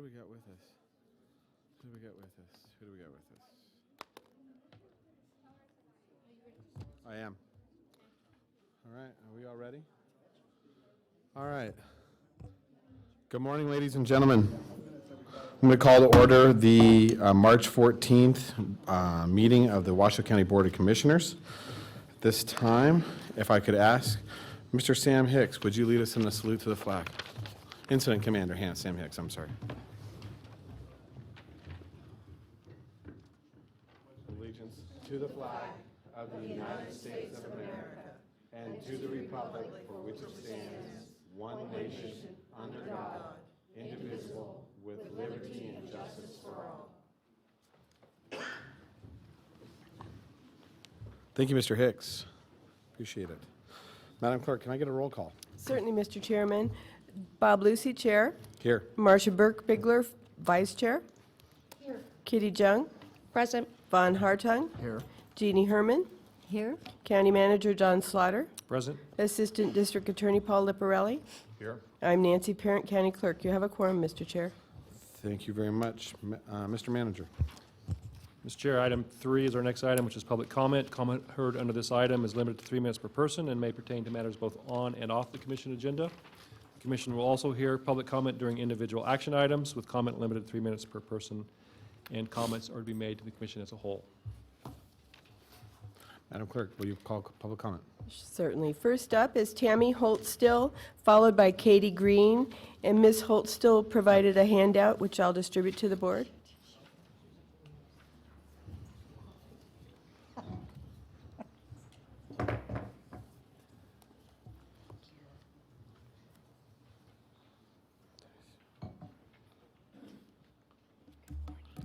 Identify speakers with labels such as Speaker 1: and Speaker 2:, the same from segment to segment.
Speaker 1: Who do we got with us? Who do we got with us? Who do we got with us? I am. All right, are we all ready? All right. Good morning, ladies and gentlemen. I'm going to call to order the March 14th meeting of the Washoe County Board of Commissioners. At this time, if I could ask, Mr. Sam Hicks, would you lead us in a salute to the flag? Incident Commander Sam Hicks, I'm sorry. Allegiance to the flag of the United States of America and to the republic for which it stands, one nation, under God, indivisible, with liberty and justice for all. Thank you, Mr. Hicks. Appreciate it. Madam Clerk, can I get a roll call?
Speaker 2: Certainly, Mr. Chairman. Bob Lucy, Chair.
Speaker 1: Here.
Speaker 2: Marcia Burke-Bigler, Vice Chair. Here. Kitty Jung. Present. Von Hartung.
Speaker 3: Here.
Speaker 2: Jeannie Herman.
Speaker 4: Here.
Speaker 2: County Manager John Slaughter.
Speaker 3: Present.
Speaker 2: Assistant District Attorney Paul Liparelli.
Speaker 3: Here.
Speaker 2: I'm Nancy Parent, County Clerk. You have a quorum, Mr. Chair.
Speaker 1: Thank you very much. Mr. Manager.
Speaker 3: Mr. Chair, item 3 is our next item, which is public comment. Comment heard under this item is limited to 3 minutes per person and may pertain to matters both on and off the commission agenda. The commission will also hear public comment during individual action items, with comment limited to 3 minutes per person, and comments are to be made to the commission as a whole.
Speaker 1: Madam Clerk, will you call public comment?
Speaker 2: Certainly. First up is Tammy Holtstill, followed by Katie Green. And Ms. Holtstill provided a handout, which I'll distribute to the board.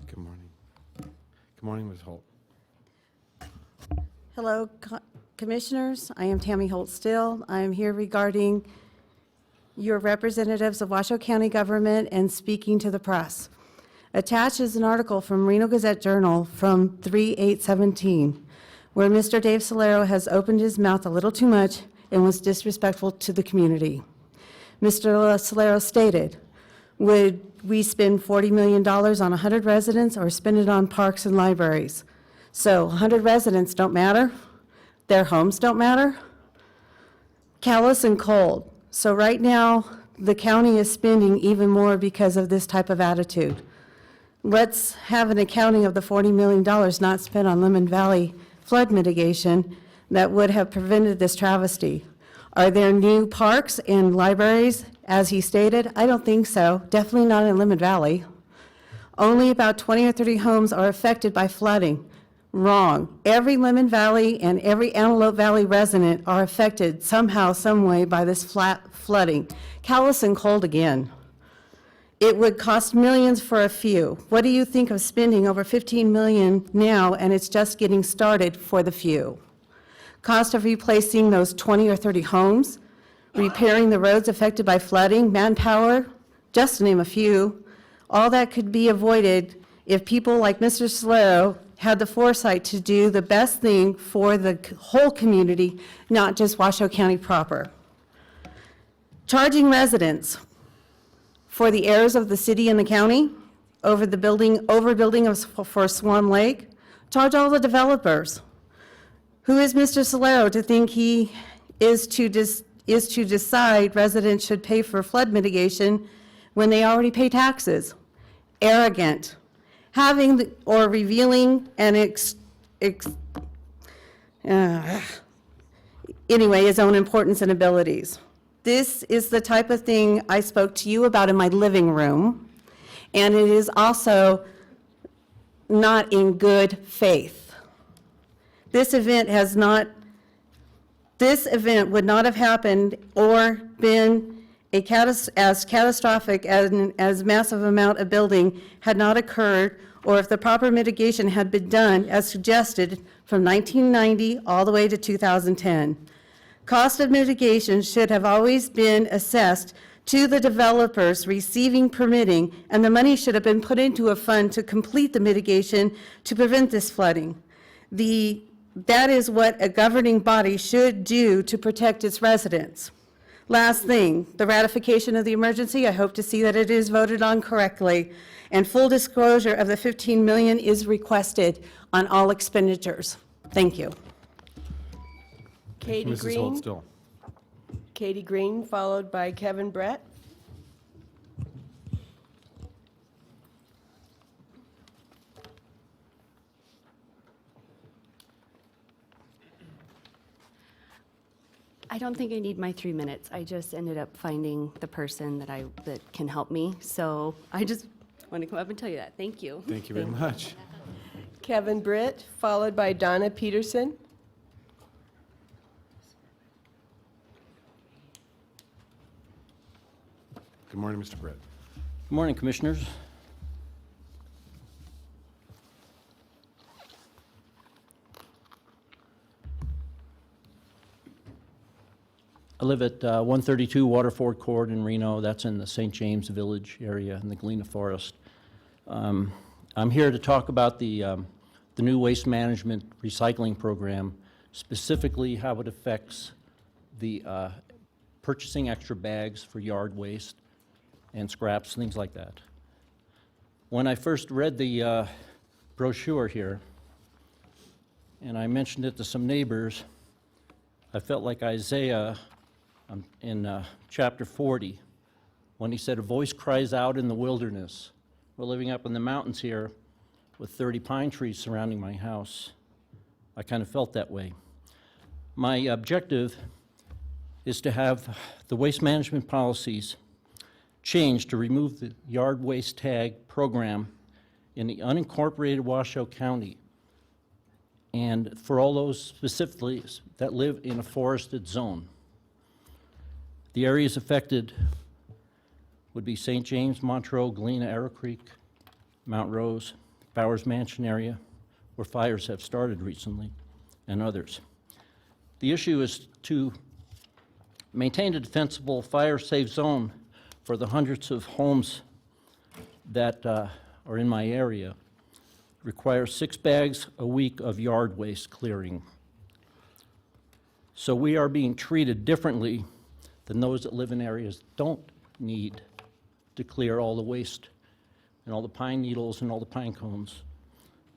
Speaker 1: Good morning. Good morning, Ms. Holt.
Speaker 4: Hello, Commissioners. I am Tammy Holt-Still. I am here regarding your representatives of Washoe County government and speaking to the press. Attached is an article from Reno Gazette-Journal from 3/8/17, where Mr. Dave Solero has opened his mouth a little too much and was disrespectful to the community. Mr. Solero stated, "Would we spend $40 million on 100 residents or spend it on parks and libraries?" So 100 residents don't matter? Their homes don't matter? Callous and cold. So right now, the county is spending even more because of this type of attitude. Let's have an accounting of the $40 million not spent on Lemon Valley flood mitigation that would have prevented this travesty. Are there new parks and libraries, as he stated? I don't think so. Definitely not in Lemon Valley. Only about 20 or 30 homes are affected by flooding. Wrong. Every Lemon Valley and every Antelope Valley resident are affected somehow, some way by this flooding. Callous and cold again. It would cost millions for a few. What do you think of spending over $15 million now, and it's just getting started for the few? Cost of replacing those 20 or 30 homes, repairing the roads affected by flooding, manpower, just to name a few. All that could be avoided if people like Mr. Solero had the foresight to do the best thing for the whole community, not just Washoe County proper. Charging residents for the errors of the city and the county, overbuilding for Swan Lake, charge all the developers. Who is Mr. Solero to think he is to decide residents should pay for flood mitigation when they already pay taxes? Arrogant. Having or revealing an anyway, his own importance and abilities. This is the type of thing I spoke to you about in my living room, and it is also not in good faith. This event would not have happened or been as catastrophic as massive amount of building had not occurred, or if the proper mitigation had been done as suggested from 1990 all the way to 2010. Cost of mitigation should have always been assessed to the developers receiving permitting, and the money should have been put into a fund to complete the mitigation to prevent this flooding. That is what a governing body should do to protect its residents. Last thing, the ratification of the emergency, I hope to see that it is voted on correctly, and full disclosure of the $15 million is requested on all expenditures. Thank you.
Speaker 2: Katie
Speaker 1: Mrs.
Speaker 2: Green.
Speaker 1: Holt-Still.
Speaker 2: Katie Green, followed by Kevin Brett.
Speaker 5: I don't think I need my 3 minutes. I just ended up finding the person that can help me. So I just want to come up and tell you that. Thank you.
Speaker 1: Thank you very much.
Speaker 2: Kevin Britt, followed by Donna Peterson.
Speaker 1: Good morning, Mr. Britt.
Speaker 6: Good morning, Commissioners. I live at 132 Waterford Court in Reno. That's in the St. James Village area in the Galena Forest. I'm here to talk about the new waste management recycling program, specifically how it affects the purchasing extra bags for yard waste and scraps, things like that. When I first read the brochure here, and I mentioned it to some neighbors, I felt like Isaiah in chapter 40, when he said, "A voice cries out in the wilderness." We're living up in the mountains here with 30 pine trees surrounding my house. I kind of felt that way. My objective is to have the waste management policies changed to remove the yard waste tag program in the unincorporated Washoe County, and for all those specifically that live in a forested zone. The areas affected would be St. James, Montreux, Galena, Arrow Creek, Mount Rose, Bowers Mansion area, where fires have started recently, and others. The issue is to maintain a defensible, fire-safe zone for the hundreds of homes that are in my area. Requires 6 bags a week of yard waste clearing. So we are being treated differently than those that live in areas that don't need to clear all the waste and all the pine needles and all the pine cones.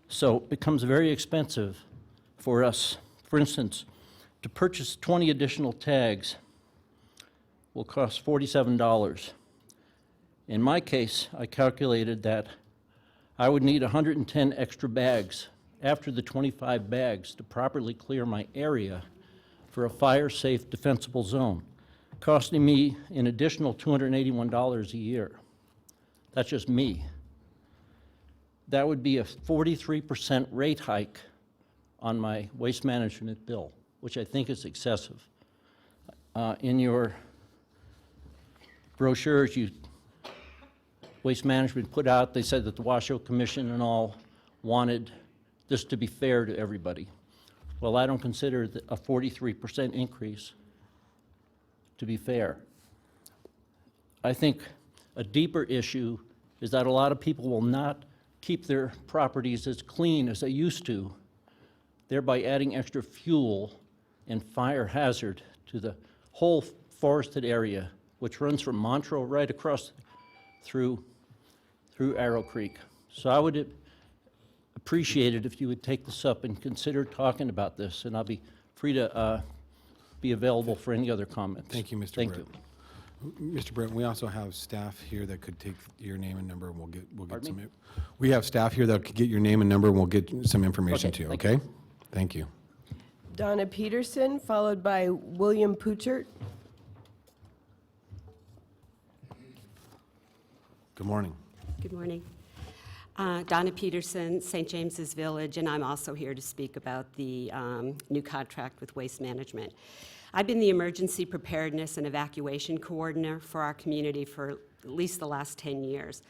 Speaker 6: So it becomes very expensive for us. For instance, to purchase 20 additional tags will cost $47. In my case, I calculated that I would need 110 extra bags after the 25 bags to properly clear my area for a fire-safe, defensible zone, costing me an additional $281 a year. That's just me. That would be a 43% rate hike on my waste management bill, which I think is excessive. In your brochures, Waste Management put out, they said that the Washoe Commission and all wanted this to be fair to everybody. Well, I don't consider a 43% increase to be fair. I think a deeper issue is that a lot of people will not keep their properties as clean as they used to, thereby adding extra fuel and fire hazard to the whole forested area, which runs from Montreux right across through Arrow Creek. So I would appreciate it if you would take this up and consider talking about this, and I'll be free to be available for any other comments.
Speaker 1: Thank you, Mr.
Speaker 6: Thank
Speaker 1: Britt.
Speaker 6: you.
Speaker 1: Mr. Britt, we also have staff here that could take your name and number, and we'll get
Speaker 6: Pardon
Speaker 1: some.
Speaker 6: me?
Speaker 1: We have staff here that could get your name and number, and we'll get some information
Speaker 6: Okay,
Speaker 1: to you,
Speaker 6: thank
Speaker 1: okay? Thank you.
Speaker 2: Donna Peterson, followed by William Puchert.
Speaker 1: Good morning.
Speaker 7: Good morning. Donna Peterson, St. James's Village, and I'm also here to speak about the new contract with Waste Management. I've been the emergency preparedness and evacuation coordinator for our community for at least the last 10 years.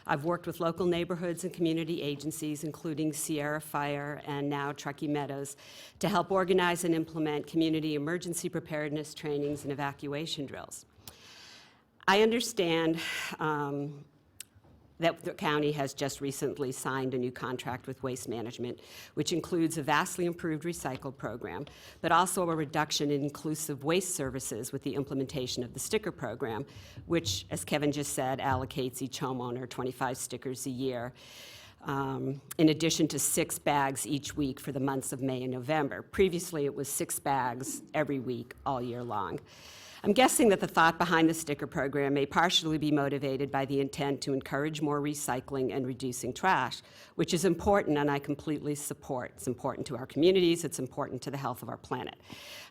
Speaker 7: I've worked with local neighborhoods and community agencies, including Sierra Fire and now Truckee Meadows, to help organize and implement community emergency preparedness trainings and evacuation drills. I understand that the county has just recently signed a new contract with Waste Management, which includes a vastly improved recycle program, but also a reduction in inclusive waste services with the implementation of the sticker program, which, as Kevin just said, allocates each homeowner 25 stickers a year, in addition to 6 bags each week for the months of May and November. Previously, it was 6 bags every week, all year long. I'm guessing that the thought behind the sticker program may partially be motivated by the intent to encourage more recycling and reducing trash, which is important and I completely support. It's important to our communities, it's important to the health of our planet.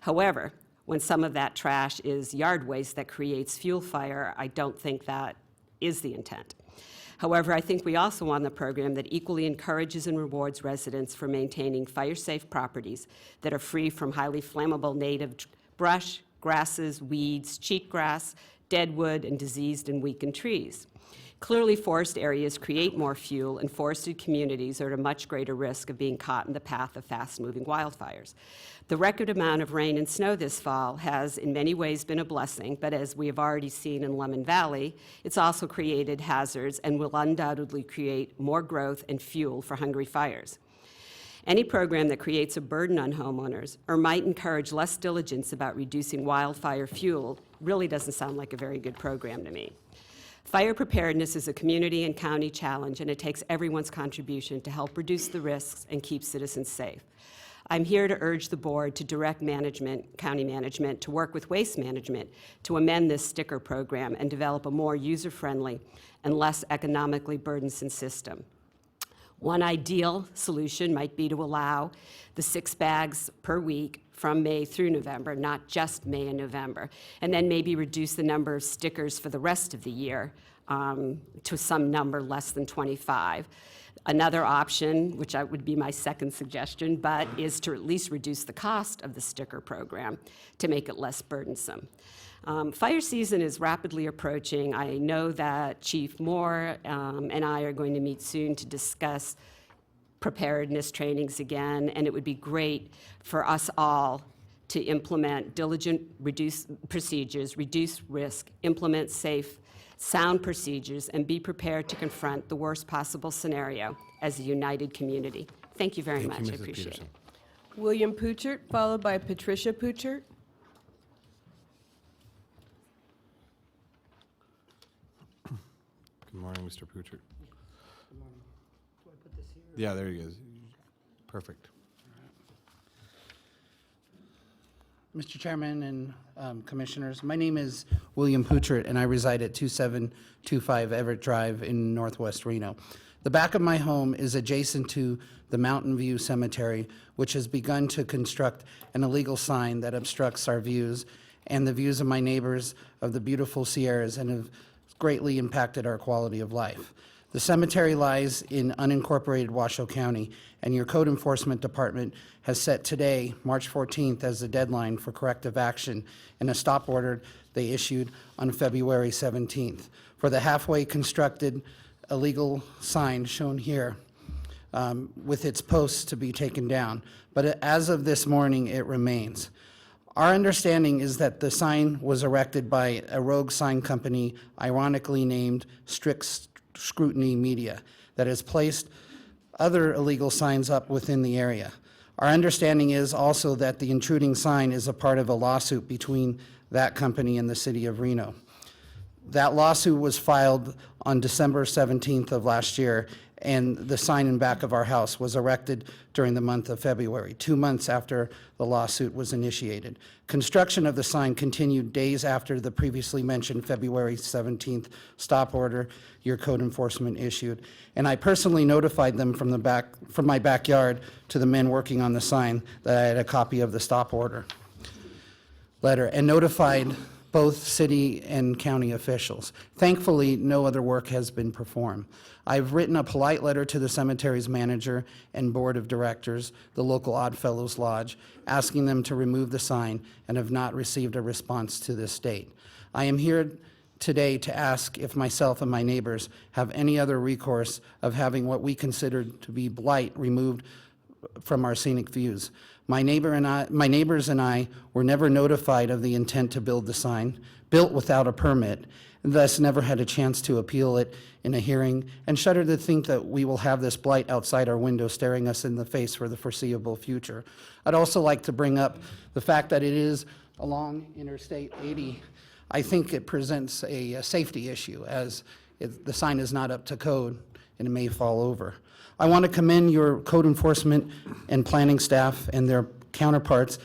Speaker 7: However, when some of that trash is yard waste that creates fuel fire, I don't think that is the intent. However, I think we also want a program that equally encourages and rewards residents for maintaining fire-safe properties that are free from highly flammable native brush, grasses, weeds, cheatgrass, dead wood, and diseased and weakened trees. Clearly, forest areas create more fuel, and forested communities are at a much greater risk of being caught in the path of fast-moving wildfires. The record amount of rain and snow this fall has in many ways been a blessing, but as we have already seen in Lemon Valley, it's also created hazards and will undoubtedly create more growth and fuel for hungry fires. Any program that creates a burden on homeowners or might encourage less diligence about reducing wildfire fuel really doesn't sound like a very good program to me. Fire preparedness is a community and county challenge, and it takes everyone's contribution to help reduce the risks and keep citizens safe. I'm here to urge the board to direct management, county management, to work with Waste Management to amend this sticker program and develop a more user-friendly and less economically burdensome system. One ideal solution might be to allow the 6 bags per week from May through November, not just May and November, and then maybe reduce the number of stickers for the rest of the year to some number less than 25. Another option, which would be my second suggestion, but is to at least reduce the cost of the sticker program to make it less burdensome. Fire season is rapidly approaching. I know that Chief Moore and I are going to meet soon to discuss preparedness trainings again, and it would be great for us all to implement diligent procedures, reduce risk, implement safe, sound procedures, and be prepared to confront the worst possible scenario as a united community. Thank you very much. I appreciate it.
Speaker 2: William Puchert, followed by Patricia Puchert.
Speaker 1: Good morning, Mr. Puchert. Good morning. Do I put this here? Yeah, there he is. Perfect.
Speaker 8: Mr. Chairman and Commissioners, my name is William Puchert, and I reside at 2725 Everett Drive in Northwest Reno. The back of my home is adjacent to the Mountain View Cemetery, which has begun to construct an illegal sign that obstructs our views and the views of my neighbors of the beautiful Sierras and have greatly impacted our quality of life. The cemetery lies in unincorporated Washoe County, and your code enforcement department has set today, March 14th, as the deadline for corrective action in a stop order they issued on February 17th for the halfway constructed illegal sign shown here with its posts to be taken down. But as of this morning, it remains. Our understanding is that the sign was erected by a rogue sign company, ironically named Strict Scrutiny Media, that has placed other illegal signs up within the area. Our understanding is also that the intruding sign is a part of a lawsuit between that company and the city of Reno. That lawsuit was filed on December 17th of last year, and the sign in back of our house was erected during the month of February, 2 months after the lawsuit was initiated. Construction of the sign continued days after the previously mentioned February 17th stop order your code enforcement issued, and I personally notified them from my backyard to the men working on the sign that I had a copy of the stop order letter and notified both city and county officials. Thankfully, no other work has been performed. I've written a polite letter to the cemetery's manager and board of directors, the local Oddfellows Lodge, asking them to remove the sign and have not received a response to this date. I am here today to ask if myself and my neighbors have any other recourse of having what we consider to be blight removed from our scenic views. My neighbors and I were never notified of the intent to build the sign, built without a permit, and thus never had a chance to appeal it in a hearing, and shudder to think that we will have this blight outside our window staring us in the face for the foreseeable future. I'd also like to bring up the fact that it is along Interstate 80. I think it presents a safety issue, as the sign is not up to code and it may fall over. I want to commend your code enforcement and planning staff and their counterparts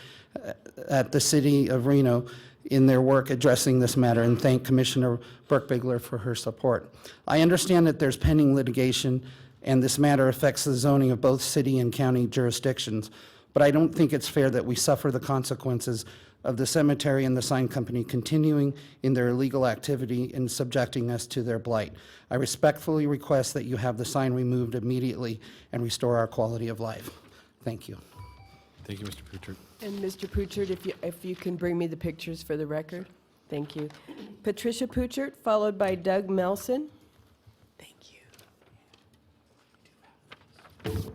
Speaker 8: at the City of Reno in their work addressing this matter, and thank Commissioner Burke-Bigler for her support. I understand that there's pending litigation and this matter affects the zoning of both city and county jurisdictions, but I don't think it's fair that we suffer the consequences of the cemetery and the sign company continuing in their illegal activity and subjecting us to their blight. I respectfully request that you have the sign removed immediately and restore our quality of life. Thank you.
Speaker 1: Thank you, Mr. Pritchard.
Speaker 2: And Mr. Pritchard, if you can bring me the pictures for the record. Thank you. Patricia Pritchard, followed by Doug Melson. Thank you.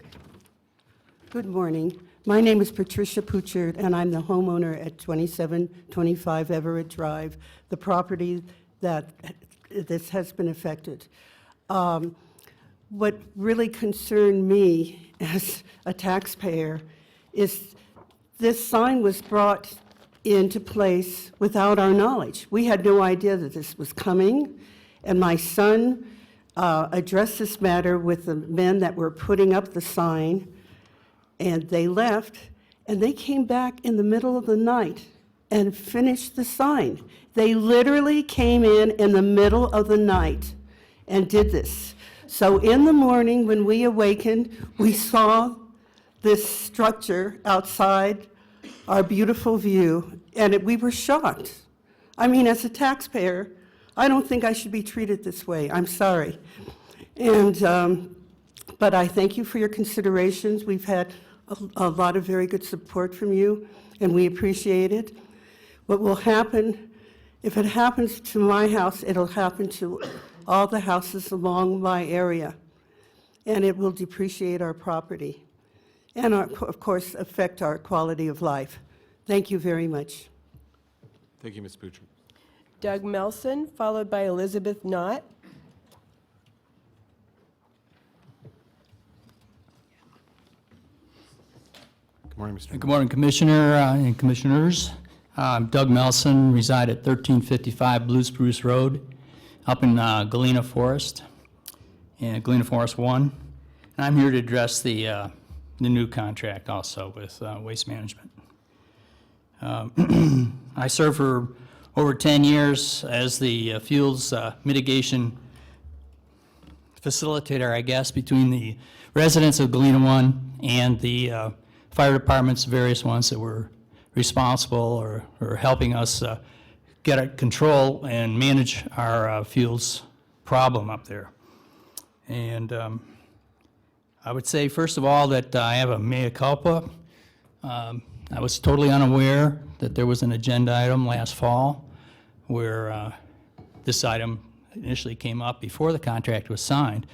Speaker 9: Good morning. My name is Patricia Pritchard, and I'm the homeowner at 2725 Everett Drive, the property that this has been affected. What really concerned me as a taxpayer is this sign was brought into place without our knowledge. We had no idea that this was coming, and my son addressed this matter with the men that were putting up the sign, and they left, and they came back in the middle of the night and finished the sign. They literally came in the middle of the night and did this. So in the morning when we awakened, we saw this structure outside our beautiful view, and we were shocked. I mean, as a taxpayer, I don't think I should be treated this way. I'm sorry. And, but I thank you for your considerations. We've had a lot of very good support from you, and we appreciate it. What will happen, if it happens to my house, it'll happen to all the houses along my area, and it will depreciate our property and, of course, affect our quality of life. Thank you very much.
Speaker 1: Thank you, Ms. Pritchard.
Speaker 2: Doug Melson, followed by Elizabeth Knott.
Speaker 1: Good morning, Mr.
Speaker 10: Good morning, Commissioner and Commissioners. I'm Doug Melson, reside at 1355 Blue Spruce Road, up in Galena Forest, and Galena Forest 1. And I'm here to address the new contract also with Waste Management. I served for over 10 years as the fuels mitigation facilitator, I guess, between the residents of Galena 1 and the fire departments, various ones that were responsible or helping us get at control and manage our fuels problem up there. And I would say, first of all, that I have a mea culpa. I was totally unaware that there was an agenda item last fall where this item initially came up before the contract was signed.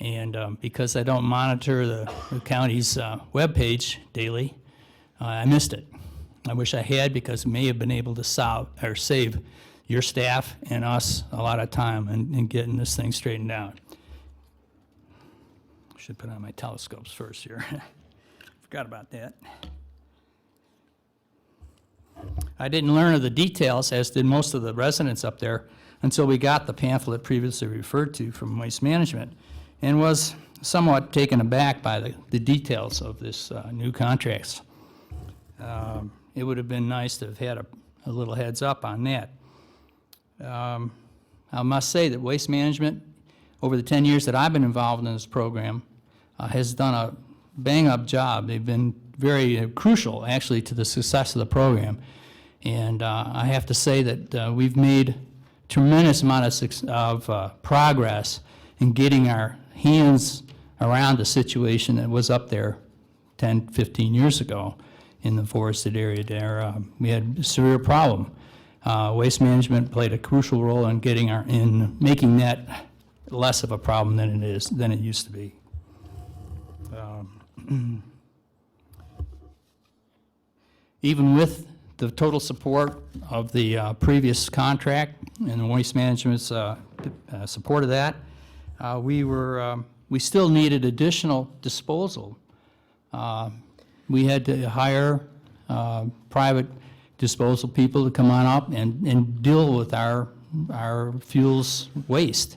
Speaker 10: And because I don't monitor the county's webpage daily, I missed it. I wish I had, because it may have been able to save your staff and us a lot of time in getting this thing straightened out. Should put on my telescopes first here. Forgot about that. I didn't learn of the details, as did most of the residents up there, until we got the pamphlet previously referred to from Waste Management, and was somewhat taken aback by the details of this new contracts. It would have been nice to have had a little heads up on that. I must say that Waste Management, over the 10 years that I've been involved in this program, has done a bang-up job. They've been very crucial, actually, to the success of the program. And I have to say that we've made tremendous amount of progress in getting our hands around the situation that was up there 10, 15 years ago in the forested area there. We had a severe problem. Waste Management played a crucial role in making that less of a problem than it used to be. even with the total support of the previous contract and the Waste Management's support of that, we still needed additional disposal. We had to hire private disposal people to come on up and deal with our fuels waste.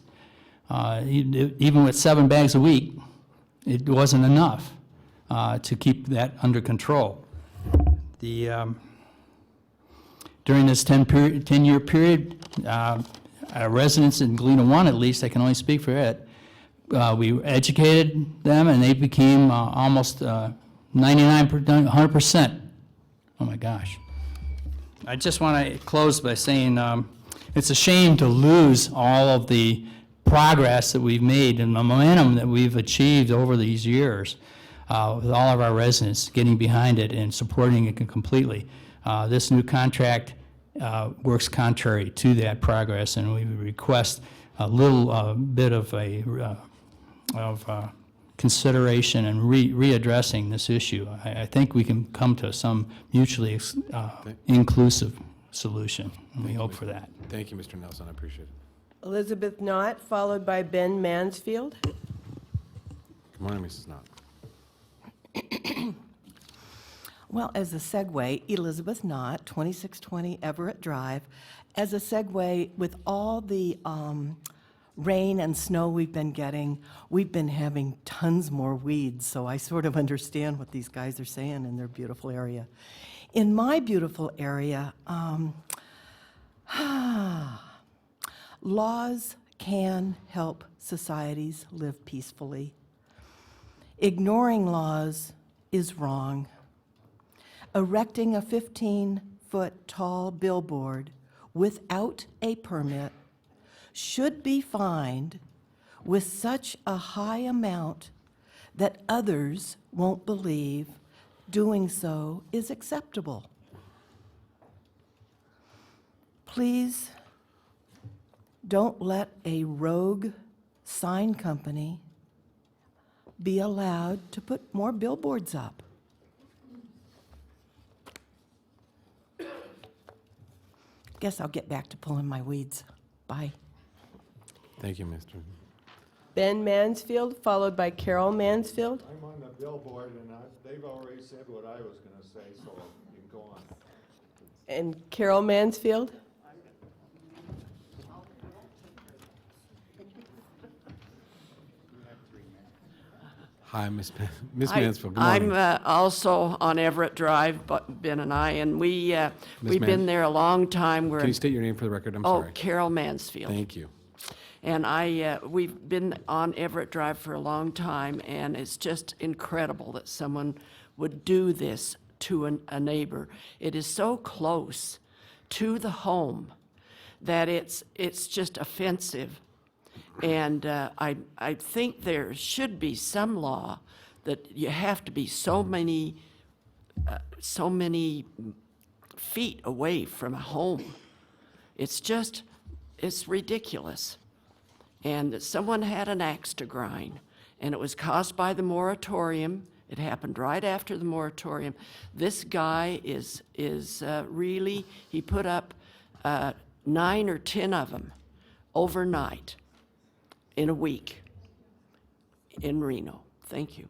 Speaker 10: Even with 7 bags a week, it wasn't enough to keep that under control. During this 10-year period, our residents in Galena 1, at least, I can only speak for it, we educated them, and they became almost 100%. Oh, my gosh. I just want to close by saying it's a shame to lose all of the progress that we've made and the momentum that we've achieved over these years with all of our residents getting behind it and supporting it completely. This new contract works contrary to that progress, and we request a little bit of consideration and readdressing this issue. I think we can come to some mutually inclusive solution, and we hope for that.
Speaker 1: Thank you, Mr. Nelson. I appreciate it.
Speaker 2: Elizabeth Knott, followed by Ben Mansfield.
Speaker 1: Good morning, Mrs. Knott.
Speaker 11: Well, as a segue, Elizabeth Knott, 2620 Everett Drive. As a segue, with all the rain and snow we've been getting, we've been having tons more weeds, so I sort of understand what these guys are saying in their beautiful area. In my beautiful area, laws can help societies live peacefully. Ignoring laws is wrong. Erecting a 15-foot tall billboard without a permit should be fined with such a high amount that others won't believe doing so is acceptable. Please don't let a rogue sign company be allowed to put more billboards up. Guess I'll get back to pulling my weeds. Bye.
Speaker 1: Thank you, Mr.
Speaker 2: Ben Mansfield, followed by Carol Mansfield.
Speaker 12: I'm on the billboard, and they've already said what I was going to say, so you can go on.
Speaker 2: And Carol Mansfield.
Speaker 1: Hi, Miss Mansfield. Good morning.
Speaker 13: I'm also on Everett Drive, but Ben and I, and we've been there a long time.
Speaker 1: Can you state your name for the record? I'm sorry.
Speaker 13: Carol Mansfield.
Speaker 1: Thank you.
Speaker 13: And we've been on Everett Drive for a long time, and it's just incredible that someone would do this to a neighbor. It is so close to the home that it's just offensive. And I think there should be some law that you have to be so many feet away from a home. It's ridiculous. And that someone had an axe to grind, and it was caused by the moratorium. It happened right after the moratorium. This guy is really, he put up 9 or 10 of them overnight in a week in Reno. Thank you.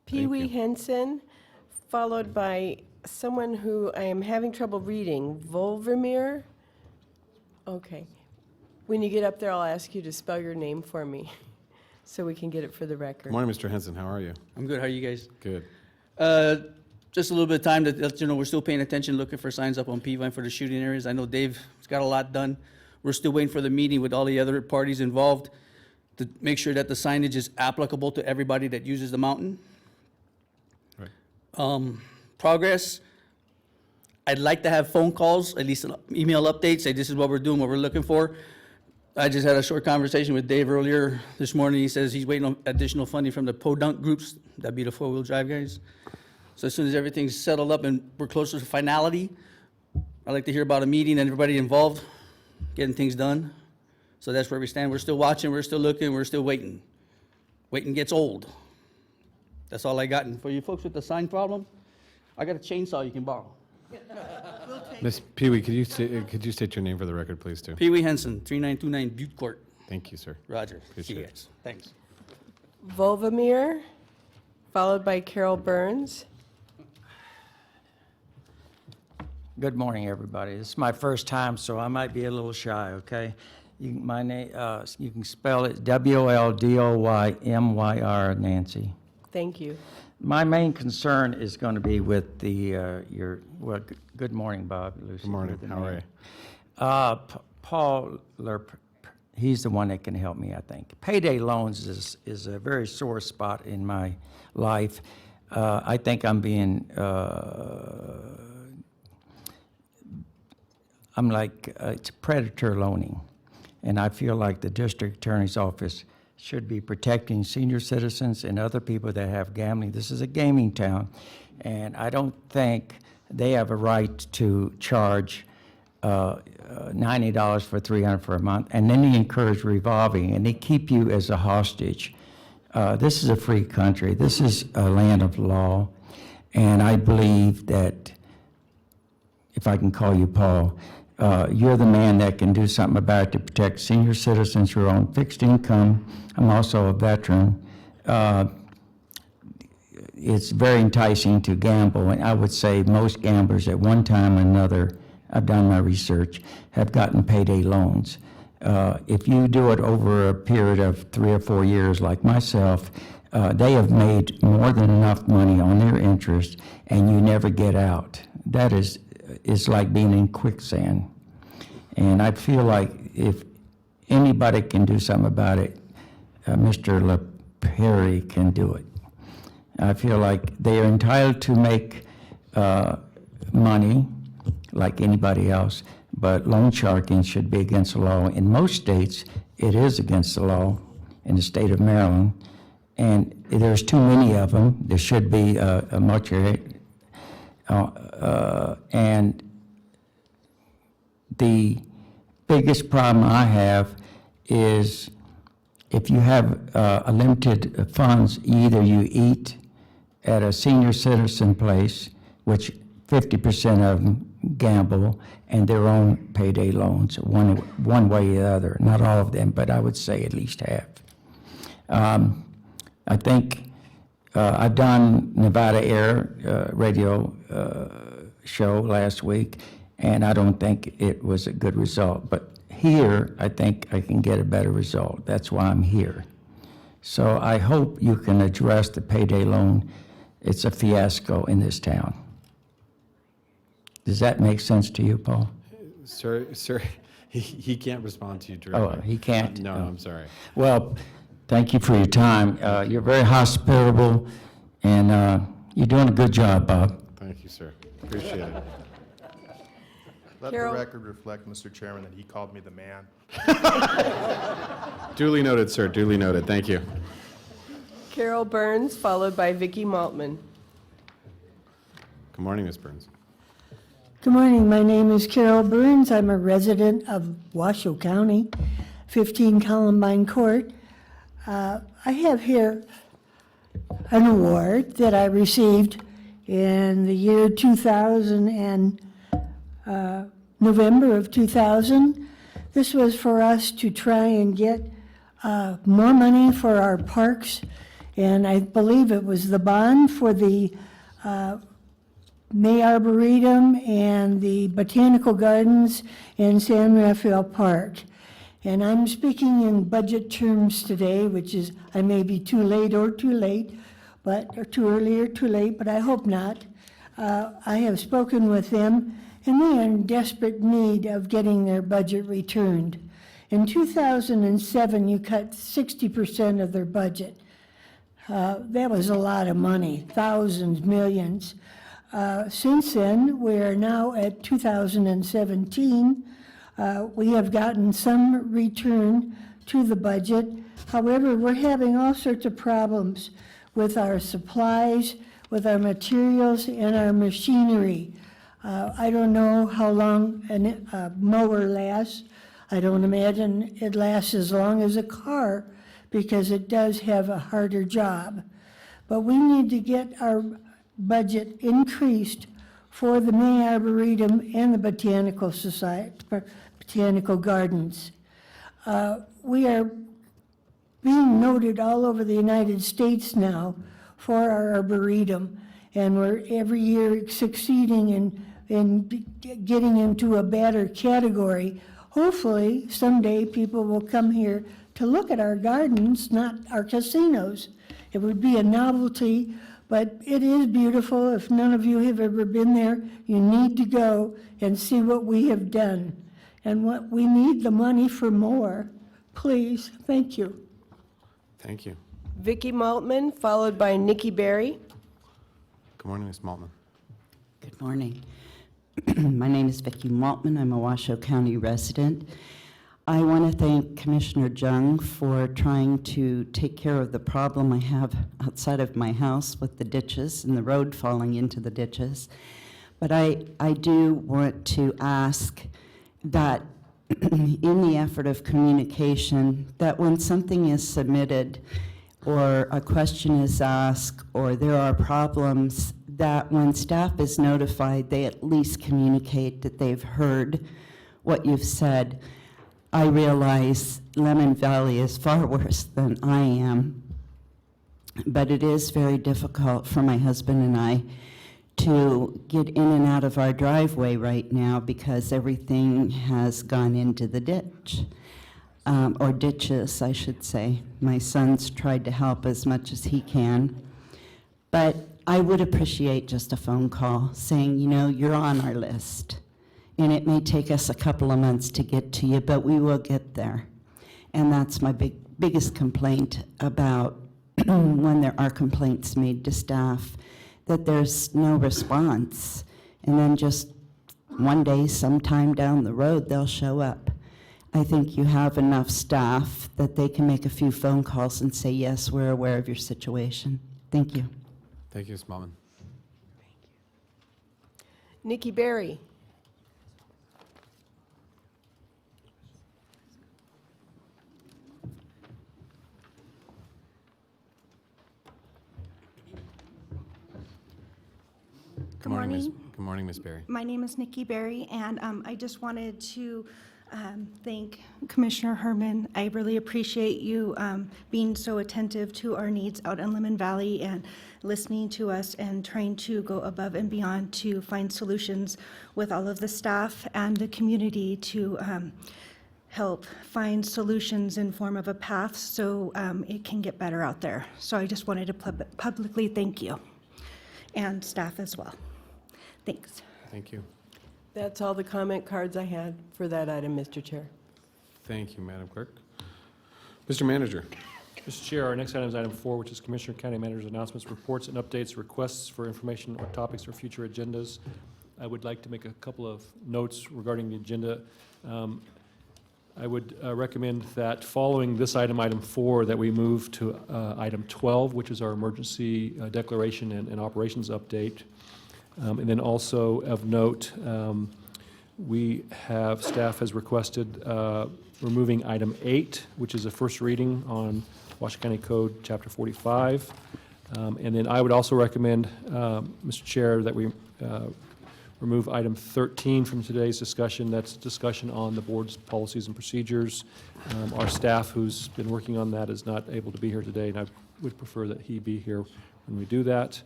Speaker 2: Pee Wee Henson, followed by someone who I am having trouble reading, Volvermeer. Okay. When you get up there, I'll ask you to spell your name for me so we can get it for the record.
Speaker 1: Good morning, Mr. Henson. How are you?
Speaker 14: I'm good. How are you guys?
Speaker 1: Good.
Speaker 14: Just a little bit of time to let you know we're still paying attention, looking for signs up on Peavine for the shooting areas. I know Dave's got a lot done. We're still waiting for the meeting with all the other parties involved to make sure that the signage is applicable to everybody that uses the mountain.
Speaker 1: Right.
Speaker 14: Progress. I'd like to have phone calls, at least email updates, say this is what we're doing, what we're looking for. I just had a short conversation with Dave earlier this morning. He says he's waiting on additional funding from the podunk groups. That'd be the four-wheel drive guys. So as soon as everything's settled up and we're closer to finality, I'd like to hear about a meeting and everybody involved, getting things done. So that's where we stand. We're still watching, we're still looking, we're still waiting. Waiting gets old. That's all I got. And for you folks with the sign problem, I got a chainsaw you can borrow.
Speaker 1: Miss Pee Wee, could you state your name for the record, please, too?
Speaker 14: Pee Wee Henson, 3929 Butte Court.
Speaker 1: Thank you, sir.
Speaker 14: Roger.
Speaker 1: Appreciate
Speaker 14: See you
Speaker 1: it.
Speaker 14: guys. Thanks.
Speaker 2: Volvamir, followed by Carol Burns.
Speaker 15: Good morning, everybody. This is my first time, so I might be a little shy, okay? My name, you can spell it WOLDOYMYR, Nancy.
Speaker 2: Thank you.
Speaker 15: My main concern is going to be with good morning, Bob. Lucy.
Speaker 1: Good morning. How are you?
Speaker 15: Paul Lerp, he's the one that can help me, I think. Payday loans is a very sore spot in my life. I think I'm being, it's predator loaning. And I feel like the district attorney's office should be protecting senior citizens and other people that have gambling. This is a gaming town, and I don't think they have a right to charge $90 for $300 for a month, and then they encourage revolving, and they keep you as a hostage. This is a free country. This is a land of law, and I believe that, if I can call you Paul, you're the man that can do something about it to protect senior citizens who are on fixed income. I'm also a veteran. It's very enticing to gamble, and I would say most gamblers at one time or another, I've done my research, have gotten payday loans. If you do it over a period of 3 or 4 years like myself, they have made more than enough money on their interest, and you never get out. That is, it's like being in quicksand. And I feel like if anybody can do something about it, Mr. LaPerry can do it. I feel like they are entitled to make money like anybody else, but loan sharking should be against the law. In most states, it is against the law in the state of Maryland, and there's too many of them. There should be a much, and the biggest problem I have is if you have limited funds, either you eat at a senior citizen place, which 50% of them gamble, and their own payday loans, one way or the other. Not all of them, but I would say at least half. I think I've done Nevada Air radio show last week, and I don't think it was a good result. But here, I think I can get a better result. That's why I'm here. So I hope you can address the payday loan. It's a fiasco in this town. Does that make sense to you, Paul?
Speaker 1: Sir, he can't respond to you directly.
Speaker 15: Oh, he can't?
Speaker 1: No,
Speaker 15: Oh.
Speaker 1: I'm sorry.
Speaker 15: Well, thank you for your time. You're very hospitable, and you're doing a good job, Bob.
Speaker 1: Thank you, sir. Appreciate it.
Speaker 12: Let
Speaker 2: Carol?
Speaker 12: the record reflect, Mr. Chairman, that he called me the man.
Speaker 1: Duly noted, sir. Duly noted. Thank you.
Speaker 2: Carol Burns, followed by Vicky Maltman.
Speaker 1: Good morning, Ms. Burns.
Speaker 16: Good morning. My name is Carol Burns. I'm a resident of Washoe County, 15 Columbine Court. I have here an award that I received in the year 2000 and November of 2000. This was for us to try and get more money for our parks, and I believe it was the bond for the May Arboretum and the Botanical Gardens in San Rafael Park. And I'm speaking in budget terms today, which is, I may be too late or too late, or too early or too late, but I hope not. I have spoken with them, and they are in desperate need of getting their budget returned. In 2007, you cut 60% of their budget. That was a lot of money, thousands, millions. Since then, we are now at 2017. We have gotten some return to the budget. However, we're having all sorts of problems with our supplies, with our materials, and our machinery. I don't know how long a mower lasts. I don't imagine it lasts as long as a car, because it does have a harder job. But we need to get our budget increased for the May Arboretum and the Botanical Society, Botanical Gardens. We are being noted all over the United States now for our Arboretum, and we're every year succeeding in getting into a better category. Hopefully, someday people will come here to look at our gardens, not our casinos. It would be a novelty, but it is beautiful. If none of you have ever been there, you need to go and see what we have done. And what we need the money for more. Please, thank you.
Speaker 1: Thank you.
Speaker 2: Vicky Maltman, followed by Nikki Berry.
Speaker 1: Good morning, Ms. Maltman.
Speaker 17: Good morning. My name is Vicki Maltman. I'm a Washoe County resident. I want to thank Commissioner Jung for trying to take care of the problem I have outside of my house with the ditches and the road falling into the ditches. But I do want to ask that in the effort of communication, that when something is submitted or a question is asked or there are problems, that when staff is notified, they at least communicate that they've heard what you've said. I realize Lemon Valley is far worse than I am, but it is very difficult for my husband and I to get in and out of our driveway right now because everything has gone into the ditch, or ditches, I should say. My son's tried to help as much as he can, but I would appreciate just a phone call saying, you know, you're on our list. And it may take us a couple of months to get to you, but we will get there. And that's my biggest complaint about when there are complaints made to staff, that there's no response. And then just one day, sometime down the road, they'll show up. I think you have enough staff that they can make a few phone calls and say, yes, we're aware of your situation. Thank you.
Speaker 1: Thank you, Ms. Maltman.
Speaker 2: Nikki Berry.
Speaker 1: Good morning. Good morning, Ms. Berry.
Speaker 18: My name is Nikki Berry, and I just wanted to thank Commissioner Herman. I really appreciate you being so attentive to our needs out in Lemon Valley and listening to us and trying to go above and beyond to find solutions with all of the staff and the community to help find solutions in form of a path so it can get better out there. So I just wanted to publicly thank you and staff as well. Thanks.
Speaker 1: Thank you.
Speaker 2: That's all the comment cards I had for that item, Mr. Chair.
Speaker 1: Thank you, Madam Clerk. Mr. Manager.
Speaker 3: Mr. Chair, our next item is item 4, which is Commissioner County Manager's announcements, reports, and updates, requests for information or topics for future agendas. I would like to make a couple of notes regarding the agenda. I would recommend that following this item, item 4, that we move to item 12, which is our emergency declaration and operations update. And then also of note, staff has requested removing item 8, which is a first reading on Washoe County Code, Chapter 45. And then I would also recommend, Mr. Chair, that we remove item 13 from today's discussion. That's discussion on the board's policies and procedures. Our staff who's been working on that is not able to be here today, and I would prefer that he be here when we do that.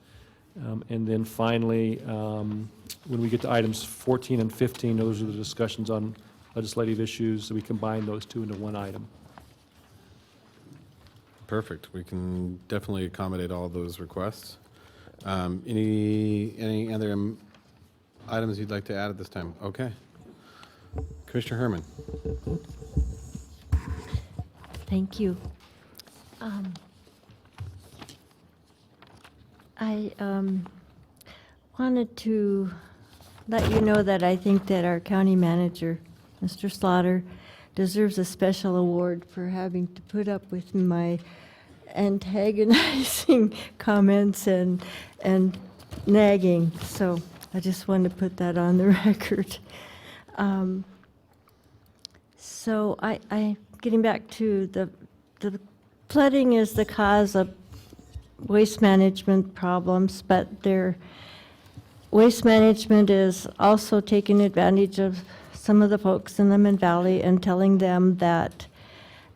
Speaker 3: And then finally, when we get to items 14 and 15, those are the discussions on legislative issues, so we combine those two into one item.
Speaker 1: Perfect. We can definitely accommodate all those requests. Any other items you'd like to add at this time? Okay. Commissioner Herman.
Speaker 19: Thank you. I wanted to let you know that I think that our county manager, Mr. Slaughter, deserves a special award for having to put up with my antagonizing comments and nagging. So I just wanted to put that on the record. So I getting back to the flooding is the cause of waste management problems, but their waste management is also taking advantage of some of the folks in Lemon Valley and telling them that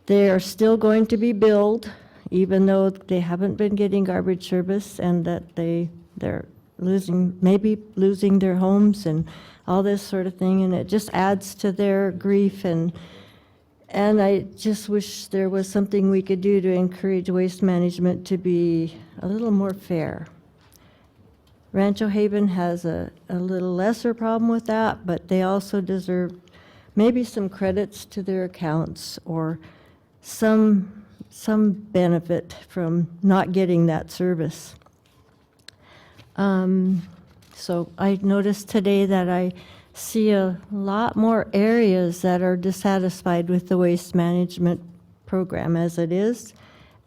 Speaker 19: they are still going to be billed, even though they haven't been getting garbage service, and that they're maybe losing their homes and all this sort of thing, and it just adds to their grief. And I just wish there was something we could do to encourage waste management to be a little more fair. Rancho Haven has a little lesser problem with that, but they also deserve maybe some credits to their accounts or some benefit from not getting that service. So I noticed today that I see a lot more areas that are dissatisfied with the waste management program as it is,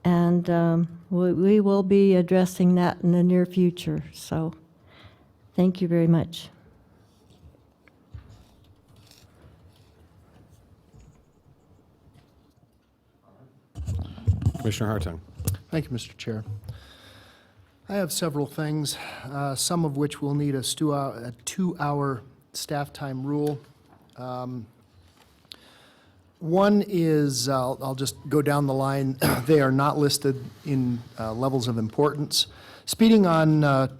Speaker 19: and we will be addressing that in the near future. So thank you very much.
Speaker 1: Commissioner Hartung.
Speaker 20: Thank you, Mr. Chair. I have several things, some of which will need a 2-hour staff time rule. One is, I'll just go down the line, they are not listed in levels of importance. Speeding on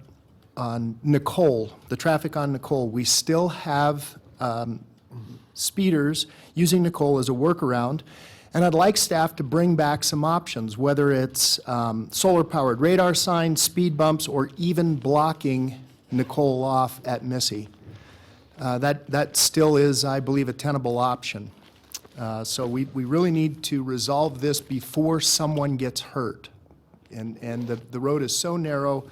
Speaker 20: Nicole, the traffic on Nicole, we still have speeders using Nicole as a workaround. And I'd like staff to bring back some options, whether it's solar-powered radar signs, speed bumps, or even blocking Nicole off at Missy. That still is, I believe, a tenable option. So we really need to resolve this before someone gets hurt. And the road is so narrow,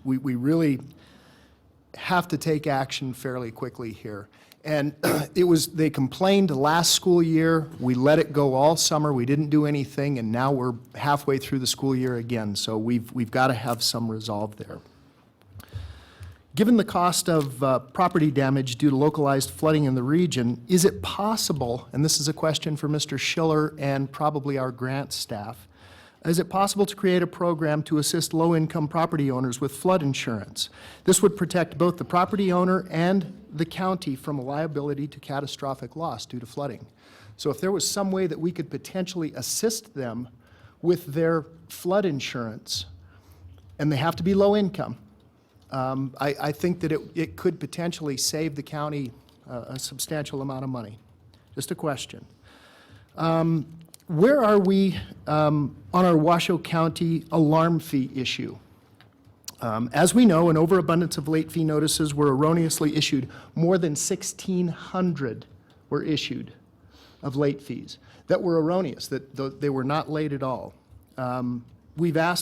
Speaker 20: we really have to take action fairly quickly here. And they complained last school year, we let it go all summer, we didn't do anything, and now we're halfway through the school year again, so we've got to have some resolve there. Given the cost of property damage due to localized flooding in the region, is it possible, and this is a question for Mr. Schiller and probably our grant staff, is it possible to create a program to assist low-income property owners with flood insurance? This would protect both the property owner and the county from a liability to catastrophic loss due to flooding. So if there was some way that we could potentially assist them with their flood insurance, and they have to be low income, I think that it could potentially save the county a substantial amount of money. Just a question. Where are we on our Washoe County alarm fee issue? As we know, an overabundance of late fee notices were erroneously issued. More than 1,600 were issued of late fees that were erroneous, that they were not late at all. I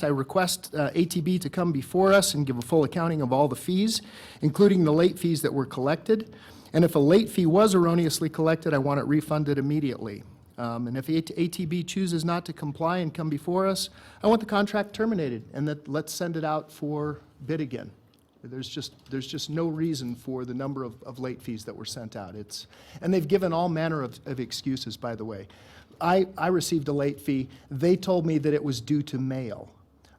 Speaker 20: request ATB to come before us and give a full accounting of all the fees, including the late fees that were collected. And if a late fee was erroneously collected, I want it refunded immediately. And if ATB chooses not to comply and come before us, I want the contract terminated, and let's send it out for bid again. There's just no reason for the number of late fees that were sent out. And they've given all manner of excuses, by the way. I received a late fee. They told me that it was due to mail.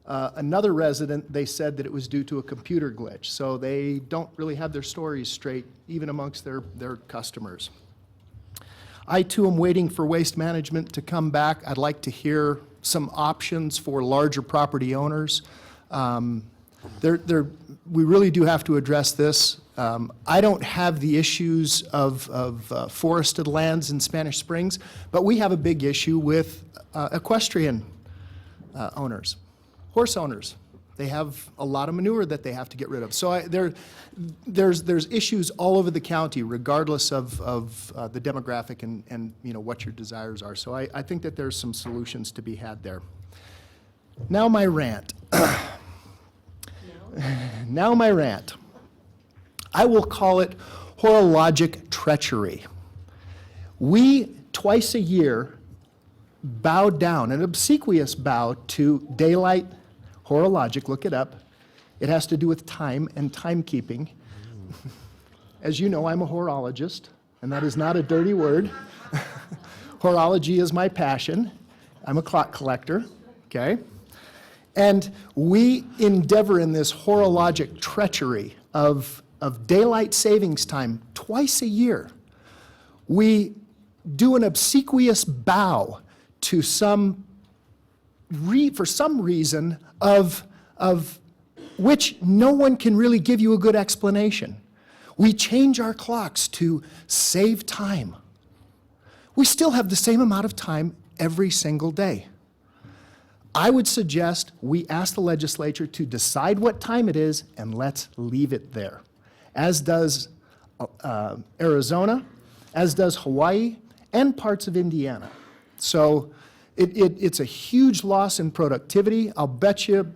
Speaker 20: Another resident, they said that it was due to a computer glitch. So they don't really have their stories straight, even amongst their customers. I, too, am waiting for Waste Management to come back. I'd like to hear some options for larger property owners. We really do have to address this. I don't have the issues of forested lands in Spanish Springs, but we have a big issue with equestrian owners, horse owners. They have a lot of manure that they have to get rid of. So there's issues all over the county, regardless of the demographic and what your desires are. So I think that there's some solutions to be had there. Now my rant. Now my rant. I will call it horologic treachery. We, twice a year, bow down, an obsequious bow to daylight horologic, look it up. It has to do with time and timekeeping. As you know, I'm a horologist, and that is not a dirty word. Horology is my passion. I'm a clock collector, okay? And we endeavor in this horologic treachery of daylight savings time twice a year. We do an obsequious bow to for some reason of which no one can really give you a good explanation. We change our clocks to save time. We still have the same amount of time every single day. I would suggest we ask the legislature to decide what time it is and let's leave it there, as does Arizona, as does Hawaii, and parts of Indiana. So it's a huge loss in productivity. I'll bet you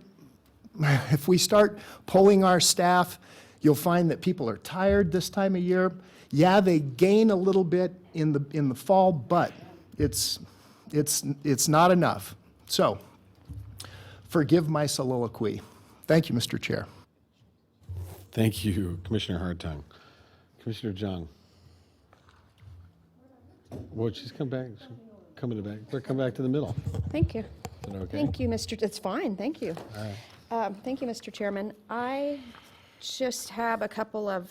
Speaker 20: if we start polling our staff, you'll find that people are tired this time of year. Yeah, they gain a little bit in the fall, but it's not enough. So, forgive my soliloquy. Thank you, Mr. Chair.
Speaker 1: Thank you, Commissioner Hartung. Commissioner Jung. Well, she's come back. She's coming back. We're coming back to the middle.
Speaker 21: Thank you.
Speaker 1: Is that okay?
Speaker 21: Thank you, Mr. It's fine, thank you.
Speaker 1: All right.
Speaker 21: Thank you, Mr. Chairman. I just have a couple of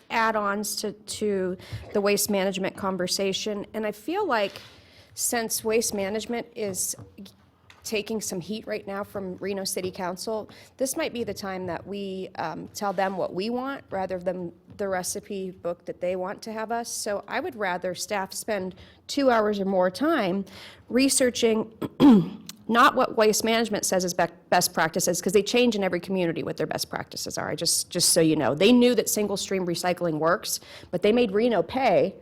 Speaker 21: add-ons to the waste management conversation, and I feel like since waste management is taking some heat right now from Reno City Council, this might be the time that we tell them what we want rather than the recipe book that they want to have us. So I would rather staff spend 2 hours or more time researching not what waste management says is best practices, because they change in every community what their best practices are. Just so you know. They knew that single stream recycling works, but they made Reno pay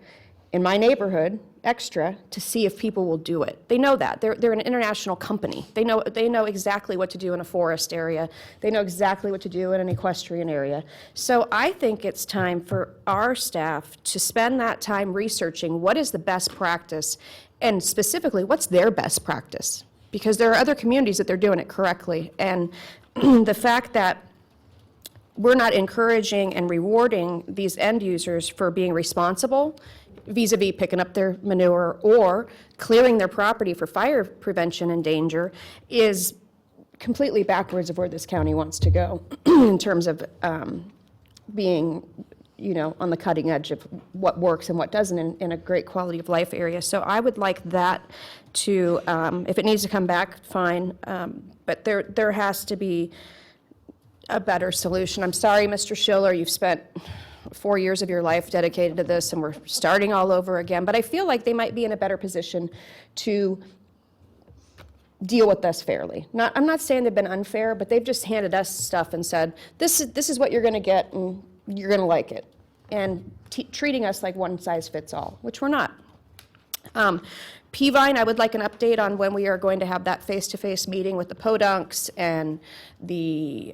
Speaker 21: in my neighborhood extra to see if people will do it. They know that. They're an international company. They know exactly what to do in a forest area. They know exactly what to do in an equestrian area. So I think it's time for our staff to spend that time researching what is the best practice, and specifically, what's their best practice? Because there are other communities that they're doing it correctly. And the fact that we're not encouraging and rewarding these end users for being responsible vis-a-vis picking up their manure or clearing their property for fire prevention and danger is completely backwards of where this county wants to go in terms of being, on the cutting edge of what works and what doesn't in a great quality of life area. So I would like that to, if it needs to come back, fine, but there has to be a better solution. I'm sorry, Mr. Schiller, you've spent 4 years of your life dedicated to this, and we're starting all over again. But I feel like they might be in a better position to deal with us fairly. I'm not saying they've been unfair, but they've just handed us stuff and said, this is what you're going to get, and you're going to like it, and treating us like one size fits all, which we're not. Peavine, I would like an update on when we are going to have that face-to-face meeting with the podunks and the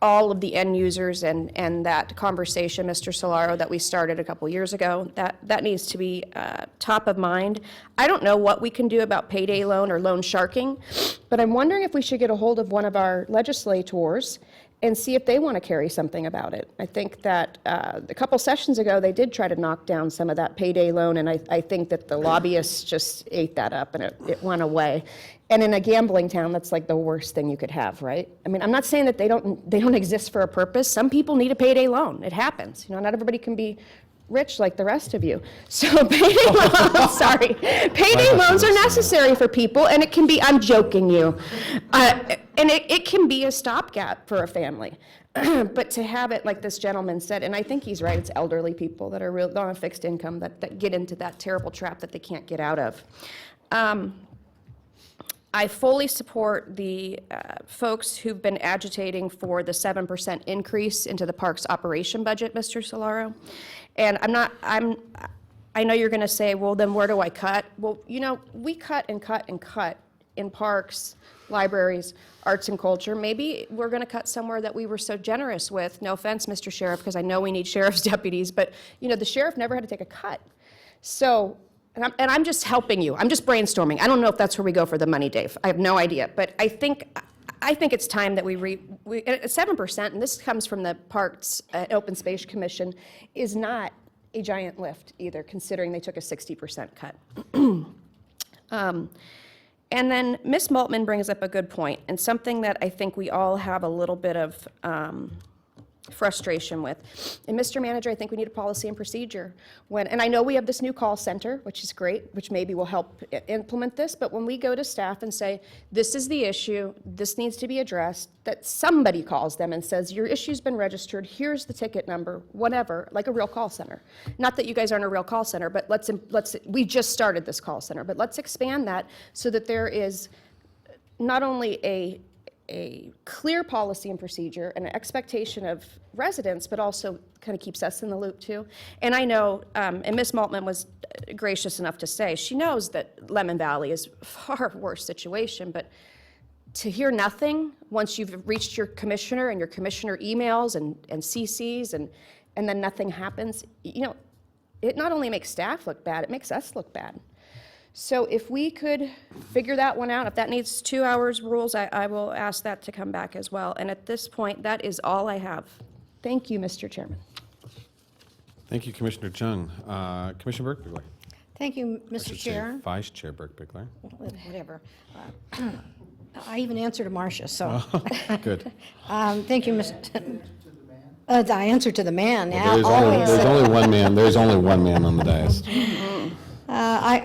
Speaker 21: all of the end users and that conversation, Mr. Solaro, that we started a couple years ago. That needs to be top of mind. I don't know what we can do about payday loan or loan sharking, but I'm wondering if we should get a hold of one of our legislators and see if they want to carry something about it. I think that a couple sessions ago, they did try to knock down some of that payday loan, and I think that the lobbyists just ate that up and it went away. And in a gambling town, that's like the worst thing you could have, right? I mean, I'm not saying that they don't exist for a purpose. Some people need a payday loan. It happens. Not everybody can be rich like the rest of you. So payday loans are necessary for people, and it can be, I'm joking you, and it can be a stopgap for a family. But to have it, like this gentleman said, and I think he's right, it's elderly people that are on a fixed income that get into that terrible trap that they can't get out of. I fully support the folks who've been agitating for the 7% increase into the park's operation budget, Mr. Solaro. And I know you're going to say, well, then where do I cut? Well, we cut and cut and cut in parks, libraries, arts and culture. Maybe we're going to cut somewhere that we were so generous with. No offense, Mr. Sheriff, because I know we need sheriff's deputies, but the sheriff never had to take a cut. So, and I'm just helping you. I'm just brainstorming. I don't know if that's where we go for the money, Dave. I have no idea. But I think it's time that we at 7%, and this comes from the Parks Open Space Commission, is not a giant lift either, considering they took a 60% cut. And then Ms. Maltman brings up a good point, and something that I think we all have a little bit of frustration with. And Mr. Manager, I think we need a policy and procedure. And I know we have this new call center, which is great, which maybe will help implement this, but when we go to staff and say, this is the issue, this needs to be addressed, that somebody calls them and says, your issue's been registered, here's the ticket number, whatever, like a real call center. Not that you guys aren't a real call center, but we just started this call center, but let's expand that so that there is not only a clear policy and procedure and an expectation of residents, but also kind of keeps us in the loop too. And I know, and Ms. Maltman was gracious enough to say, she knows that Lemon Valley is a far worse situation, but to hear nothing once you've reached your commissioner and your commissioner emails and CCs and then nothing happens, you know, it not only makes staff look bad, it makes us look bad. So if we could figure that one out, if that needs 2 hours rules, I will ask that to come back as well. And at this point, that is all I have. Thank you, Mr. Chairman.
Speaker 1: Thank you, Commissioner Jung. Commissioner Burke-Bigler.
Speaker 4: Thank you,
Speaker 1: I
Speaker 4: Mr.
Speaker 1: should say
Speaker 4: Chair.
Speaker 1: Vice Chair Burke-Bigler.
Speaker 4: Whatever. I even answer to Marcia, so.
Speaker 1: Good.
Speaker 4: Thank you, Mr. I answer to the man now.
Speaker 1: There's only one man on the dais.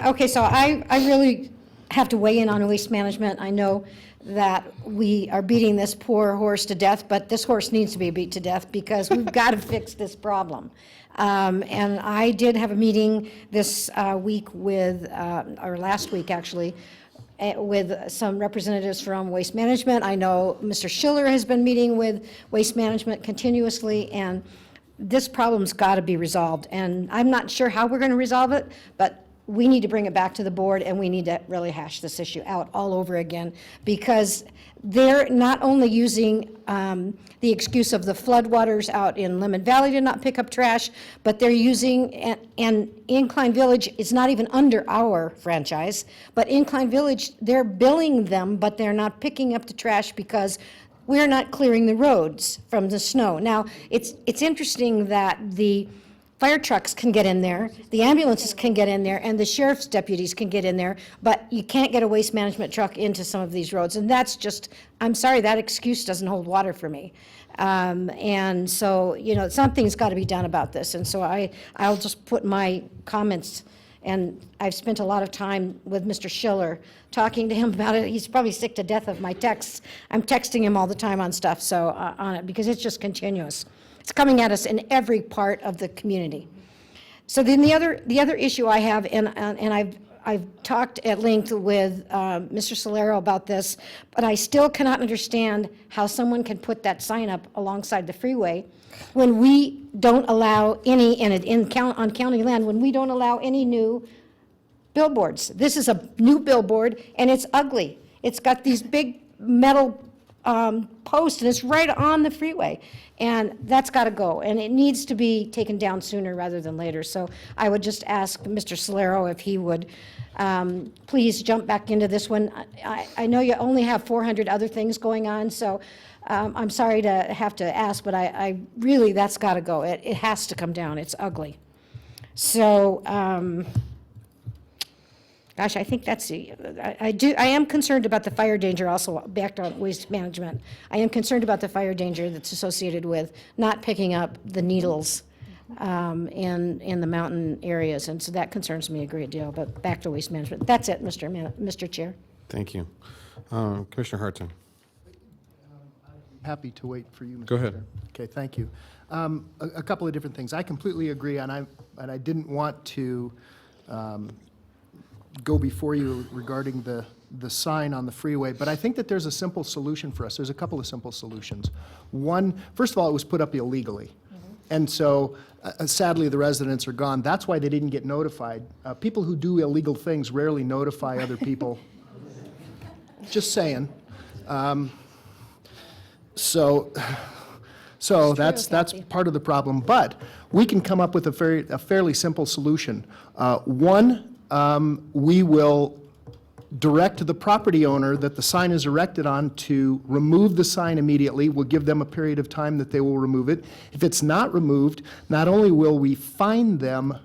Speaker 4: Okay, so I really have to weigh in on waste management. I know that we are beating this poor horse to death, but this horse needs to be beat to death because we've got to fix this problem. And I did have a meeting this week with, or last week actually, with some representatives from Waste Management. I know Mr. Schiller has been meeting with Waste Management continuously, and this problem's got to be resolved. And I'm not sure how we're going to resolve it, but we need to bring it back to the board, and we need to really hash this issue out all over again, because they're not only using the excuse of the floodwaters out in Lemon Valley to not pick up trash, but they're using, and Incline Village is not even under our franchise, but Incline Village, they're billing them, but they're not picking up the trash because we're not clearing the roads from the snow. Now, it's interesting that the fire trucks can get in there, the ambulances can get in there, and the sheriff's deputies can get in there, but you can't get a waste management truck into some of these roads. And that's just, I'm sorry, that excuse doesn't hold water for me. And so, you know, something's got to be done about this. And so I'll just put my comments, and I've spent a lot of time with Mr. Schiller talking to him about it. He's probably sick to death of my texts. I'm texting him all the time on stuff, so on it, because it's just continuous. It's coming at us in every part of the community. So then the other issue I have, and I've talked at length with Mr. Solero about this, but I still cannot understand how someone can put that sign up alongside the freeway when we don't allow any, on county land, when we don't allow any new billboards. This is a new billboard, and it's ugly. It's got these big metal posts, and it's right on the freeway. And that's got to go, and it needs to be taken down sooner rather than later. So I would just ask Mr. Solero if he would please jump back into this one. I know you only have 400 other things going on, so I'm sorry to have to ask, but I really, that's got to go. It has to come down. It's ugly. So, gosh, I think that's I am concerned about the fire danger also, back to waste management. I am concerned about the fire danger that's associated with not picking up the needles in the mountain areas, and so that concerns me a great deal, but back to waste management. That's it, Mr. Chair.
Speaker 1: Thank you. Commissioner Hartson.
Speaker 20: Happy to wait for you, Mr.
Speaker 1: Go ahead.
Speaker 20: Chair. Okay, thank you. A couple of different things. I completely agree, and I didn't want to go before you regarding the sign on the freeway, but I think that there's a simple solution for us. There's a couple of simple solutions. One, first of all, it was put up illegally. And so, sadly, the residents are gone. That's why they didn't get notified. People who do illegal things rarely notify other people. Just saying. So that's part of the problem. But we can come up with a fairly simple solution. One, we will direct the property owner that the sign is erected on to remove the sign immediately. We'll give them a period of time that they will remove it. If it's not removed, not only will we fine them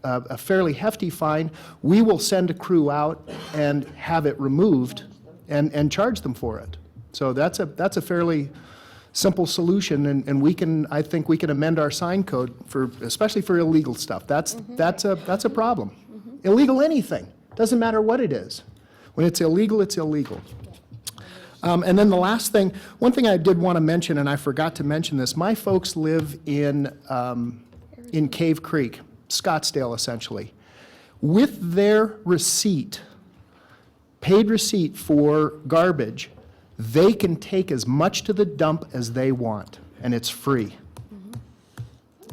Speaker 20: a fairly hefty fine, we will send a crew out and have it removed and charge them for it. So that's a fairly simple solution, and I think we can amend our sign code especially for illegal stuff. That's a problem. Illegal anything, doesn't matter what it is. When it's illegal, it's illegal. And then the last thing, one thing I did want to mention, and I forgot to mention this, my folks live in Cave Creek, Scottsdale essentially. With their receipt, paid receipt for garbage, they can take as much to the dump as they want, and it's free.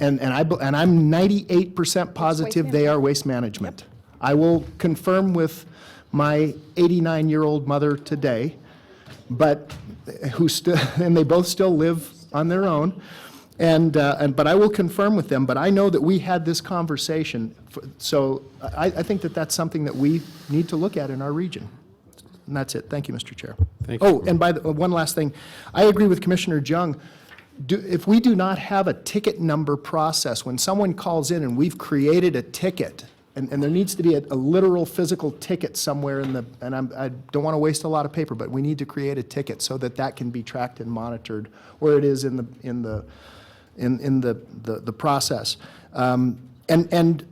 Speaker 20: And I'm 98% positive they are Waste Management. I will confirm with my 89-year-old mother today, but and they both still live on their own, but I will confirm with them. But I know that we had this conversation, so I think that that's something that we need to look at in our region. And that's it. Thank you, Mr. Chair.
Speaker 1: Thank you.
Speaker 20: Oh, and one last thing. I agree with Commissioner Jung. If we do not have a ticket number process, when someone calls in and we've created a ticket, and there needs to be a literal physical ticket somewhere I don't want to waste a lot of paper, but we need to create a ticket so that can be tracked and monitored where it is in the process. And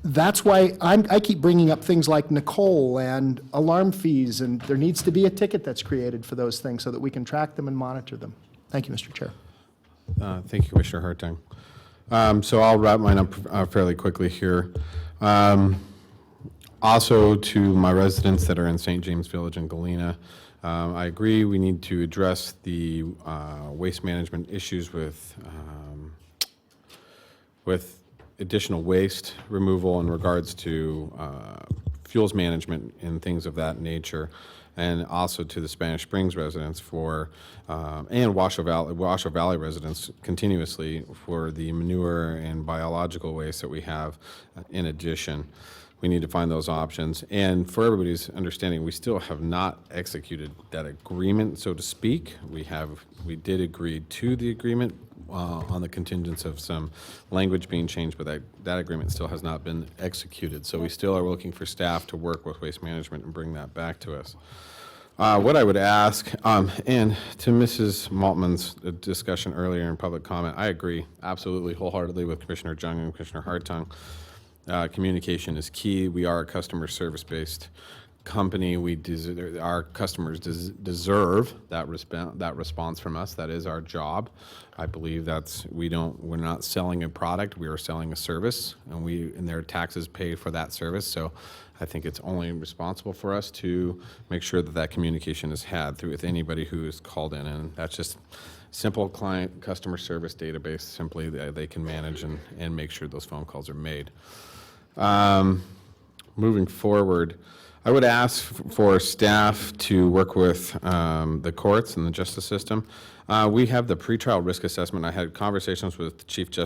Speaker 20: that's why I keep bringing up things like Nicole and alarm fees, and there needs to be a ticket that's created for those things so that we can track them and monitor them. Thank you, Mr. Chair.
Speaker 1: Thank you, Commissioner Hartung. So I'll wrap mine up fairly quickly here. Also, to my residents that are in St. James Village and Galena, I agree we need to address the waste management issues with additional waste removal in regards to fuels management and things of that nature, and also to the Spanish Springs residents and Washoe Valley residents continuously for the manure and biological waste that we have in addition. We need to find those options. And for everybody's understanding, we still have not executed that agreement, so to speak. We did agree to the agreement on the contingents of some language being changed, but that agreement still has not been executed. So we still are looking for staff to work with Waste Management and bring that back to us. What I would ask, and to Mrs. Maltman's discussion earlier in public comment, I agree absolutely wholeheartedly with Commissioner Jung and Commissioner Hartung. Communication is key. We are a customer service-based company. Our customers deserve that response from us. That is our job. I believe we're not selling a product. We are selling a service, and their taxes pay for that service. So I think it's only responsible for us to make sure that communication is had with anybody who is called in, and that's just simple client customer service database. Simply they can manage and make sure those phone calls are made. Moving forward, I would ask for staff to work with the courts and the justice system. We have the pretrial risk assessment. I had conversations with Supreme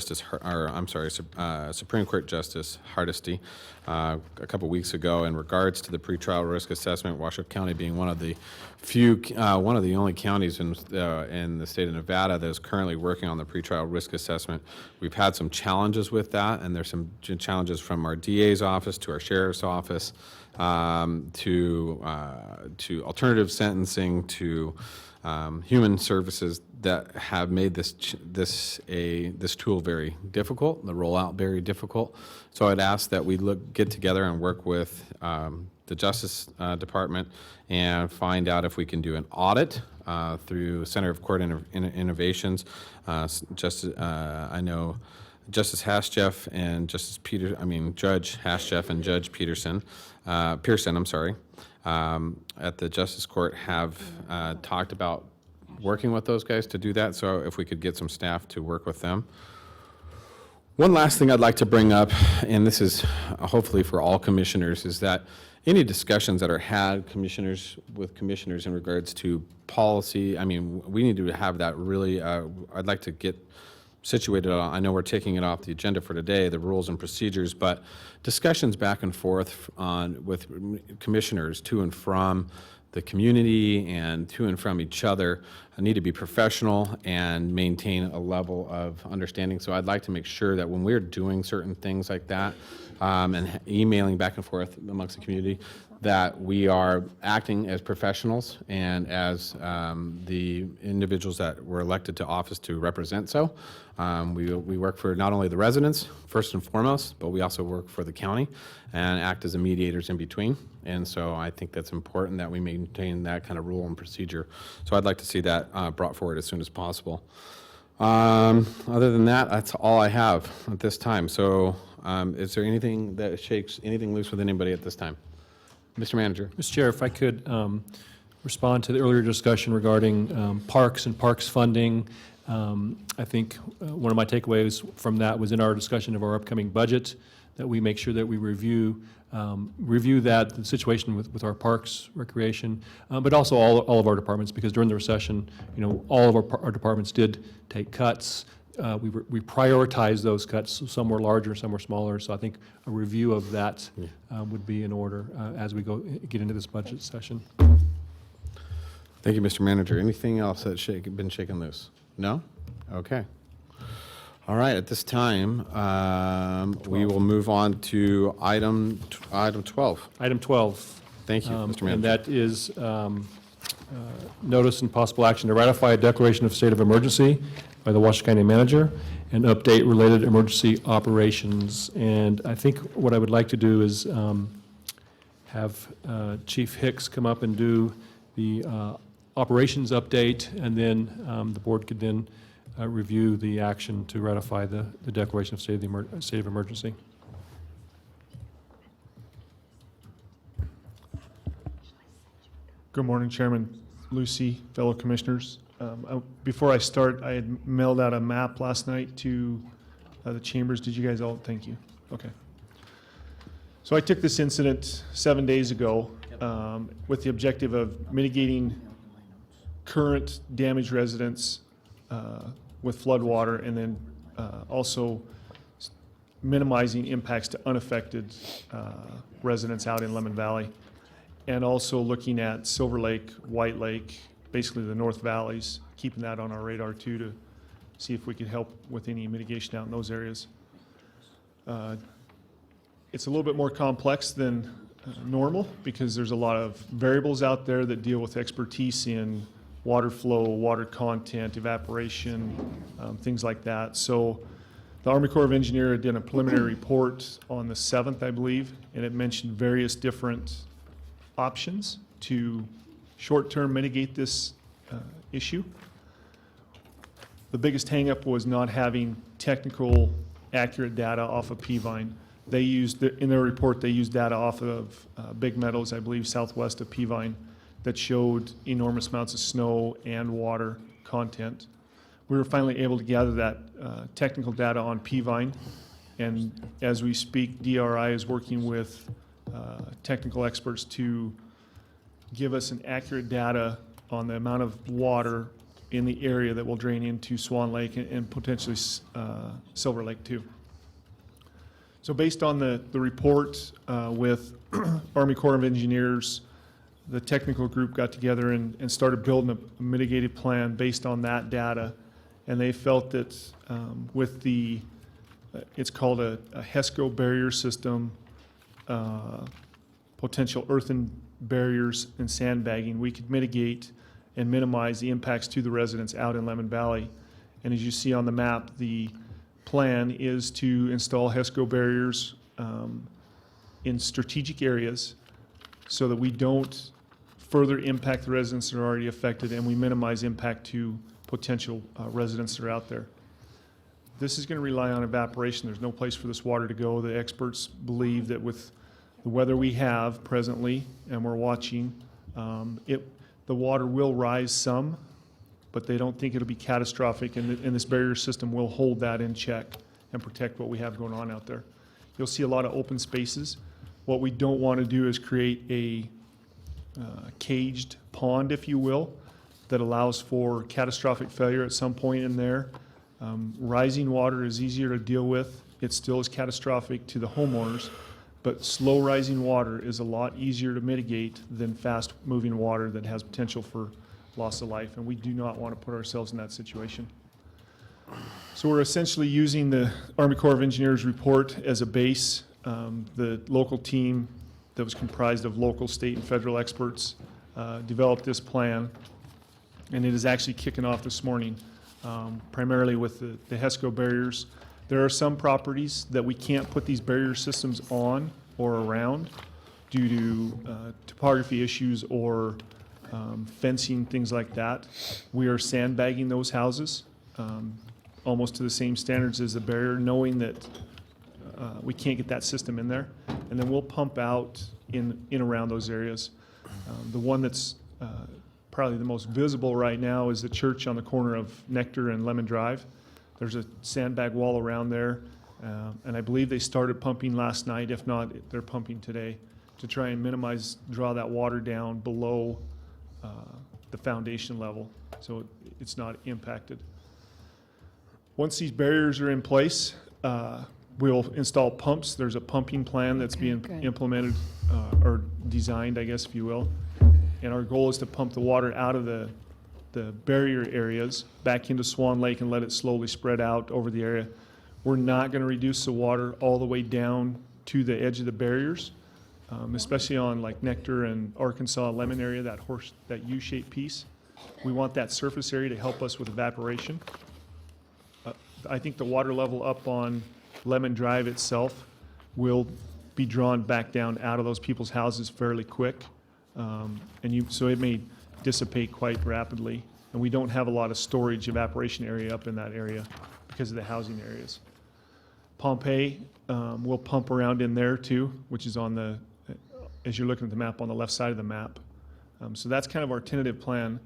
Speaker 1: Court Justice Hardesty a couple weeks ago in regards to the pretrial risk assessment. Washoe County being one of the only counties in the state of Nevada that is currently working on the pretrial risk assessment. We've had some challenges with that, and there's some challenges from our DA's office to our sheriff's office to alternative sentencing to human services that have made this tool very difficult, the rollout very difficult. So I'd ask that we get together and work with the Justice Department and find out if we can do an audit through Center of Court Innovations. I know Justice Hascheff and Judge Hascheff and Judge Pearson, at the Justice Court have talked about working with those guys to do that, so if we could get some staff to work with them. One last thing I'd like to bring up, and this is hopefully for all commissioners, is that any discussions that are had with commissioners in regards to policy, we need to have that really, I'd like to get situated on. I know we're taking it off the agenda for today, the rules and procedures, but discussions back and forth with commissioners to and from the community and to and from each other need to be professional and maintain a level of understanding. So I'd like to make sure that when we're doing certain things like that and emailing back and forth amongst the community, that we are acting as professionals and as the individuals that were elected to office to represent so. We work for not only the residents, first and foremost, but we also work for the county and act as a mediators in between. And so I think that's important that we maintain that kind of rule and procedure. So I'd like to see that brought forward as soon as possible. Other than that, that's all I have at this time. So is there anything that shakes anything loose with anybody at this time? Mr. Manager.
Speaker 3: Mr. Chair, if I could respond to the earlier discussion regarding parks and parks funding. I think one of my takeaways from that was in our discussion of our upcoming budget, that we make sure that we review the situation with our parks, recreation, but also all of our departments, because during the recession, all of our departments did take cuts. We prioritized those cuts. Some were larger, some were smaller. So I think a review of that would be in order as we get into this budget session.
Speaker 1: Thank you, Mr. Manager. Anything else that's been shaken loose? No? Okay. All right, at this time, we will move on to item 12.
Speaker 3: Item 12.
Speaker 1: Thank you, Mr. Manager.
Speaker 3: And that is notice and possible action to ratify a declaration of state of emergency by the Washoe County Manager and update related emergency operations. And I think what I would like to do is have Chief Hicks come up and do the operations update, and then the board could then review the action to ratify the declaration of state of emergency.
Speaker 5: Good morning, Chairman Lucy, fellow commissioners. Before I start, I had mailed out a map last night to the chambers. Did you guys all? Thank you. Okay. So I took this incident 7 days ago with the objective of mitigating current damaged residents with floodwater, and then also minimizing impacts to unaffected residents out in Lemon Valley, and also looking at Silver Lake, White Lake, basically the North Valleys, keeping that on our radar too, to see if we could help with any mitigation out in those areas. It's a little bit more complex than normal, because there's a lot of variables out there that deal with expertise in water flow, water content, evaporation, things like that. So the Army Corps of Engineers did a preliminary report on the 7th, I believe, and it mentioned various different options to short-term mitigate this issue. The biggest hangup was not having technical, accurate data off of Peavine. They used, in their report, they used data off of Big Meadows, I believe, southwest of Peavine, that showed enormous amounts of snow and water content. We were finally able to gather that technical data on Peavine, and as we speak, DRI is working with technical experts to give us an accurate data on the amount of water in the area that will drain into Swan Lake and potentially Silver Lake too. So based on the report with Army Corps of Engineers, the technical group got together and started building a mitigated plan based on that data. And they felt that with the, it's called a HESCO barrier system, potential earthen barriers and sandbagging, we could mitigate and minimize the impacts to the residents out in Lemon Valley. And as you see on the map, the plan is to install HESCO barriers in strategic areas so that we don't further impact the residents that are already affected, and we minimize impact to potential residents that are out there. This is going to rely on evaporation. There's no place for this water to go. The experts believe that with the weather we have presently, and we're watching, the water will rise some, but they don't think it'll be catastrophic, and this barrier system will hold that in check and protect what we have going on out there. You'll see a lot of open spaces. What we don't want to do is create a caged pond, if you will, that allows for catastrophic failure at some point in there. Rising water is easier to deal with. It still is catastrophic to the homeowners, But slow rising water is a lot easier to mitigate than fast moving water that has potential for loss of life, and we do not want to put ourselves in that situation. So we're essentially using the Army Corps of Engineers report as a base. The local team that was comprised of local, state, and federal experts developed this plan, and it is actually kicking off this morning, primarily with the HESCO barriers. There are some properties that we can't put these barrier systems on or around due to topography issues or fencing, things like that. We are sandbagging those houses almost to the same standards as the barrier, knowing that we can't get that system in there. And then we'll pump out in around those areas. The one that's probably the most visible right now is the church on the corner of Nectar and Lemon Drive. There's a sandbag wall around there, and I believe they started pumping last night. If not, they're pumping today to try and draw that water down below the foundation level, so it's not impacted. Once these barriers are in place, we'll install pumps. There's a pumping plan that's being implemented or designed, I guess, if you will. And our goal is to pump the water out of the barrier areas back into Swan Lake and let it slowly spread out over the area. We're not going to reduce the water all the way down to the edge of the barriers, especially on like Nectar and Arkansas Lemon area, that U-shaped piece. We want that surface area to help us with evaporation. I think the water level up on Lemon Drive itself will be drawn back down out of those people's houses fairly quick. So it may dissipate quite rapidly, and we don't have a lot of storage evaporation area up in that area because of the housing areas. Pompeii, we'll pump around in there too, which is on the, as you're looking at the map, on the left side of the map. So that's kind of our tentative plan.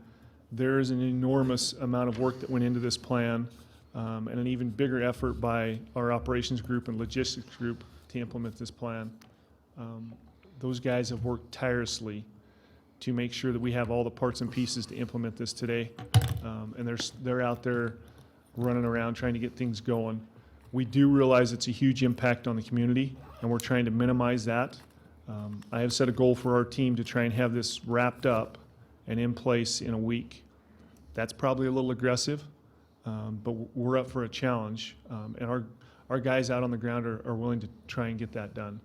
Speaker 5: There is an enormous amount of work that went into this plan, and an even bigger effort by our operations group and logistics group to implement this plan. Those guys have worked tirelessly to make sure that we have all the parts and pieces to implement this today. And they're out there running around trying to get things going. We do realize it's a huge impact on the community, and we're trying to minimize that. I have set a goal for our team to try and have this wrapped up and in place in a week. That's probably a little aggressive, but we're up for a challenge. And our guys out on the ground are willing to try and get that done.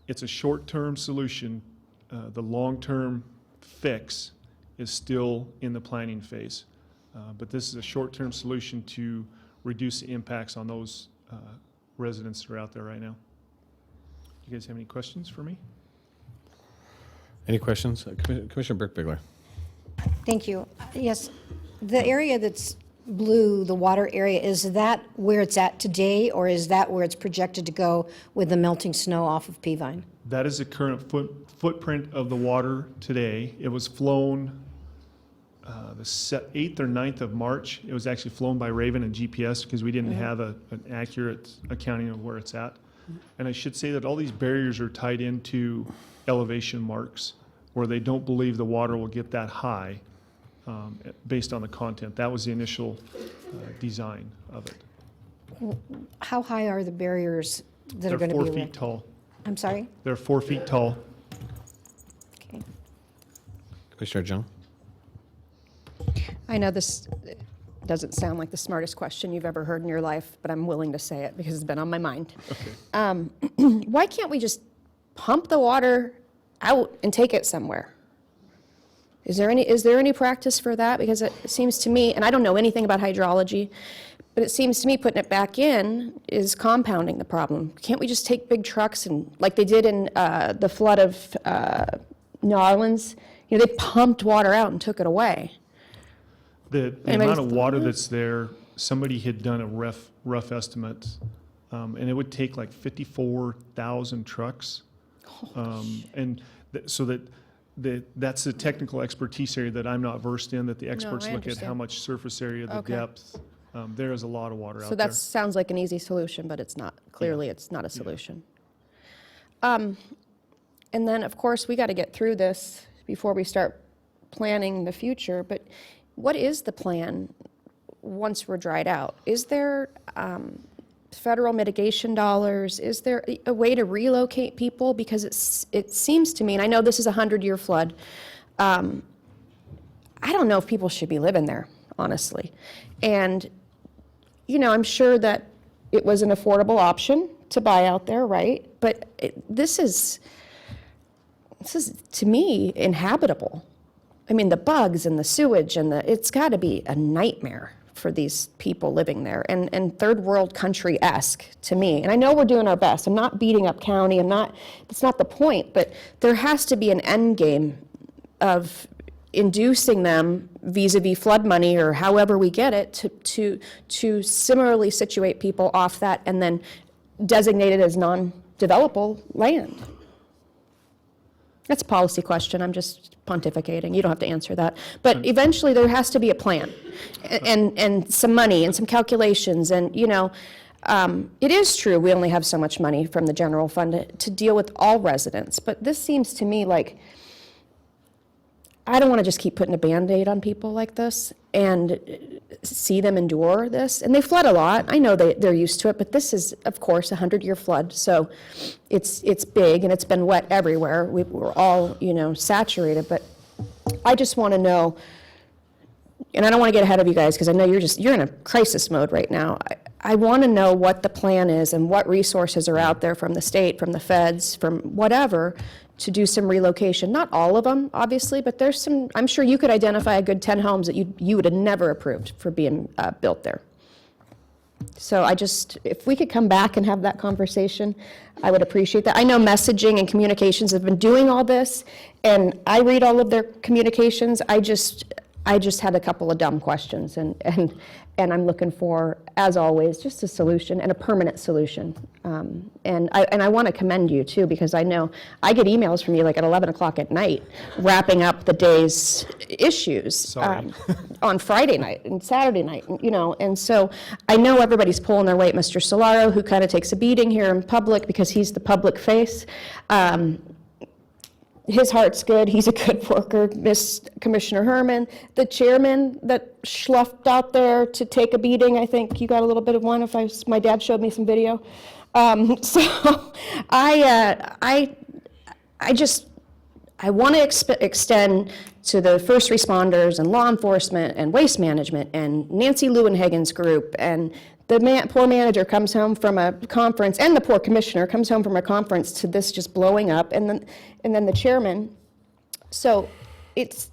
Speaker 5: It's a short-term solution. The long-term fix is still in the planning phase. But this is a short-term solution to reduce the impacts on those residents that are out there right now. You guys have any questions for me?
Speaker 1: Any questions? Commissioner Brickbigler.
Speaker 4: Thank you. Yes, the area that's blue, the water area, is that where it's at today, or is that where it's projected to go with the melting snow off of Peavine?
Speaker 5: That is the current footprint of the water today. It was flown the 8th or 9th of March. It was actually flown by Raven and GPS because we didn't have an accurate accounting of where it's at. And I should say that all these barriers are tied into elevation marks where they don't believe the water will get that high based on the content. That was the initial design of it.
Speaker 4: How high are the barriers that are going to be?
Speaker 5: They're 4 feet tall.
Speaker 4: I'm sorry?
Speaker 5: They're 4 feet tall.
Speaker 4: Okay.
Speaker 1: Commissioner Jung.
Speaker 21: I know this doesn't sound like the smartest question you've ever heard in your life, but I'm willing to say it because it's been on my mind.
Speaker 5: Okay.
Speaker 21: Why can't we just pump the water out and take it somewhere? Is there any practice for that? Because it seems to me, and I don't know anything about hydrology, but it seems to me putting it back in is compounding the problem. Can't we just take big trucks and, like they did in the flood of New Orleans, they pumped water out and took it away.
Speaker 5: The amount of water that's there, somebody had done a rough estimate, and it would take like 54,000 trucks. That's the technical expertise area that I'm not versed in, that the experts look at how much surface area, the depth. There is a lot of water out there.
Speaker 21: So that sounds like an easy solution, but it's not. Clearly, it's not a solution. And then, of course, we got to get through this before we start planning the future. But what is the plan once we're dried out? Is there federal mitigation dollars? Is there a way to relocate people? Because it seems to me, and I know this is a 100-year flood, I don't know if people should be living there, honestly. And, you know, I'm sure that it was an affordable option to buy out there, right? But this is, to me, inhabitable. I mean, the bugs and the sewage and it's got to be a nightmare for these people living there, and third world country-esque to me. And I know we're doing our best. I'm not beating up county. That's not the point, but there has to be an end game of inducing them vis-a-vis flood money or however we get it to similarly situate people off that and then designate it as non-developable land. That's a policy question. I'm just pontificating. You don't have to answer that. But eventually there has to be a plan and some money and some calculations. And, you know, it is true we only have so much money from the general fund to deal with all residents. But this seems to me like I don't want to just keep putting a Band-Aid on people like this and see them endure this. And they flood a lot. I know they're used to it, but this is, of course, a 100-year flood. So it's big, and it's been wet everywhere. We're all, you know, saturated. But I just want to know, and I don't want to get ahead of you guys because I know you're in a crisis mode right now. I want to know what the plan is and what resources are out there from the state, from the feds, from whatever, to do some relocation. Not all of them, obviously, but there's some, I'm sure you could identify a good 10 homes that you would have never approved for being built there. So if we could come back and have that conversation, I would appreciate that. I know messaging and communications have been doing all this, and I read all of their communications. I just had a couple of dumb questions, and I'm looking for, as always, just a solution and a permanent solution. And I want to commend you too, because I know I get emails from you like at 11 o'clock at night, wrapping up the day's issues on Friday night and Saturday night, you know. And so I know everybody's pulling their weight. Mr. Solaro, who kind of takes a beating here in public because he's the public face. His heart's good. He's a good worker. Miss Commissioner Herman, the chairman that schluffed out there to take a beating. I think you got a little bit of one. My dad showed me some video. So I want to extend to the first responders and law enforcement and waste management and Nancy Lewinhagen's group, and the poor manager comes home from a conference, and the poor commissioner comes home from a conference to this just blowing up, and then the chairman. So it's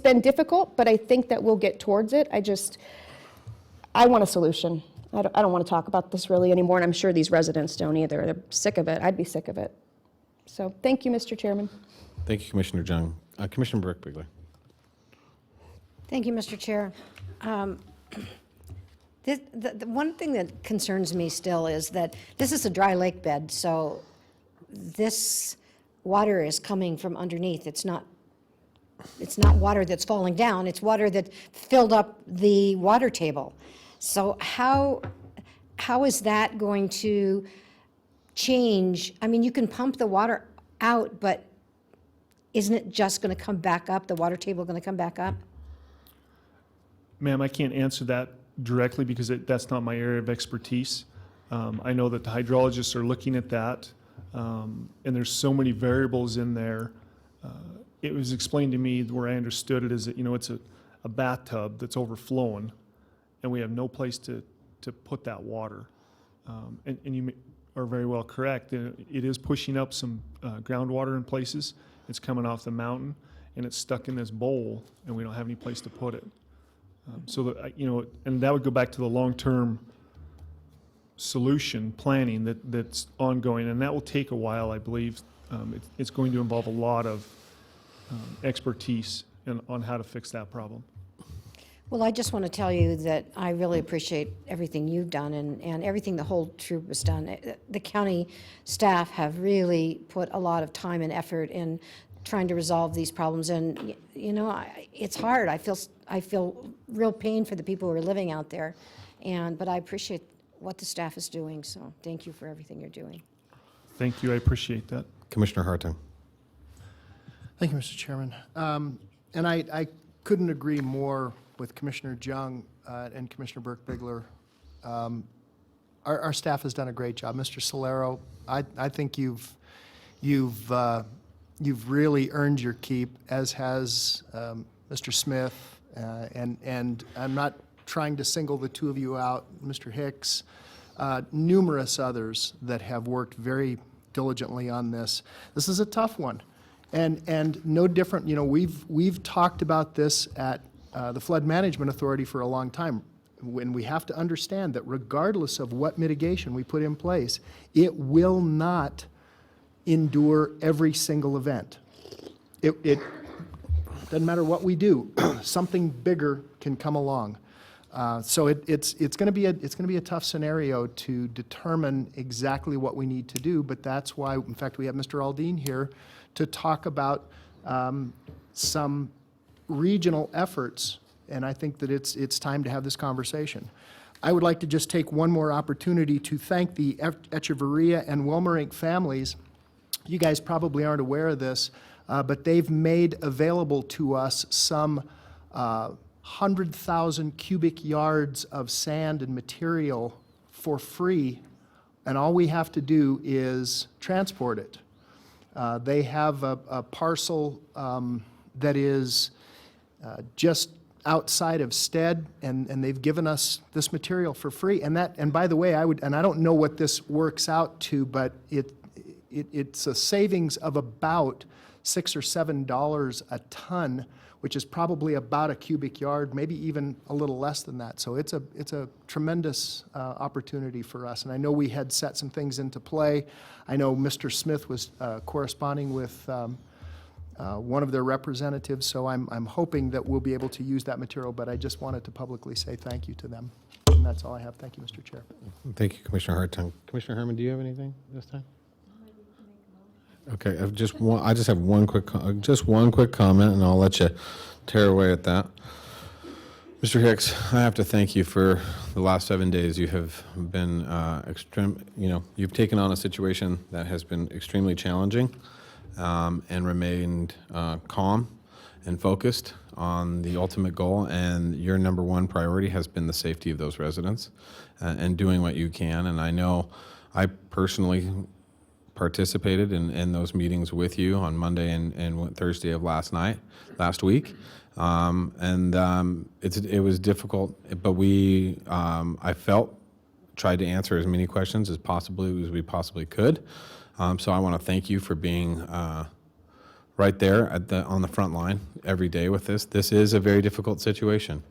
Speaker 21: been difficult, but I think that we'll get towards it. I want a solution. I don't want to talk about this really anymore, and I'm sure these residents don't either. They're sick of it. I'd be sick of it. So thank you, Mr. Chairman.
Speaker 1: Thank you, Commissioner Jung. Commissioner Burke-Bigler.
Speaker 4: Thank you, Mr. Chair. The one thing that concerns me still is that this is a dry lake bed, so this water is coming from underneath. It's not water that's falling down, it's water that filled up the water table. So how is that going to change? I mean, you can pump the water out, but isn't it just going to come back up, the water table going to come back up?
Speaker 5: Ma'am, I can't answer that directly because that's not my area of expertise. I know that the hydrologists are looking at that, and there's so many variables in there. It was explained to me where I understood it is that, you know, it's a bathtub that's overflowing, and we have no place to put that water. And you are very well correct. It is pushing up some groundwater in places. It's coming off the mountain, and it's stuck in this bowl, and we don't have any place to put it. So that, you know, and that would go back to the long-term solution planning that's ongoing, and that will take a while, I believe. It's going to involve a lot of expertise on how to fix that problem.
Speaker 4: Well, I just want to tell you that I really appreciate everything you've done and everything the whole troop has done. The county staff have really put a lot of time and effort in trying to resolve these problems, and you know, it's hard. I feel real pain for the people who are living out there, but I appreciate what the staff is doing. So thank you for everything you're doing.
Speaker 5: Thank you. I appreciate that.
Speaker 1: Commissioner Hartung.
Speaker 20: Thank you, Mr. Chairman. And I couldn't agree more with Commissioner Jung and Commissioner Burke-Bigler. our staff has done a great job. Mr. Solero, I think you've really earned your keep, as has Mr. Smith, and I'm not trying to single the two of you out, Mr. Hicks, numerous others that have worked very diligently on this. This is a tough one, and no different. You know, we've talked about this at the Flood Management Authority for a long time. When we have to understand that regardless of what mitigation we put in place, it will not endure every single event. It doesn't matter what we do, something bigger can come along. So it's going to be a tough scenario to determine exactly what we need to do. But that's why, in fact, we have Mr. Aldine here to talk about some regional efforts. And I think that it's time to have this conversation. I would like to just take one more opportunity to thank the Echeverria and Wilmerink families. You guys probably aren't aware of this, but they've made available to us some 100,000 cubic yards of sand and material for free, and all we have to do is transport it. They have a parcel that is just outside of Stead, and they've given us this material for free. And by the way, I don't know what this works out to, but it's a savings of about $6 or $7 a ton, which is probably about a cubic yard, maybe even a little less than that. So it's a tremendous opportunity for us. And I know we had set some things into play. I know Mr. Smith was corresponding with one of their representatives, so I'm hoping that we'll be able to use that material, but I just wanted to publicly say thank you to them. And that's all I have. Thank you, Mr. Chair.
Speaker 1: Thank you, Commissioner Hartung. Commissioner Herman, do you have anything this time? Okay, I just have one quick comment, and I'll let you tear away at that. Mr. Hicks, I have to thank you for the last 7 days. You have been you've taken on a situation that has been extremely challenging, and remained calm and focused on the ultimate goal. And your number one priority has been the safety of those residents, and doing what you can. And I know I personally participated in those meetings with you on Monday and Thursday of last week. It was difficult, but I felt tried to answer as many questions as we possibly could. So I want to thank you for being right there on the front line every day with this. This is a very difficult situation.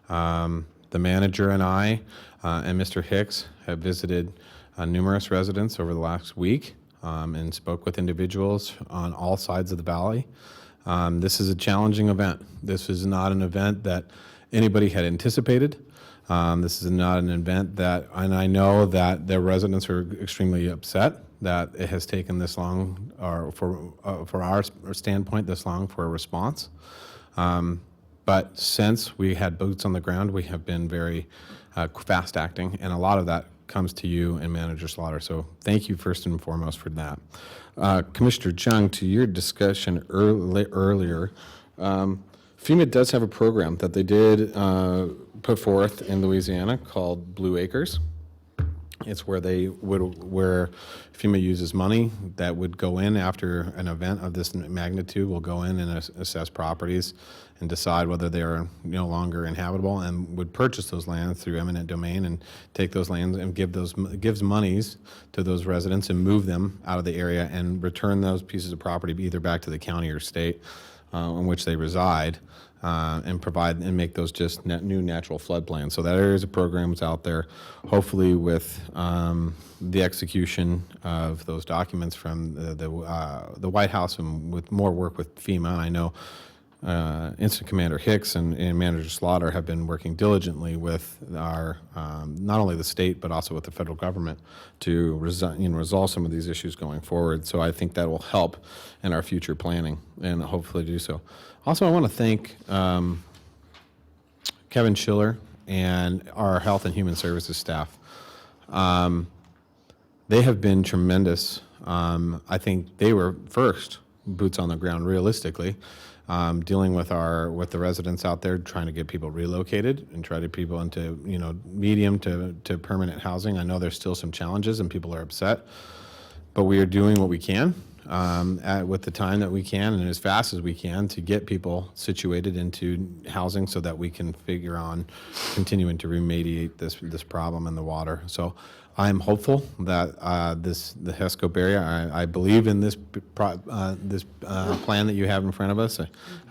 Speaker 1: The manager and I and Mr. Hicks have visited numerous residents over the last week, and spoke with individuals on all sides of the valley. This is a challenging event. This is not an event that anybody had anticipated. This is not an event and I know that the residents are extremely upset that it has taken this long, or for our standpoint, this long for a response. But since we had boots on the ground, we have been very fast acting, and a lot of that comes to you and Manager Slaughter. So thank you first and foremost for that. Commissioner Jung, to your discussion earlier, FEMA does have a program that they did put forth in Louisiana called Blue Acres. It's where FEMA uses money that would go in after an event of this magnitude, will go in and assess properties and decide whether they are no longer inhabitable, and would purchase those lands through eminent domain and take those lands and gives monies to those residents and move them out of the area and return those pieces of property either back to the county or state in which they reside, and provide and make those just new natural floodplains. So that is a program that's out there. Hopefully, with the execution of those documents from the White House, and with more work with FEMA, and I know Instant Commander Hicks and Manager Slaughter have been working diligently with our not only the state but also with the federal government to resolve some of these issues going forward. So I think that will help in our future planning and hopefully do so. Also, I want to thank Kevin Schiller and our Health and Human Services staff. They have been tremendous. I think they were first boots on the ground realistically. dealing with the residents out there, trying to get people relocated and try to people into, medium to permanent housing. I know there's still some challenges and people are upset, but we are doing what we can with the time that we can and as fast as we can to get people situated into housing so that we can figure on continuing to remediate this problem in the water. So I am hopeful that the HESCO area, I believe in this plan that you have in front of us.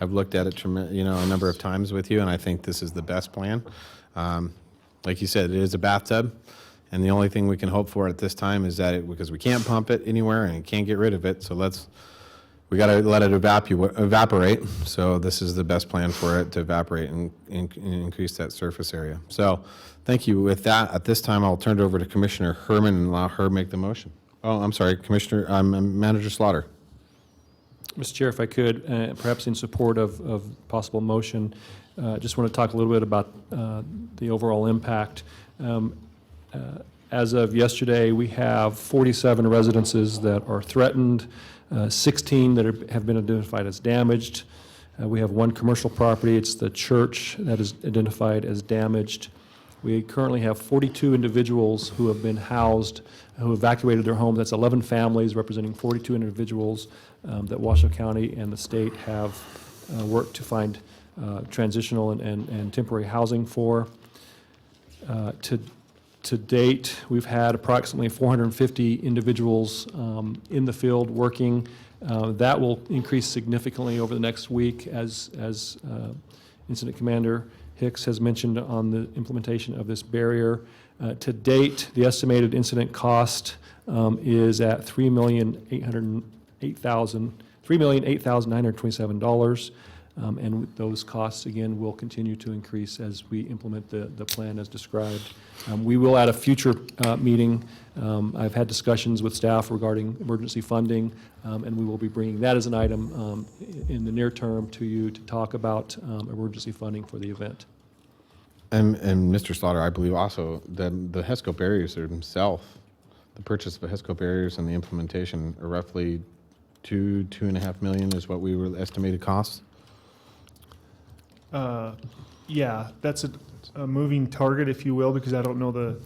Speaker 1: I've looked at it a number of times with you, and I think this is the best plan. Like you said, it is a bathtub. And the only thing we can hope for at this time is that because we can't pump it anywhere and can't get rid of it, so we got to let it evaporate. So this is the best plan for it to evaporate and increase that surface area. So thank you. With that, at this time, I'll turn it over to Commissioner Herman and allow her to make the motion. Oh, I'm sorry, Manager Slaughter.
Speaker 3: Mr. Chair, if I could, perhaps in support of possible motion, just want to talk a little bit about the overall impact. As of yesterday, we have 47 residences that are threatened, 16 that have been identified as damaged. We have one commercial property, it's the church, that is identified as damaged. We currently have 42 individuals who have been housed, who evacuated their homes. That's 11 families representing 42 individuals that Washoe County and the state have worked to find transitional and temporary housing for. To date, we've had approximately 450 individuals in the field working. That will increase significantly over the next week as Incident Commander Hicks has mentioned on the implementation of this barrier. To date, the estimated incident cost is at $3,008,927. And those costs, again, will continue to increase as we implement the plan as described. We will, at a future meeting, I've had discussions with staff regarding emergency funding, and we will be bringing that as an item in the near term to you to talk about emergency funding for the event.
Speaker 1: And Mr. Slaughter, I believe also that the HESCO barriers themselves, the purchase of the HESCO barriers and the implementation are roughly $2.5 million is what we were estimated costs.
Speaker 5: Yeah, that's a moving target, if you will, because I don't know the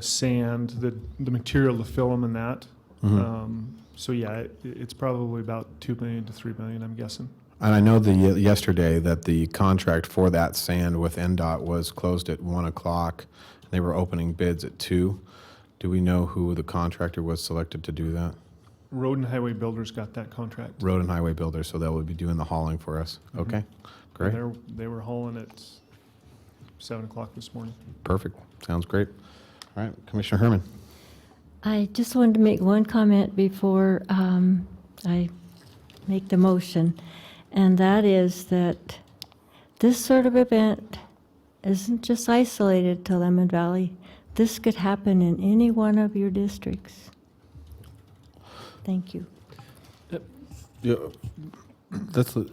Speaker 5: sand, the material to fill them and that.
Speaker 1: Mm-hmm.
Speaker 5: So yeah, it's probably about $2 million to $3 million, I'm guessing.
Speaker 1: And I know yesterday that the contract for that sand with NDOT was closed at 1 o'clock. They were opening bids at 2. Do we know who the contractor was selected to do that?
Speaker 5: Road and Highway Builders got that contract.
Speaker 1: Road and Highway Builders, so they will be doing the hauling for us.
Speaker 5: Mm-hmm.
Speaker 1: Okay, great.
Speaker 5: They were hauling at 7 o'clock this morning.
Speaker 1: Perfect. Sounds great. All right, Commissioner Herman.
Speaker 19: I just wanted to make one comment before I make the motion, and that is that this sort of event isn't just isolated to Lemon Valley. This could happen in any one of your districts. Thank you.
Speaker 1: Yeah,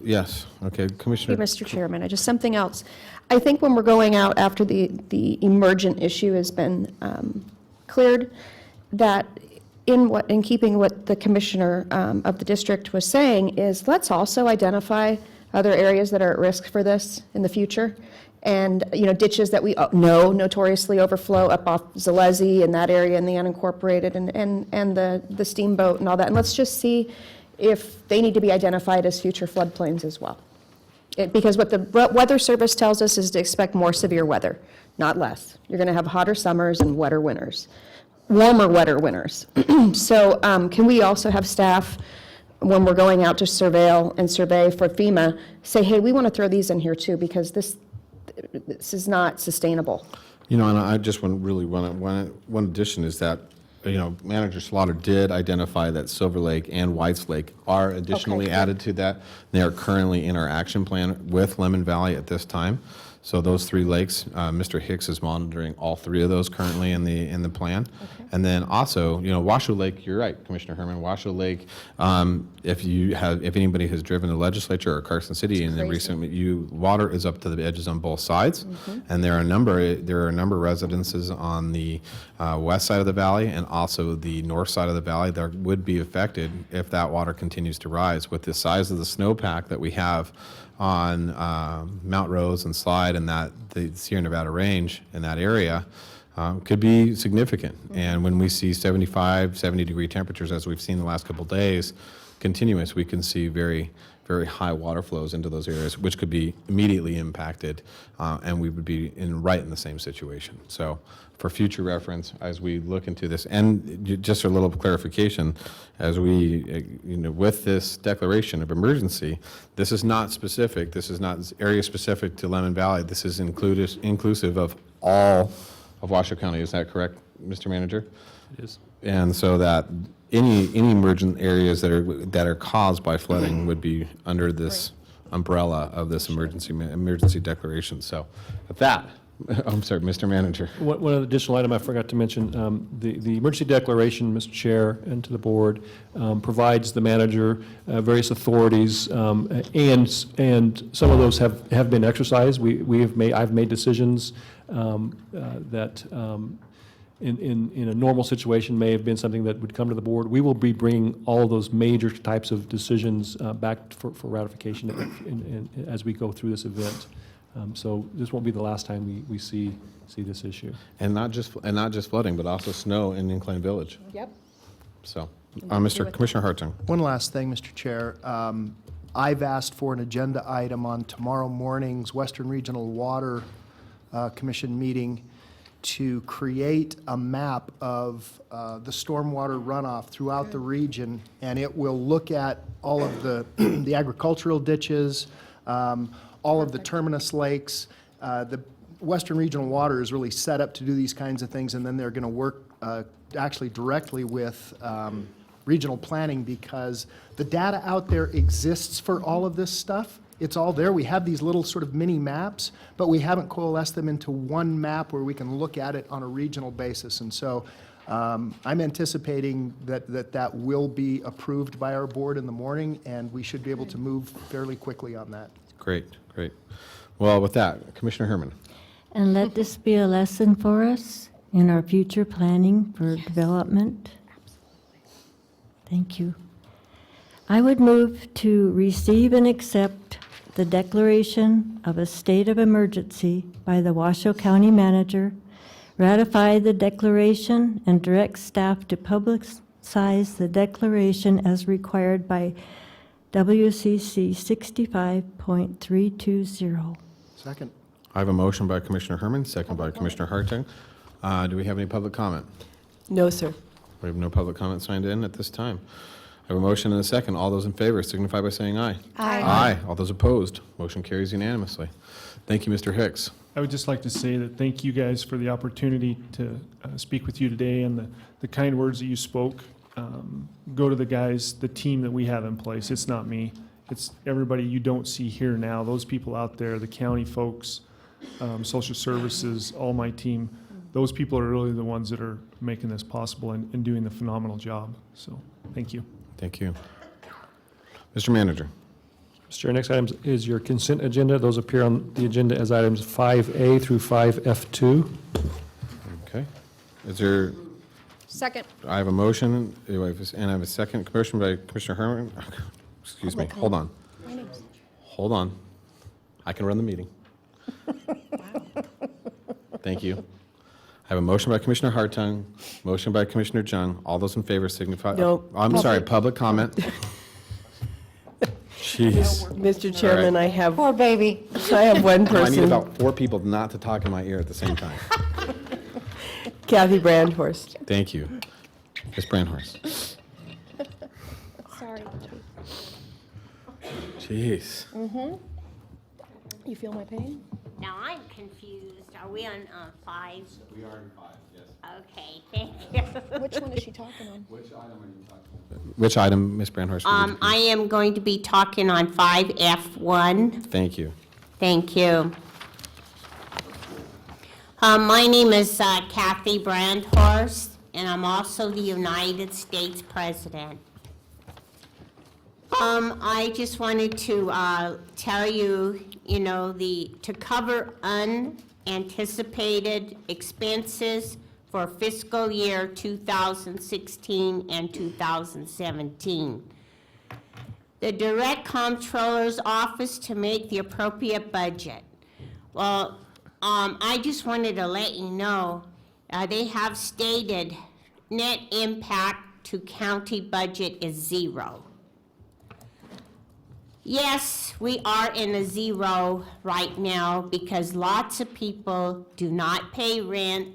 Speaker 1: yes. Okay, Commissioner.
Speaker 21: Hey, Mr. Chairman, just something else. I think when we're going out after the emergent issue has been cleared, that in keeping what the commissioner of the district was saying is let's also identify other areas that are at risk for this in the future. And, ditches that we know notoriously overflow up off Zalezi and that area and the unincorporated and the steamboat and all that. And let's just see if they need to be identified as future floodplains as well. Because what the Weather Service tells us is to expect more severe weather, not less. You're going to have hotter summers and wetter winters, warmer, wetter winters. So can we also have staff, when we're going out to surveil and survey for FEMA, say, hey, we want to throw these in here too, because this is not sustainable.
Speaker 1: And I just one addition is that, Manager Slaughter did identify that Silver Lake and Whites Lake are additionally added to that. They are currently in our action plan with Lemon Valley at this time. So those 3 lakes, Mr. Hicks is monitoring all 3 of those currently in the plan. And then also, Washoe Lake, you're right, Commissioner Herman, Washoe Lake, if anybody has driven the legislature or Carson City in the recent, water is up to the edges on both sides. And there are a number of residences on the west side of the valley and also the north side of the valley that would be affected if that water continues to rise. With the size of the snowpack that we have on Mount Rose and Slide and the Sierra Nevada range in that area could be significant. And when we see 75, 70-degree temperatures, as we've seen the last couple of days, continuous, we can see very, very high water flows into those areas, which could be immediately impacted, and we would be right in the same situation. So for future reference, as we look into this, and just a little clarification, as we, with this declaration of emergency, this is not specific, this is not area specific to Lemon Valley, this is inclusive of all of Washoe County. Is that correct, Mr. Manager?
Speaker 3: It is.
Speaker 1: And so that any emergent areas that are caused by flooding would be under this umbrella of this emergency declaration. So with that, I'm sorry, Mr. Manager.
Speaker 3: One additional item I forgot to mention, the emergency declaration, Mr. Chair, and to the board, provides the manager various authorities, and some of those have been exercised. I've made decisions that in a normal situation may have been something that would come to the board. We will be bringing all of those major types of decisions back for ratification as we go through this event. So this won't be the last time we see this issue.
Speaker 1: And not just flooding, but also snow in Incline Village.
Speaker 21: Yep.
Speaker 1: So, Commissioner Hartung.
Speaker 20: One last thing, Mr. Chair. I've asked for an agenda item on tomorrow morning's Western Regional Water Commission meeting to create a map of the stormwater runoff throughout the region, and it will look at all of the agricultural ditches, all of the terminus lakes. The Western Regional Water is really set up to do these kinds of things, and then they're going to work actually directly with regional planning, because the data out there exists for all of this stuff. It's all there. We have these little sort of mini maps, but we haven't coalesced them into one map where we can look at it on a regional basis. And so I'm anticipating that will be approved by our board in the morning, and we should be able to move fairly quickly on that.
Speaker 1: Great. Well, with that, Commissioner Herman.
Speaker 19: And let this be a lesson for us in our future planning for development. Thank you. I would move to receive and accept the declaration of a state of emergency by the Washoe County Manager, ratify the declaration, and direct staff to publicize the declaration as required by WCC 65.320.
Speaker 20: Second.
Speaker 1: I have a motion by Commissioner Herman, second by Commissioner Hartung. Do we have any public comment?
Speaker 2: No, sir.
Speaker 1: We have no public comment signed in at this time. I have a motion and a second. All those in favor signify by saying aye.
Speaker 4: Aye.
Speaker 1: Aye. All those opposed, motion carries unanimously. Thank you, Mr. Hicks.
Speaker 5: I would just like to say that thank you guys for the opportunity to speak with you today, and the kind words that you spoke go to the guys, the team that we have in place. It's not me. It's everybody you don't see here now. Those people out there, the county folks, social services, all my team, those people are really the ones that are making this possible and doing the phenomenal job. So thank you.
Speaker 1: Thank you. Mr. Manager.
Speaker 3: Mr. Chair, next item is your consent agenda. Those appear on the agenda as items 5A through 5F2.
Speaker 1: Okay. Is there?
Speaker 21: Second.
Speaker 1: I have a motion, and I have a second motion by Commissioner Herman. Excuse me. Hold on. Hold on. I can run the meeting. Thank you. I have a motion by Commissioner Hartung, motion by Commissioner Jung. All those in favor signify.
Speaker 2: No.
Speaker 1: I'm sorry, public comment. Jeez.
Speaker 2: Mr. Chairman,
Speaker 1: All
Speaker 2: I have,
Speaker 4: Poor baby.
Speaker 2: I have one
Speaker 1: I need
Speaker 2: person,
Speaker 1: about 4 people not to talk in my ear at the same time.
Speaker 2: Kathy Brandhorst.
Speaker 1: Thank you. Ms. Brandhorst.
Speaker 21: Sorry.
Speaker 1: Jeez.
Speaker 21: You feel my pain?
Speaker 6: Now, I'm confused. Are we on 5?
Speaker 1: We are in 5, yes.
Speaker 6: Okay, thank you.
Speaker 21: Which one is she talking on?
Speaker 1: Which item are you talking about? Which item, Ms. Brandhorst?
Speaker 6: I am going to be talking on 5F1.
Speaker 1: Thank you.
Speaker 6: Thank you. My name is Kathy Brandhorst, and I'm also the United States President. I just wanted to tell you, to cover unanticipated expenses for fiscal year 2016 and 2017. The Direct Comptroller's Office to make the appropriate budget. Well, I just wanted to let you know, they have stated net impact to county budget is 0. Yes, we are in a 0 right now because lots of people do not pay rent.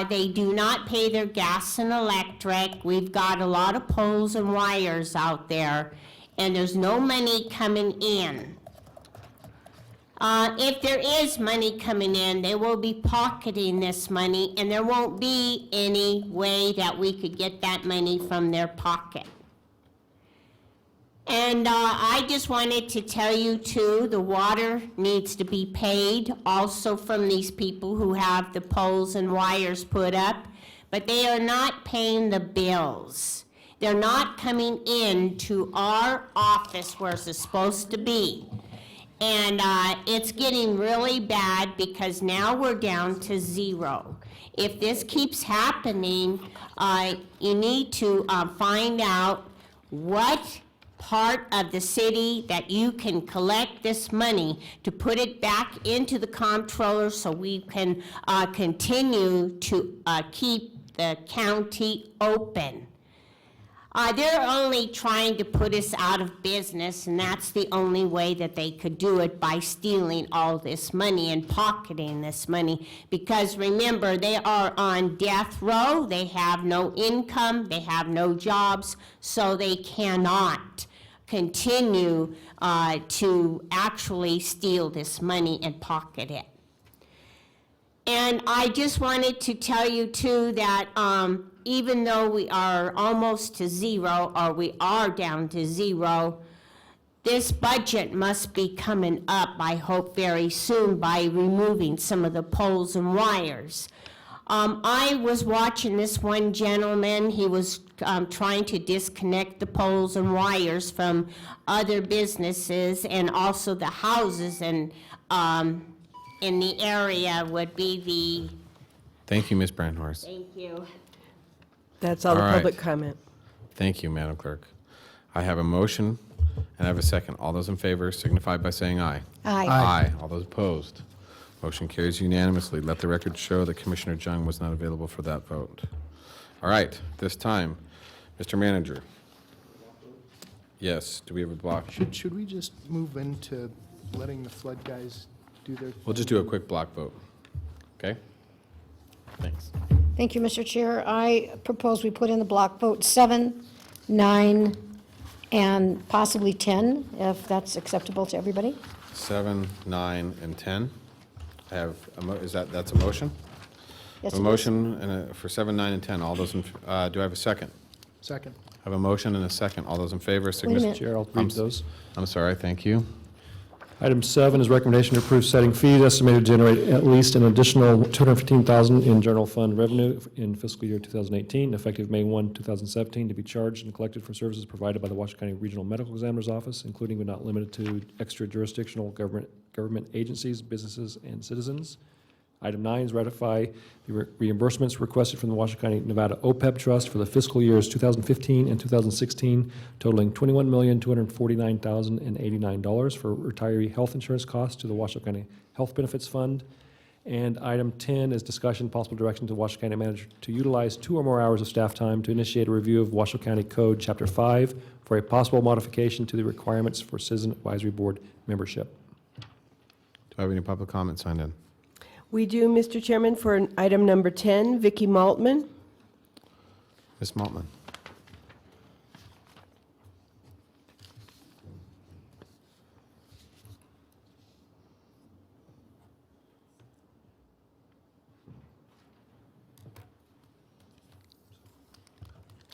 Speaker 6: They do not pay their gas and electric. We've got a lot of poles and wires out there, and there's no money coming in. If there is money coming in, they will be pocketing this money, and there won't be any way that we could get that money from their pocket. And I just wanted to tell you too, the water needs to be paid also from these people who have the poles and wires put up, but they are not paying the bills. They're not coming in to our office where it's supposed to be. And it's getting really bad because now we're down to 0. If this keeps happening, you need to find out what part of the city that you can collect this money to put it back into the comptroller so we can continue to keep the county open. They're only trying to put us out of business, and that's the only way that they could do it, by stealing all this money and pocketing this money. Because remember, they are on death row, they have no income, they have no jobs, so they cannot continue to actually steal this money and pocket it. And I just wanted to tell you too that even though we are almost to 0, or we are down to 0, this budget must be coming up, I hope, very soon by removing some of the poles and wires. I was watching this one gentleman. He was trying to disconnect the poles and wires from other businesses and also the houses, and in the area would be the...
Speaker 1: Thank you, Ms. Brandhorst.
Speaker 6: Thank you.
Speaker 2: That's all the
Speaker 1: All right.
Speaker 2: public comment.
Speaker 1: Thank you, Madam Clerk. I have a motion and I have a second. All those in favor signify by saying aye.
Speaker 4: Aye.
Speaker 1: Aye. All those opposed. Motion carries unanimously. Let the record show that Commissioner Jung was not available for that vote. All right, this time, Mr. Manager. Yes, do we have a block?
Speaker 20: Should we just move into letting the flood guys do their?
Speaker 1: We'll just do a quick block vote. Okay? Thanks.
Speaker 4: Thank you, Mr. Chair. I propose we put in the block vote 7, 9, and possibly 10, if that's acceptable to everybody.
Speaker 1: 7, 9, and 10. I have, that's a motion?
Speaker 4: Yes,
Speaker 1: A
Speaker 4: it is.
Speaker 1: motion and for 7, 9, and 10. All those, do I have a second?
Speaker 20: Second.
Speaker 1: I have a motion and a second. All those in favor
Speaker 4: Wait a
Speaker 1: signify.
Speaker 4: minute.
Speaker 3: Chair, I'll read those.
Speaker 1: I'm sorry, thank you.
Speaker 3: Item 7 is recommendation to approve setting fees estimated to generate at least an additional $215,000 in general fund revenue in fiscal year 2018, effective May 1, 2017, to be charged and collected for services provided by the Washoe County Regional Medical Examiner's Office, including but not limited to extra-jurisdictional government agencies, businesses, and citizens. Item 9 is ratify the reimbursements requested from the Washoe County, Nevada OPEB Trust for the fiscal years 2015 and 2016, totaling $21,249,089 for retiree health insurance costs to the Washoe County Health Benefits Fund. And item 10 is discussion, possible direction to the Washoe County Manager to utilize 2 or more hours of staff time to initiate a review of Washoe County Code Chapter 5 for a possible modification to the requirements for Citizen Advisory Board membership.
Speaker 1: Do I have any public comments signed in?
Speaker 2: We do, Mr. Chairman, for item number 10, Vicki Maltman.
Speaker 1: Ms. Maltman.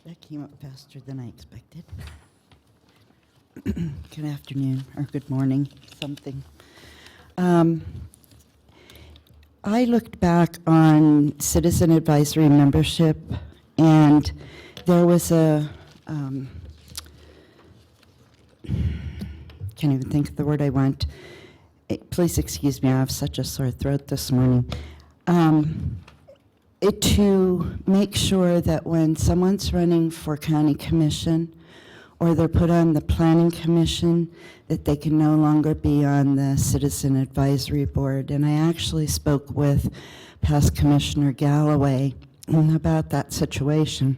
Speaker 17: That came up faster than I expected. Good afternoon, or good morning, something. I looked back on citizen advisory membership, and there was can't even think of the word I want. Please excuse me, I have such a sore throat this morning. To make sure that when someone's running for county commission or they're put on the planning commission, that they can no longer be on the citizen advisory board. And I actually spoke with past Commissioner Galloway about that situation.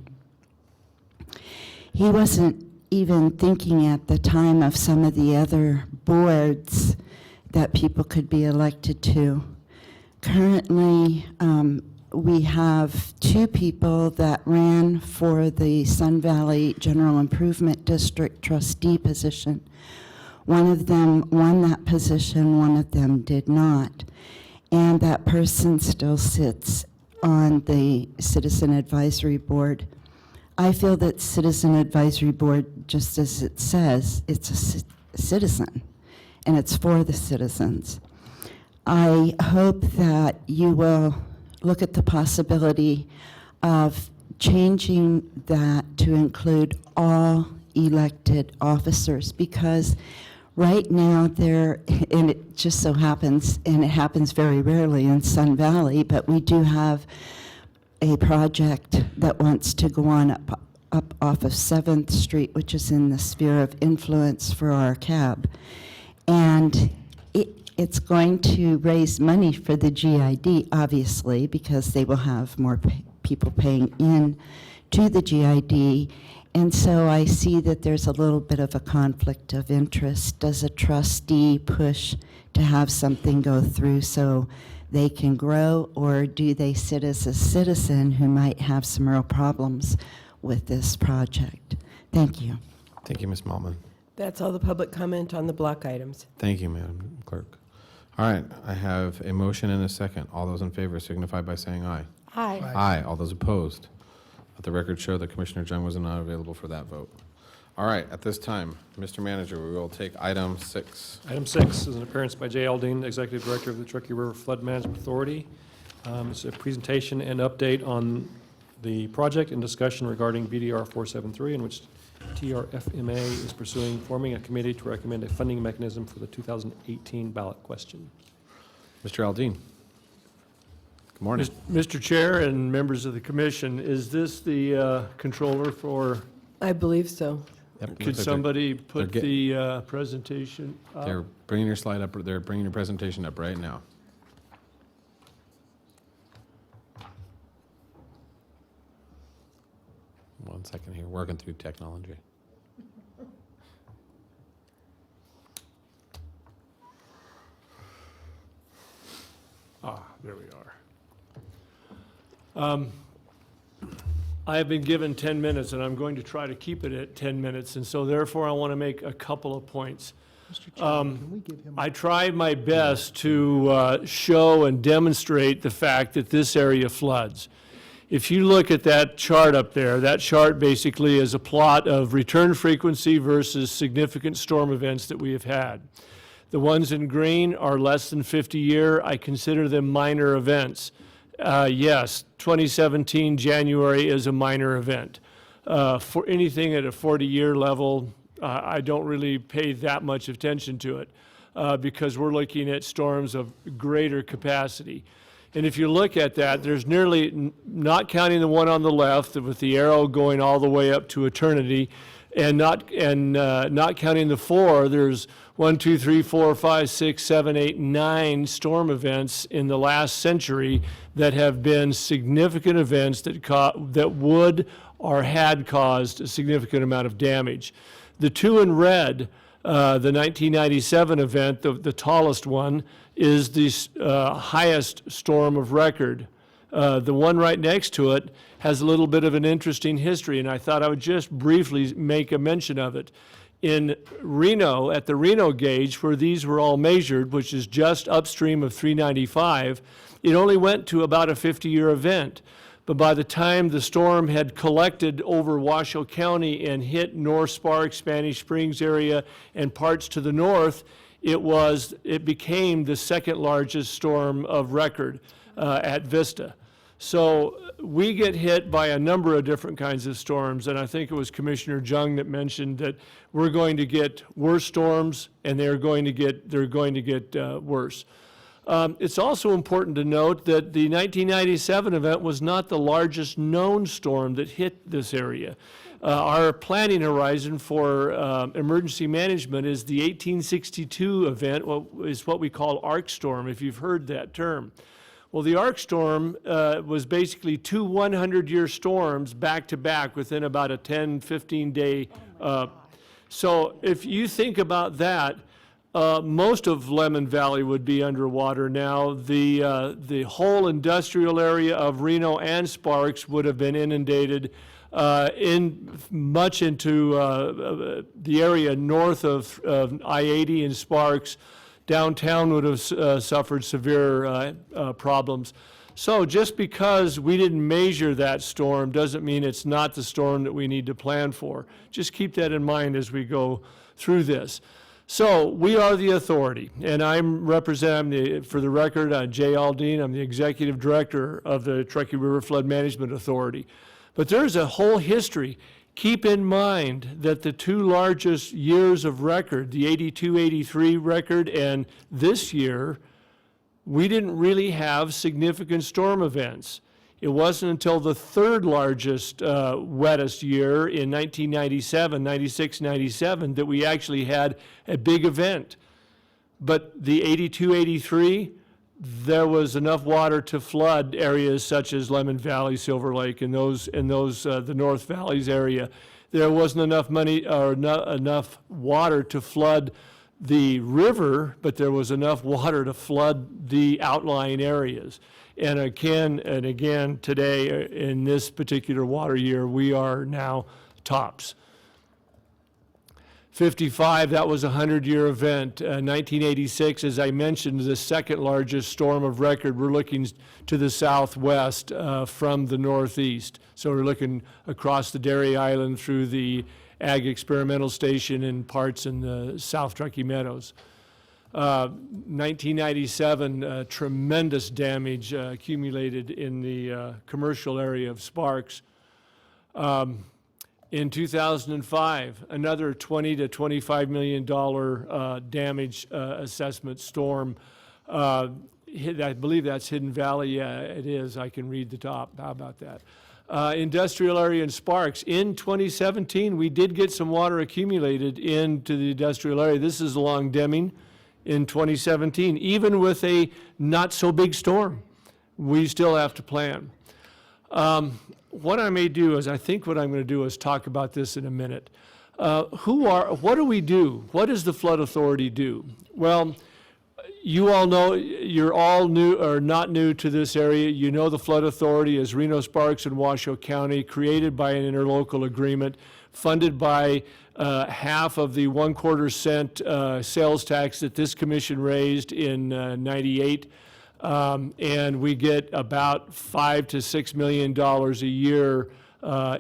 Speaker 17: He wasn't even thinking at the time of some of the other boards that people could be elected to. Currently, we have 2 people that ran for the Sun Valley General Improvement District trustee position. One of them won that position, one of them did not. And that person still sits on the Citizen Advisory Board. I feel that Citizen Advisory Board, just as it says, it's a citizen, and it's for the citizens. I hope that you will look at the possibility of changing that to include all elected officers, because right now there, and it just so happens, and it happens very rarely in Sun Valley, but we do have a project that wants to go on up off of 7th Street, which is in the sphere of influence for our cab. And it's going to raise money for the GID, obviously, because they will have more people paying in to the GID. And so I see that there's a little bit of a conflict of interest. Does a trustee push to have something go through so they can grow, or do they sit as a citizen who might have some real problems with this project? Thank you.
Speaker 1: Thank you, Ms. Maltman.
Speaker 2: That's all the public comment on the block items.
Speaker 1: Thank you, Madam Clerk. All right, I have a motion and a second. All those in favor signify by saying aye.
Speaker 4: Aye.
Speaker 1: Aye. All those opposed? Let the record show that Commissioner Jung was not available for that vote. All right, at this time, Mr. Manager, we will take item 6.
Speaker 3: Item 6 is an appearance by Jay Aldean, Executive Director of the Truckee River Flood Management Authority. It's a presentation and update on the project and discussion regarding VDR 473, in which TRFMA is pursuing forming a committee to recommend a funding mechanism for the 2018 ballot question.
Speaker 1: Mr. Aldean. Good morning.
Speaker 7: Mr. Chair and members of the commission, is this the controller for?
Speaker 2: I believe so.
Speaker 1: Yep,
Speaker 7: Could somebody put
Speaker 1: they're
Speaker 7: the presentation up?
Speaker 1: They're bringing your slide up. They're bringing your presentation up right now. One second here, working through technology.
Speaker 7: There we are. I have been given 10 minutes, and I'm going to try to keep it at 10 minutes, and so therefore I want to make a couple of points. I tried my best to show and demonstrate the fact that this area floods. If you look at that chart up there, that chart basically is a plot of return frequency versus significant storm events that we have had. The ones in green are less than 50 year. I consider them minor events. Yes, 2017 January is a minor event. For anything at a 40-year level, I don't really pay that much attention to it because we're looking at storms of greater capacity. And if you look at that, there's nearly, not counting the one on the left with the arrow going all the way up to eternity, and not counting the 4, there's 1, 2, 3, 4, 5, 6, 7, 8, 9 storm events in the last century that have been significant events that would or had caused a significant amount of damage. The 2 in red, the 1997 event, the tallest one, is the highest storm of record. The one right next to it has a little bit of an interesting history, and I thought I would just briefly make a mention of it. In Reno, at the Reno gauge, where these were all measured, which is just upstream of 395, it only went to about a 50-year event. But by the time the storm had collected over Washoe County and hit North Sparks, Spanish Springs area, and parts to the north, it became the second largest storm of record at Vista. So we get hit by a number of different kinds of storms, and I think it was Commissioner Jung that mentioned that we're going to get worse storms, and they're going to get worse. It's also important to note that the 1997 event was not the largest known storm that hit this area. Our planning horizon for emergency management is the 1862 event, is what we call arc storm, if you've heard that term. Well, the arc storm was basically two 100-year storms back to back within about a 10, 15-day. So if you think about that, most of Lemon Valley would be underwater now. The whole industrial area of Reno and Sparks would have been inundated much into the area north of I-80 and Sparks. Downtown would have suffered severe problems. So just because we didn't measure that storm doesn't mean it's not the storm that we need to plan for. Just keep that in mind as we go through this. So we are the authority, and I'm representing, for the record, Jay Aldean. I'm the Executive Director of the Truckee River Flood Management Authority. But there's a whole history. Keep in mind that the two largest years of record, the 82-83 record and this year, we didn't really have significant storm events. It wasn't until the third largest, wettest year in 1997, 96, 97, that we actually had a big event. But the 82-83, there was enough water to flood areas such as Lemon Valley, Silver Lake, and the North Valleys area. There wasn't enough money or enough water to flood the river, but there was enough water to flood the outlying areas. And again, today, in this particular water year, we are now tops. 55, that was a 100-year event. 1986, as I mentioned, the second largest storm of record. We're looking to the southwest from the northeast. So we're looking across the Dairy Island through the Ag Experimental Station and parts in the South Truckee Meadows. 1997, tremendous damage accumulated in the commercial area of Sparks. In 2005, another $20 to $25 million damage assessment storm. I believe that's Hidden Valley. Yeah, it is. I can read the top. How about that? Industrial area in Sparks. In 2017, we did get some water accumulated into the industrial area. This is along Deming in 2017. Even with a not so big storm, we still have to plan. What I may do is, I think what I'm going to do is talk about this in a minute. What do we do? What does the Flood Authority do? Well, you all know, you're all new or not new to this area. You know the Flood Authority is Reno, Sparks, and Washoe County, created by an interlocal agreement, funded by half of the 1/4 cent sales tax that this commission raised in 98. And we get about $5 to $6 million a year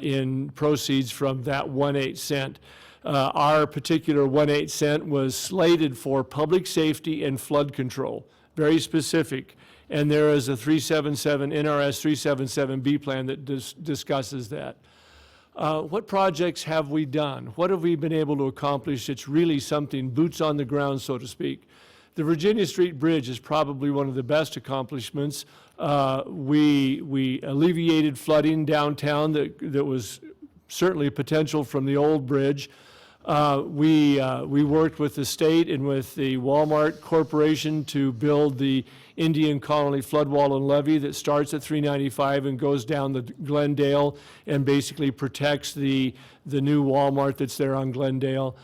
Speaker 7: in proceeds from that 1/8 cent. Our particular 1/8 cent was slated for public safety and flood control, very specific. And there is a 377, NRS 377B plan that discusses that. What projects have we done? What have we been able to accomplish? It's really something boots on the ground, so to speak. The Virginia Street Bridge is probably one of the best accomplishments. We alleviated flooding downtown that was certainly potential from the old bridge. We worked with the state and with the Walmart Corporation to build the Indian Colony flood wall and levee that starts at 395 and goes down the Glendale and basically protects the new Walmart that's there on Glendale.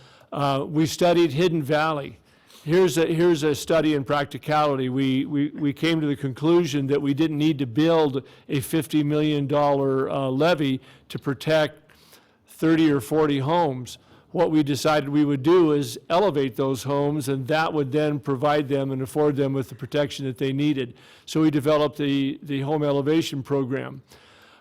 Speaker 7: We studied Hidden Valley. Here's a study in practicality. We came to the conclusion that we didn't need to build a $50 million levee to protect 30 or 40 homes. What we decided we would do is elevate those homes, and that would then provide them and afford them with the protection that they needed. So we developed the home elevation program.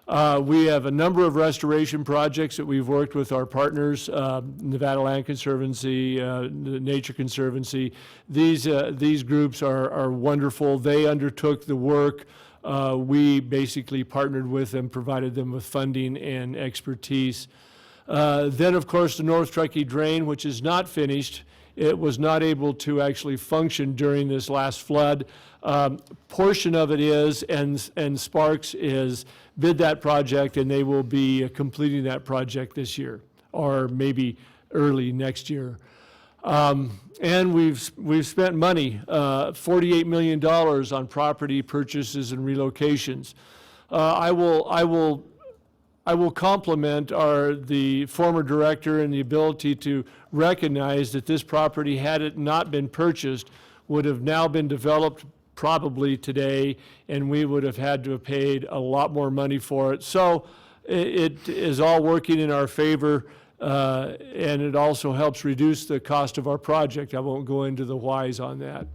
Speaker 7: We have a number of restoration projects that we've worked with our partners, Nevada Land Conservancy, the Nature Conservancy. These groups are wonderful. They undertook the work. We basically partnered with them, provided them with funding and expertise. Then, of course, the North Truckee Drain, which is not finished. It was not able to actually function during this last flood. Portion of it is, and Sparks is bid that project, and they will be completing that project this year, or maybe early next year. And we've spent money, $48 million on property purchases and relocations. I will compliment the former director and the ability to recognize that this property, had it not been purchased, would have now been developed probably today, and we would have had to have paid a lot more money for it. So it is all working in our favor, and it also helps reduce the cost of our project. I won't go into the whys on that.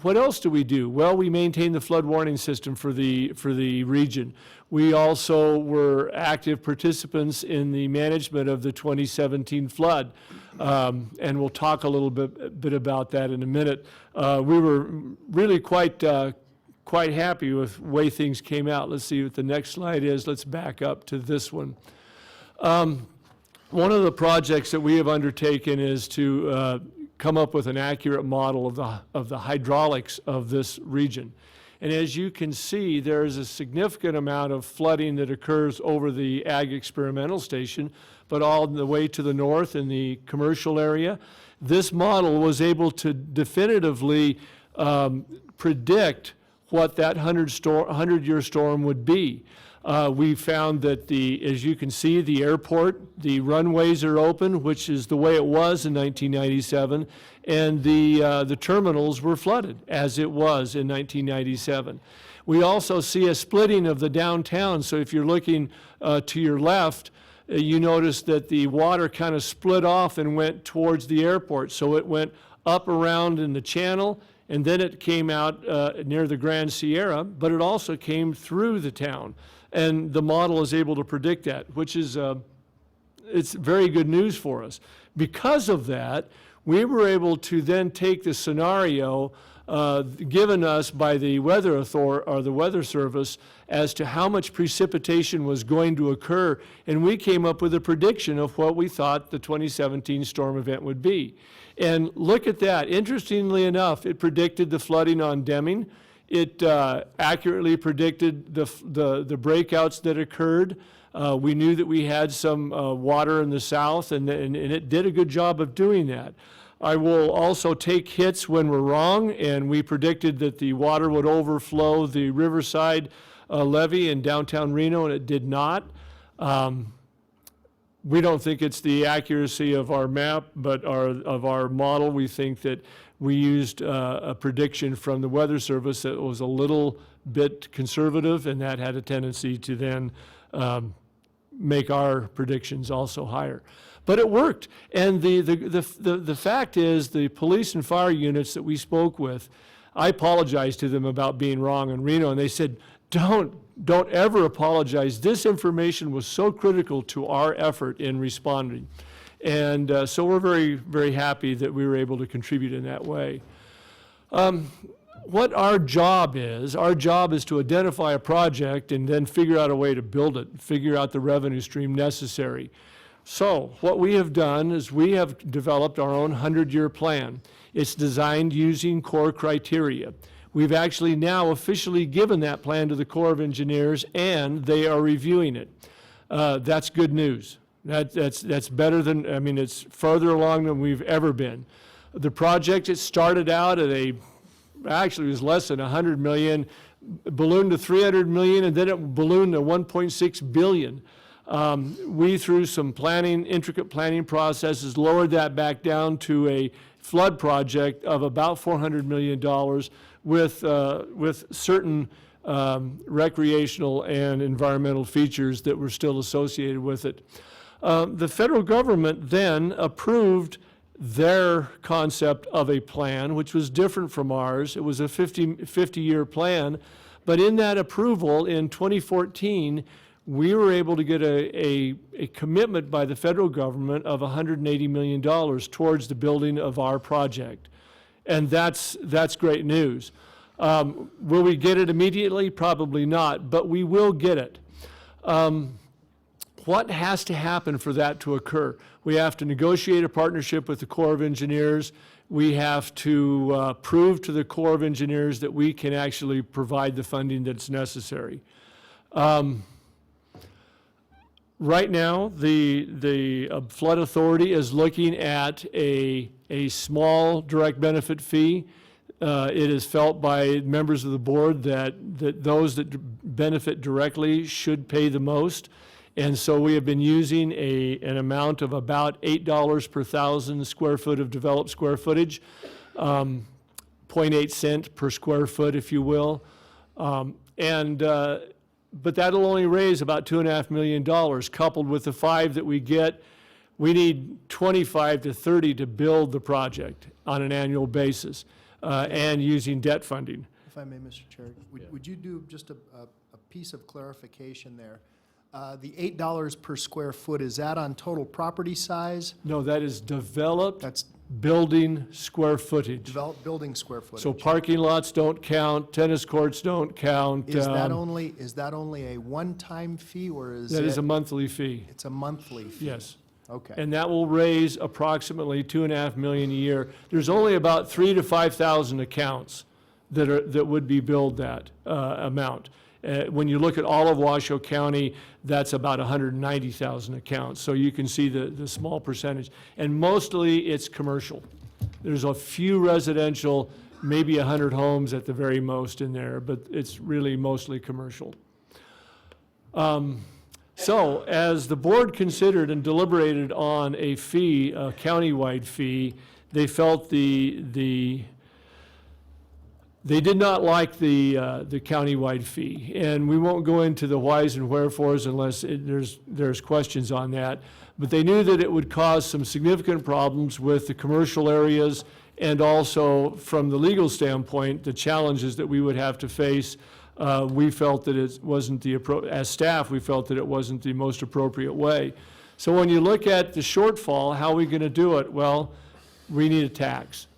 Speaker 7: What else do we do? Well, we maintain the flood warning system for the region. We also were active participants in the management of the 2017 flood, and we'll talk a little bit about that in a minute. We were really quite happy with the way things came out. Let's see what the next slide is. Let's back up to this one. One of the projects that we have undertaken is to come up with an accurate model of the hydraulics of this region. And as you can see, there is a significant amount of flooding that occurs over the Ag Experimental Station, but all the way to the north in the commercial area. This model was able to definitively predict what that 100-year storm would be. We found that as you can see, the airport, the runways are open, which is the way it was in 1997, and the terminals were flooded, as it was in 1997. We also see a splitting of the downtown, so if you're looking to your left, you notice that the water kind of split off and went towards the airport. So it went up around in the channel, and then it came out near the Grand Sierra, but it also came through the town. And the model is able to predict that, which is it's very good news for us. Because of that, we were able to then take the scenario given us by the Weather Authority or the Weather Service as to how much precipitation was going to occur, and we came up with a prediction of what we thought the 2017 storm event would be. And look at that. Interestingly enough, it predicted the flooding on Deming. It accurately predicted the breakouts that occurred. We knew that we had some water in the south, and it did a good job of doing that. I will also take hits when we're wrong, and we predicted that the water would overflow the Riverside levee in downtown Reno, and it did not. We don't think it's the accuracy of our map, but of our model. We think that we used a prediction from the Weather Service that was a little bit conservative, and that had a tendency to then make our predictions also higher. But it worked. And the fact is, the police and fire units that we spoke with, I apologized to them about being wrong in Reno, and they said, don't ever apologize. This information was so critical to our effort in responding. And so we're very, very happy that we were able to contribute in that way. What our job is to identify a project and then figure out a way to build it, figure out the revenue stream necessary. So what we have done is we have developed our own 100-year plan. It's designed using core criteria. We've actually now officially given that plan to the Corps of Engineers, and they are reviewing it. That's good news. That's better than, I mean, it's further along than we've ever been. The project, it started out at actually it was less than 100 million, ballooned to 300 million, and then it ballooned to 1.6 billion. We, through some intricate planning processes, lowered that back down to a flood project of about $400 million with certain recreational and environmental features that were still associated with it. The federal government then approved their concept of a plan, which was different from ours. It was a 50-year plan, But in that approval in 2014, we were able to get a commitment by the federal government of $180 million towards the building of our project. And that's great news. Will we get it immediately? Probably not, but we will get it. What has to happen for that to occur? We have to negotiate a partnership with the Corps of Engineers. We have to prove to the Corps of Engineers that we can actually provide the funding that's necessary. Right now, the Flood Authority is looking at a small direct benefit fee. It is felt by members of the board that those that benefit directly should pay the most. And so we have been using an amount of about $8 per 1,000 square foot of developed square footage, 0.8 cent per square foot, if you will. But that'll only raise about $2.5 million. Coupled with the 5 that we get, we need 25 to 30 to build the project on an annual basis, and using debt funding.
Speaker 20: If I may, Mr. Chair, would you do just a piece of clarification there? The $8 per square foot, is that on total property size?
Speaker 7: No, that is developed building square footage.
Speaker 20: Developed building square footage.
Speaker 7: So parking lots don't count, tennis courts don't count.
Speaker 20: Is that only a one-time fee, or is it?
Speaker 7: That is a monthly fee.
Speaker 20: It's a monthly fee?
Speaker 7: Yes.
Speaker 20: Okay.
Speaker 7: And that will raise approximately $2.5 million a year. There's only about 3,000 to 5,000 accounts that would be billed that amount. When you look at all of Washoe County, that's about 190,000 accounts. So you can see the small percentage. And mostly it's commercial. There's a few residential, maybe 100 homes at the very most in there, but it's really mostly commercial. So as the board considered and deliberated on a fee, a countywide fee, they felt they did not like the countywide fee, and we won't go into the whys and wherefores unless there's questions on that. But they knew that it would cause some significant problems with the commercial areas, and also from the legal standpoint, the challenges that we would have to face. We felt that it wasn't as staff, we felt that it wasn't the most appropriate way. So when you look at the shortfall, how are we going to do it? Well, we need a tax.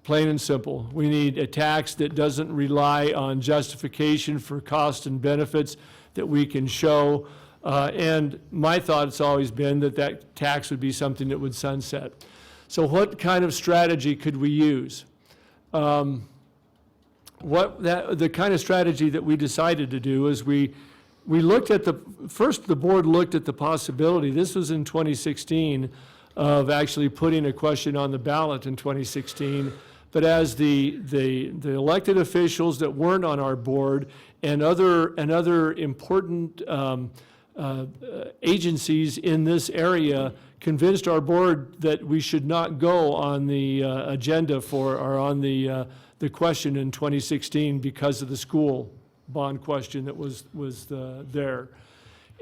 Speaker 7: Plain and simple. We need a tax that doesn't rely on justification for cost and benefits that we can show. And my thought has always been that tax would be something that would sunset. So what kind of strategy could we use? The kind of strategy that we decided to do is we looked at first the board looked at the possibility, this was in 2016, of actually putting a question on the ballot in 2016. But as the elected officials that weren't on our board and other important agencies in this area convinced our board that we should not go on the agenda or on the question in 2016 because of the school bond question that was there.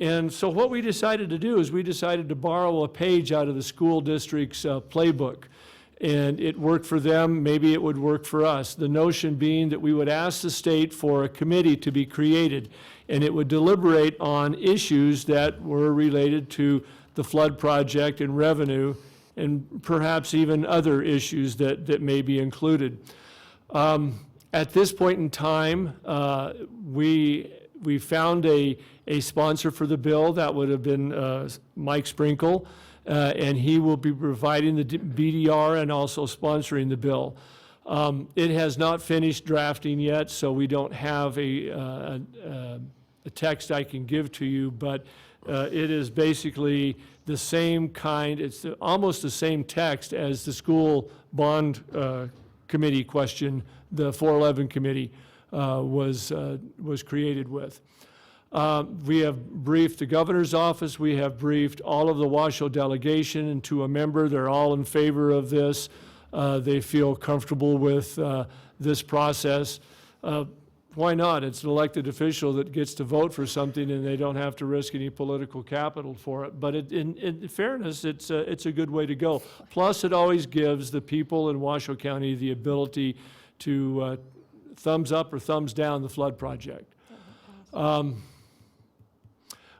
Speaker 7: And so what we decided to do is we decided to borrow a page out of the school district's playbook. And it worked for them, maybe it would work for us. The notion being that we would ask the state for a committee to be created, and it would deliberate on issues that were related to the flood project and revenue, and perhaps even other issues that may be included. At this point in time, we found a sponsor for the bill. That would have been Mike Sprinkle. And he will be providing the BDR and also sponsoring the bill. It has not finished drafting yet, so we don't have a text I can give to you, but it is basically the same kind, it's almost the same text as the school bond committee question, the 411 committee was created with. We have briefed the governor's office, we have briefed all of the Washoe delegation, and to a member, they're all in favor of this. They feel comfortable with this process. Why not? It's an elected official that gets to vote for something and they don't have to risk any political capital for it. But in fairness, it's a good way to go. Plus, it always gives the people in Washoe County the ability to thumbs up or thumbs down the flood project. One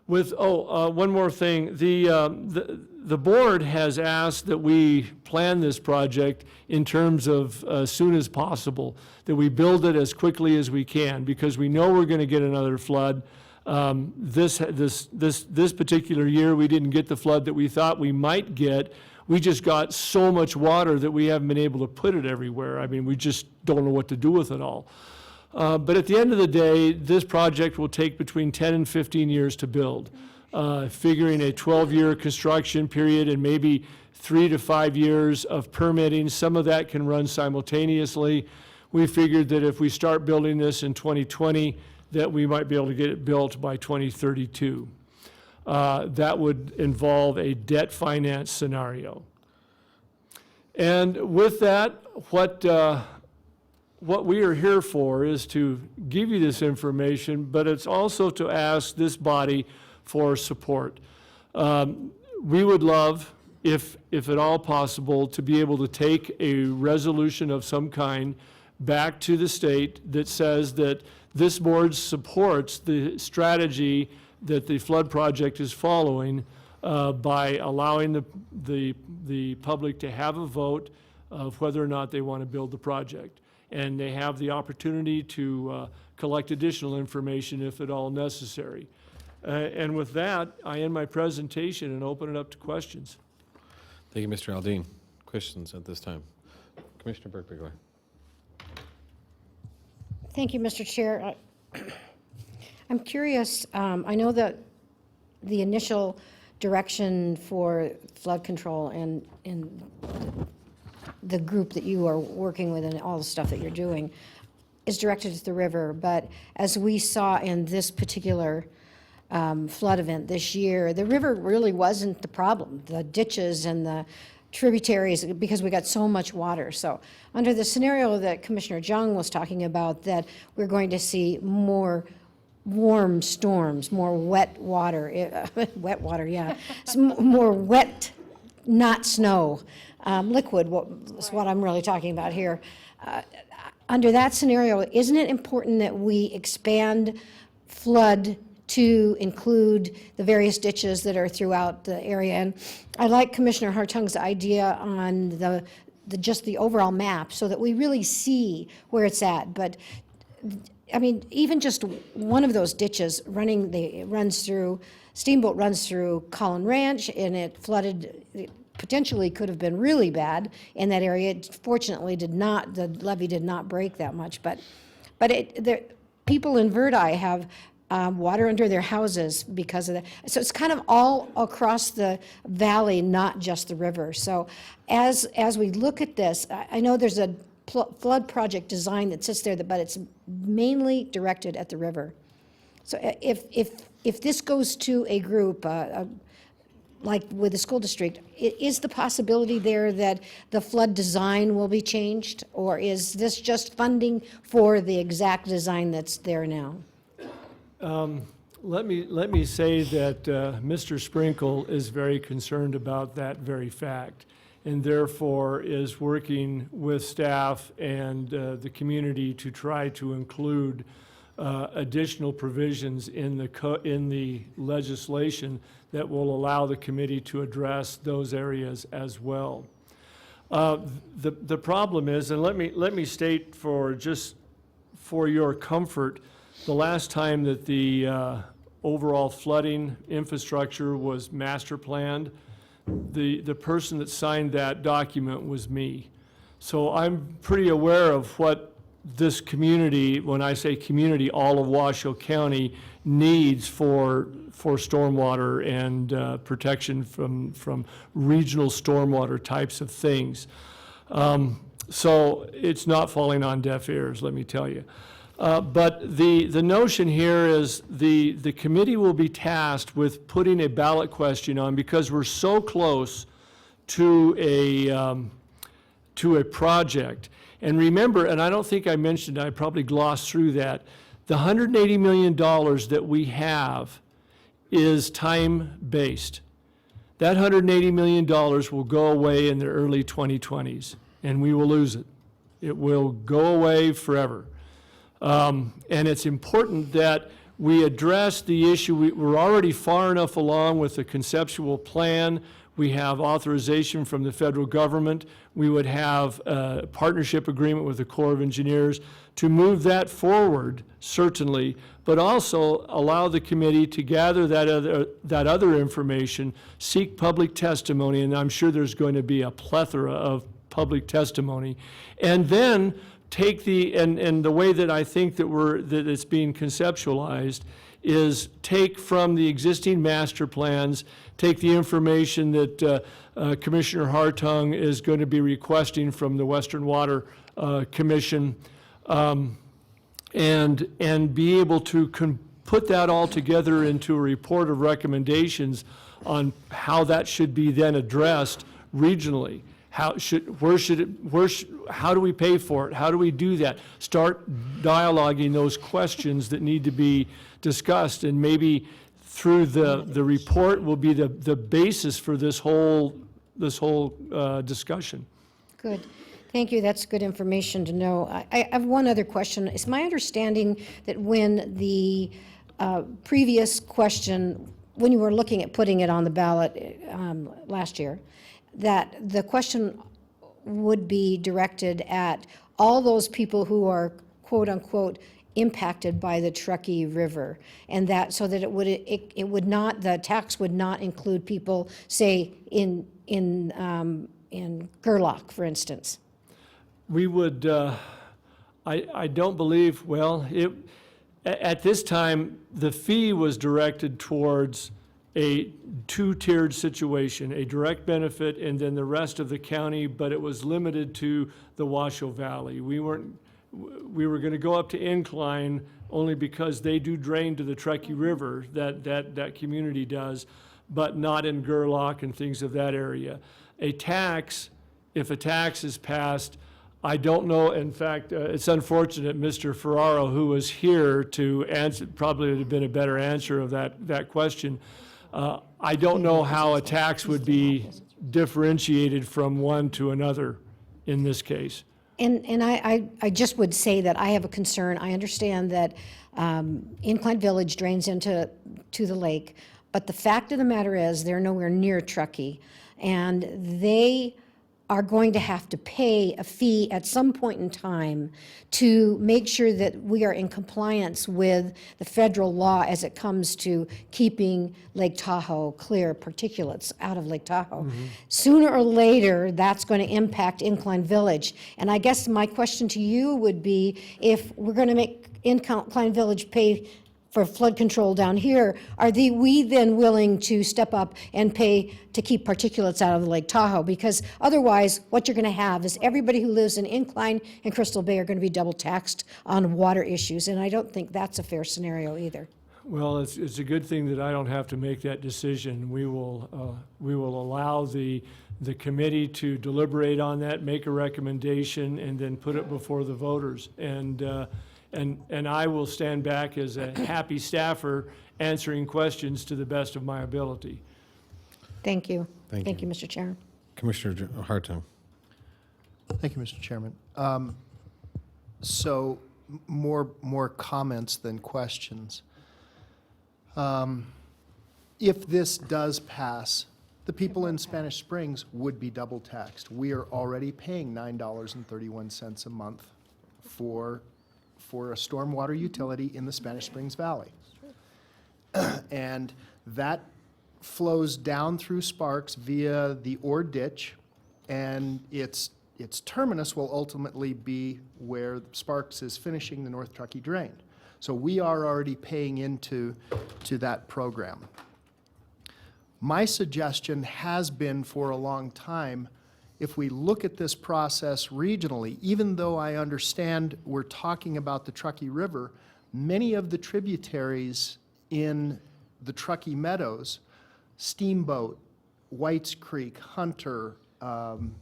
Speaker 7: more thing. The board has asked that we plan this project in terms of as soon as possible, that we build it as quickly as we can, because we know we're going to get another flood. This particular year, we didn't get the flood that we thought we might get. We just got so much water that we haven't been able to put it everywhere. I mean, we just don't know what to do with it all. But at the end of the day, this project will take between 10 and 15 years to build. Figuring a 12-year construction period and maybe 3 to 5 years of permitting, some of that can run simultaneously. We figured that if we start building this in 2020, that we might be able to get it built by 2032. That would involve a debt finance scenario. And with that, what we are here for is to give you this information, but it's also to ask this body for support. We would love, if at all possible, to be able to take a resolution of some kind back to the state that says that this board supports the strategy that the flood project is following by allowing the public to have a vote of whether or not they want to build the project. And they have the opportunity to collect additional information if at all necessary. And with that, I end my presentation and open it up to questions.
Speaker 1: Thank you, Mr. Aldine. Questions at this time? Commissioner Burke-Bigler.
Speaker 4: Thank you, Mr. Chair. I'm curious, I know that the initial direction for flood control and the group that you are working with and all the stuff that you're doing is directed at the river, but as we saw in this particular flood event this year, the river really wasn't the problem. The ditches and the tributaries, because we got so much water. So under the scenario that Commissioner Jung was talking about, that we're going to see more warm storms, more wet water, wet water, yeah, more wet, not snow, liquid, is what I'm really talking about here. Under that scenario, isn't it important that we expand flood to include the various ditches that are throughout the area? And I like Commissioner Hartung's idea on just the overall map so that we really see where it's at. But I mean, even just one of those ditches Steamboat runs through Collin Ranch, and it flooded, it potentially could have been really bad in that area. It fortunately the levee did not break that much, but people in Verdi have water under their houses because of that. So it's kind of all across the valley, not just the river. So as we look at this, I know there's a flood project design that sits there, but it's mainly directed at the river. So if this goes to a group, like with the school district, is the possibility there that the flood design will be changed? Or is this just funding for the exact design that's there now?
Speaker 7: Let me say that Mr. Sprinkle is very concerned about that very fact, and therefore is working with staff and the community to try to include additional provisions in the legislation that will allow the committee to address those areas as well. The problem is, and let me state for your comfort, the last time that the overall flooding infrastructure was master planned, the person that signed that document was me. So I'm pretty aware of what this community, when I say community, all of Washoe County, needs for stormwater and protection from regional stormwater types of things. So it's not falling on deaf ears, let me tell you. But the notion here is the committee will be tasked with putting a ballot question on, because we're so close to a project. And remember, and I don't think I mentioned, I probably glossed through that, the $180 million that we have is time-based. That $180 million will go away in the early 2020s, and we will lose it. It will go away forever. And it's important that we address the issue. We're already far enough along with the conceptual plan. We have authorization from the federal government. We would have a partnership agreement with the Corps of Engineers to move that forward, certainly, but also allow the committee to gather that other information, seek public testimony, and I'm sure there's going to be a plethora of public testimony, and then take and the way that I think that it's being conceptualized is take from the existing master plans, take the information that Commissioner Hartung is going to be requesting from the Western Water Commission, and be able to put that all together into a report of recommendations on how that should be then addressed regionally. How do we pay for it? How do we do that? Start dialoguing those questions that need to be discussed, and maybe through the report will be the basis for this whole discussion.
Speaker 4: Good. Thank you. That's good information to know. I have one other question. It's my understanding that when the previous question, when you were looking at putting it on the ballot last year, that the question would be directed at all those people who are quote-unquote impacted by the Truckee River, and that so that it would not, the tax would not include people, say, in Gerlach, for instance.
Speaker 7: We would, I don't believe, well, at this time, the fee was directed towards a two-tiered situation, a direct benefit and then the rest of the county, but it was limited to the Washoe Valley. We were going to go up to Incline only because they do drain to the Truckee River, that community does, but not in Gerlach and things of that area. A tax, if a tax is passed, I don't know, in fact, it's unfortunate Mr. Ferraro, who was here to answer, probably would have been a better answer of that question. I don't know how a tax would be differentiated from one to another in this case.
Speaker 4: And I just would say that I have a concern. I understand that Incline Village drains into the lake, but the fact of the matter is they're nowhere near Truckee, and they are going to have to pay a fee at some point in time to make sure that we are in compliance with the federal law as it comes to keeping Lake Tahoe clear, particulates out of Lake Tahoe.
Speaker 8: Mm-hmm.
Speaker 4: Sooner or later, that's going to impact Incline Village. And I guess my question to you would be, if we're going to make Incline Village pay for flood control down here, are we then willing to step up and pay to keep particulates out of the Lake Tahoe? Because otherwise, what you're going to have is everybody who lives in Incline and Crystal Bay are going to be double taxed on water issues, and I don't think that's a fair scenario either.
Speaker 7: Well, it's a good thing that I don't have to make that decision. We will allow the committee to deliberate on that, make a recommendation, and then put it before the voters. And I will stand back as a happy staffer answering questions to the best of my ability.
Speaker 4: Thank you.
Speaker 1: Thank
Speaker 4: you, Mr. Chair.
Speaker 1: Commissioner Hartung.
Speaker 20: Thank you, Mr. Chairman. So more comments than questions. If this does pass, the people in Spanish Springs would be double taxed. We are already paying $9.31 a month for a stormwater utility in the Spanish Springs Valley. And that flows down through Sparks via the Ore Ditch, and its terminus will ultimately be where Sparks is finishing the North Truckee Drain. So we are already paying into that program. My suggestion has been for a long time, if we look at this process regionally, even though I understand we're talking about the Truckee River, many of the tributaries in the Truckee Meadows, Steamboat, Whites Creek, Hunter,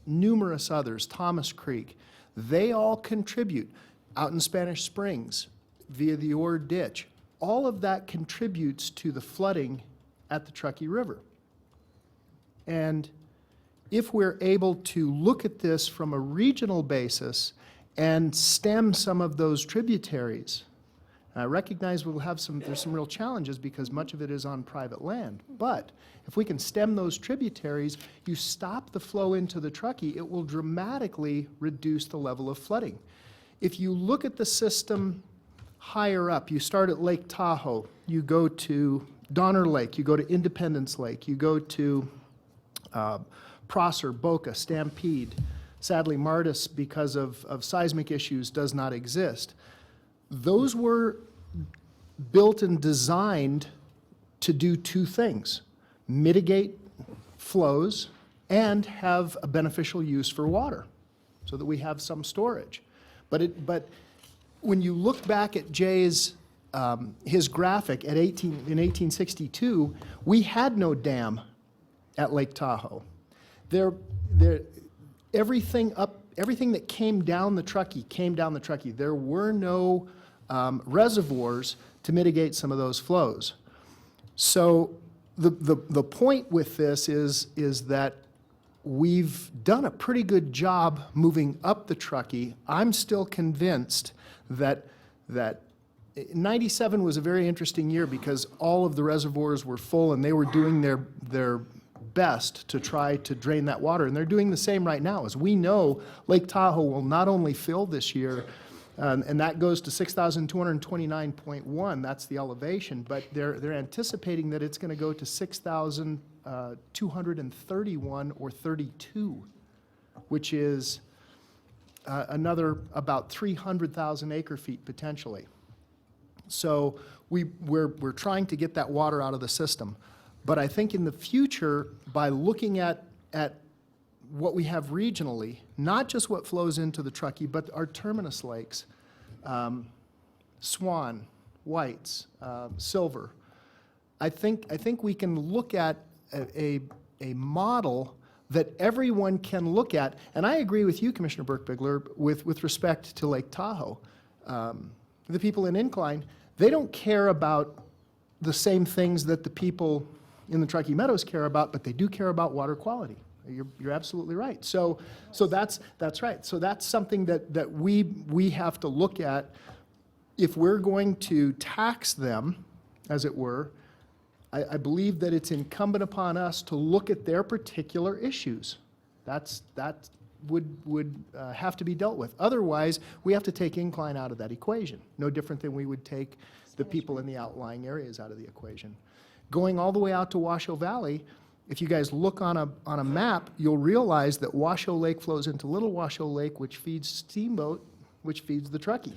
Speaker 20: numerous others, Thomas Creek, they all contribute. Out in Spanish Springs, via the Ore Ditch, all of that contributes to the flooding at the Truckee River. And if we're able to look at this from a regional basis and stem some of those tributaries. I recognize there's some real challenges because much of it is on private land. But if we can stem those tributaries, you stop the flow into the Truckee, it will dramatically reduce the level of flooding. If you look at the system higher up, you start at Lake Tahoe, you go to Donner Lake, you go to Independence Lake, you go to Prosser, Boca, Stampede. Sadly, Martis, because of seismic issues, does not exist. Those were built and designed to do two things: mitigate flows and have a beneficial use for water, so that we have some storage. But when you look back at Jay's his graphic in 1862, we had no dam at Lake Tahoe. Everything that came down the Truckee. There were no reservoirs to mitigate some of those flows. So the point with this is that we've done a pretty good job moving up the Truckee. I'm still convinced that 97 was a very interesting year because all of the reservoirs were full and they were doing their best to try to drain that water, and they're doing the same right now. As we know, Lake Tahoe will not only fill this year, and that goes to 6,229.1, that's the elevation, but they're anticipating that it's going to go to 6,231 or 32, which is another about 300,000 acre-feet potentially. So we're trying to get that water out of the system. But I think in the future, by looking at what we have regionally, not just what flows into the Truckee, but our terminus lakes, Swan, Whites, Silver, I think we can look at a model that everyone can look at. And I agree with you, Commissioner Burke-Bigler, with respect to Lake Tahoe. The people in Incline, they don't care about the same things that the people in the Truckee Meadows care about, but they do care about water quality. You're absolutely right. So that's right. So that's something that we have to look at. If we're going to tax them, as it were, I believe that it's incumbent upon us to look at their particular issues. That would have to be dealt with. Otherwise, we have to take Incline out of that equation. No different than we would take the people in the outlying areas out of the equation. Going all the way out to Washoe Valley, if you guys look on a map, you'll realize that Washoe Lake flows into Little Washoe Lake, which feeds Steamboat, which feeds the Truckee.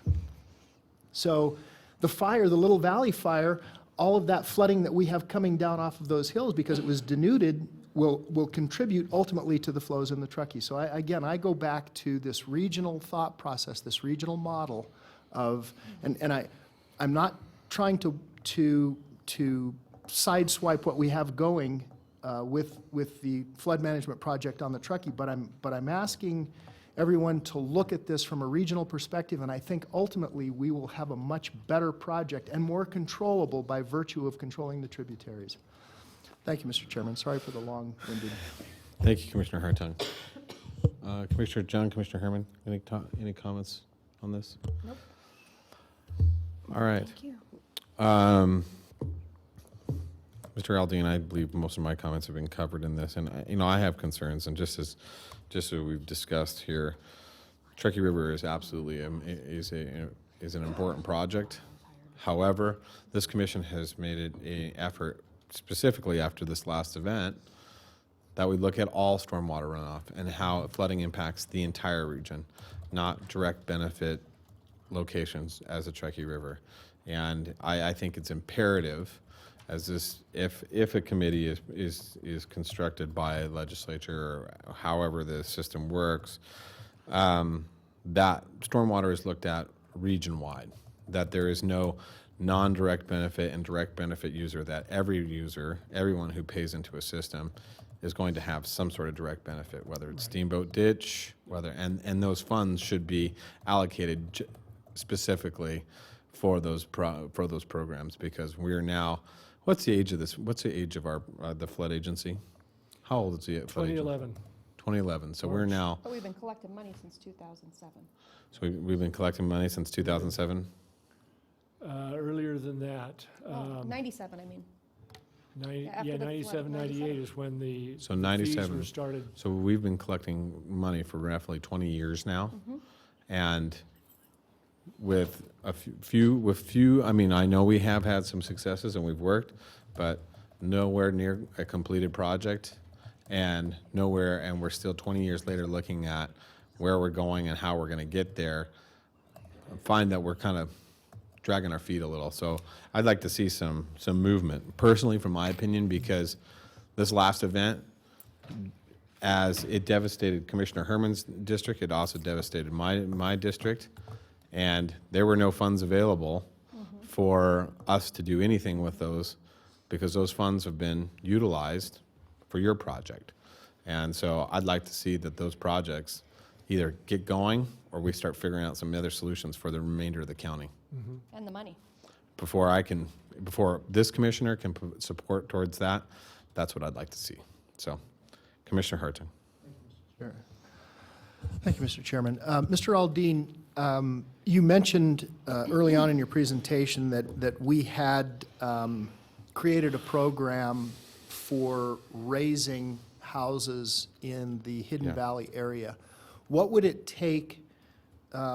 Speaker 20: So the Little Valley fire, all of that flooding that we have coming down off of those hills because it was denuded will contribute ultimately to the flows in the Truckee. So I go back to this regional thought process, this regional model of, and I'm not trying to sideswipe what we have going with the flood management project on the Truckee, but I'm asking everyone to look at this from a regional perspective, and I think ultimately we will have a much better project and more controllable by virtue of controlling the tributaries. Thank you, Mr. Chairman. Sorry for the long-winded.
Speaker 1: Thank you, Commissioner Hartung. Commissioner Jung, Commissioner Herman, any comments on this?
Speaker 21: Nope.
Speaker 1: All right.
Speaker 21: Thank you.
Speaker 1: Mr. Aldean, I believe most of my comments have been covered in this, and I have concerns, and just as we've discussed here, Truckee River is absolutely is an important project. However, this commission has made it an effort, specifically after this last event, that we look at all stormwater runoff and how flooding impacts the entire region, not direct benefit locations as the Truckee River. And I think it's imperative, as this, if a committee is constructed by a legislature or however the system works, that stormwater is looked at region-wide, that there is no non-direct benefit and direct benefit user, that everyone who pays into a system is going to have some sort of direct benefit, whether it's Steamboat Ditch, and those funds should be allocated specifically for those programs, because we're now, what's the age of this? What's the age of our the flood agency? How old is the flood agency?
Speaker 7: 2011.
Speaker 1: 2011. So we're now,
Speaker 21: But we've been collecting money since 2007.
Speaker 1: so we've been collecting money since 2007.
Speaker 7: Earlier than that.
Speaker 21: 97, I mean. after
Speaker 7: Yeah,
Speaker 21: the flood,
Speaker 7: 97, 98 is when the
Speaker 1: So
Speaker 7: fees
Speaker 1: 97.
Speaker 7: were started.
Speaker 1: So we've been collecting money for roughly 20 years now. And with a few, I mean, I know we have had some successes and we've worked, but nowhere near a completed project and nowhere, and we're still 20 years later looking at where we're going and how we're going to get there. I find that we're kind of dragging our feet a little. So I'd like to see some movement, personally, from my opinion, because this last event, as it devastated Commissioner Herman's district, it also devastated my district, and there were no funds available for us to do anything with those, because those funds have been utilized for your project. And so I'd like to see that those projects either get going or we start figuring out some other solutions for the remainder of the county.
Speaker 21: And the money.
Speaker 1: Before this commissioner can put support towards that, that's what I'd like to see. So, Commissioner Hartung.
Speaker 20: Sure. Thank you, Mr. Chairman. Mr. Aldean, you mentioned early on in your presentation that we had created a program for raising houses in the Hidden Valley area. What would it take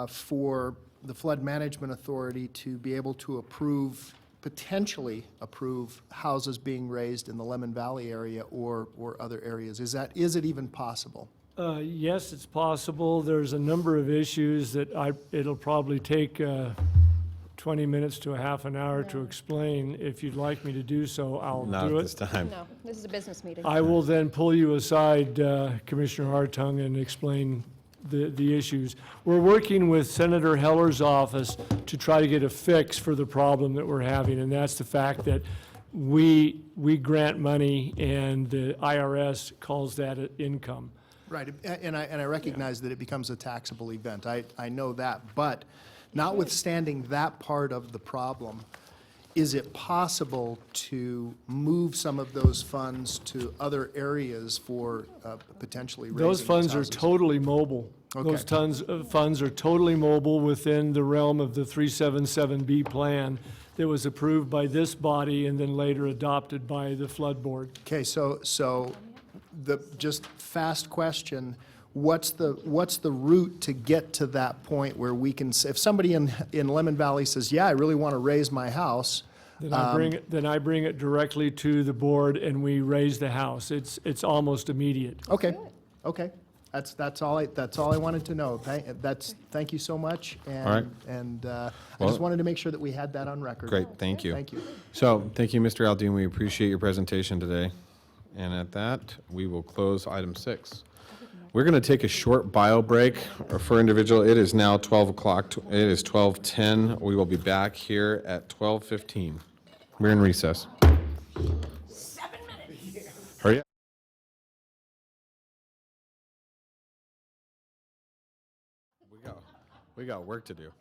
Speaker 20: for the Flood Management Authority to be able to potentially approve houses being raised in the Lemon Valley area or other areas? Is it even possible?
Speaker 7: Yes, it's possible. There's a number of issues that it'll probably take 20 minutes to a half an hour to explain. If you'd like me to do so, I'll
Speaker 1: Not
Speaker 7: do
Speaker 1: at
Speaker 7: it.
Speaker 1: this time.
Speaker 21: No, this is a business meeting.
Speaker 7: I will then pull you aside, Commissioner Hartung, and explain the issues. We're working with Senator Heller's office to try to get a fix for the problem that we're having, and that's the fact that we grant money and the IRS calls that income.
Speaker 20: Right, and I recognize that it becomes a taxable event. I know that, but notwithstanding that part of the problem, is it possible to move some of those funds to other areas for potentially raising
Speaker 7: Those funds are
Speaker 20: houses?
Speaker 7: totally mobile.
Speaker 20: Okay.
Speaker 7: Those funds are totally mobile within the realm of the 377B plan that was approved by this body and then later adopted by the Flood Board.
Speaker 20: Okay, so the just fast question, what's the route to get to that point where we can, if somebody in Lemon Valley says, yeah, I really want to raise my house,
Speaker 7: Then I bring it directly to the board and we raise the house. It's almost immediate.
Speaker 20: okay. That's all I wanted to know. Thank you so much. And,
Speaker 1: All right.
Speaker 20: and I
Speaker 1: Well-
Speaker 20: just wanted to make sure that we had that on record.
Speaker 1: Great, thank you.
Speaker 20: Thank you.
Speaker 1: So, thank you, Mr. Aldean. We appreciate your presentation today. And at that, we will close item 6. We're going to take a short bio break for individual. It is now 12 o'clock. It is 12:10. We will be back here at 12:15. We're in recess.
Speaker 6: 7 minutes.
Speaker 1: Hurry up. We got work to do.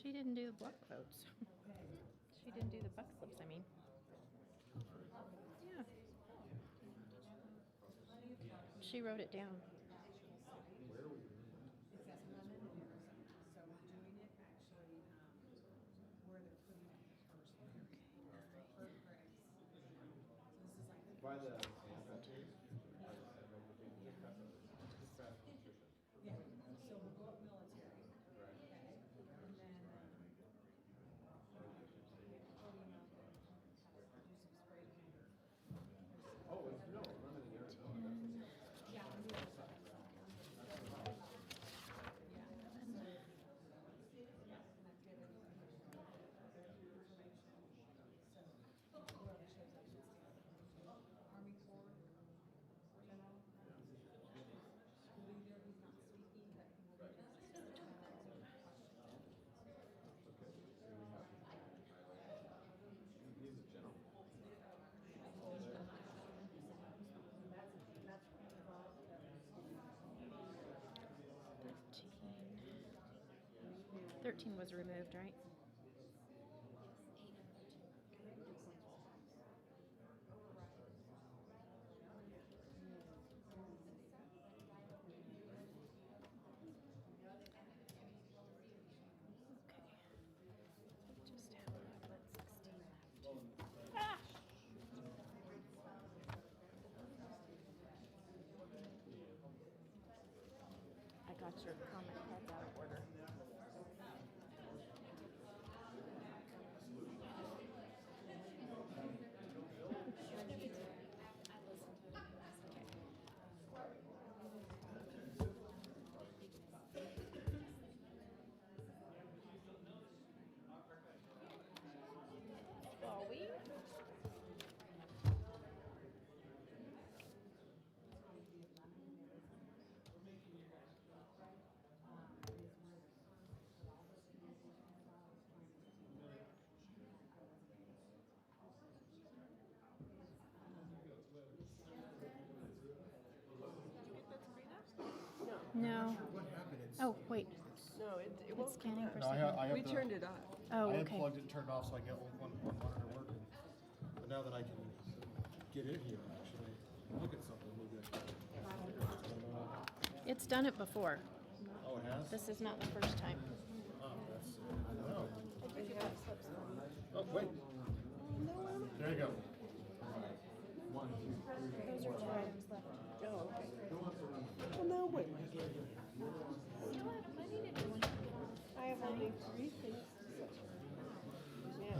Speaker 8: She didn't do the block votes. She didn't do the buck slips, I mean. Yeah. She wrote it down. Thirteen was removed, right? Just have 16 left. Ah! I got your comment pads out of order. Chloe? No. Oh, wait.
Speaker 2: No, it
Speaker 8: It's
Speaker 2: won't come
Speaker 8: scanning
Speaker 2: up.
Speaker 8: for
Speaker 12: No, I
Speaker 8: signal.
Speaker 2: We turned it on.
Speaker 8: Oh,
Speaker 12: I had
Speaker 8: okay.
Speaker 12: plugged it and turned off so I get one monitor working. But now that I can get in here, actually, look at something, maybe
Speaker 8: It's done it before.
Speaker 12: Oh, it has?
Speaker 8: This is not the first time.
Speaker 12: Oh, that's, no. Oh, wait. There you go. One, two, three.
Speaker 8: Those are 2 items left.
Speaker 2: Oh, okay. Well, now what am I getting? I have only 3 things. Yeah.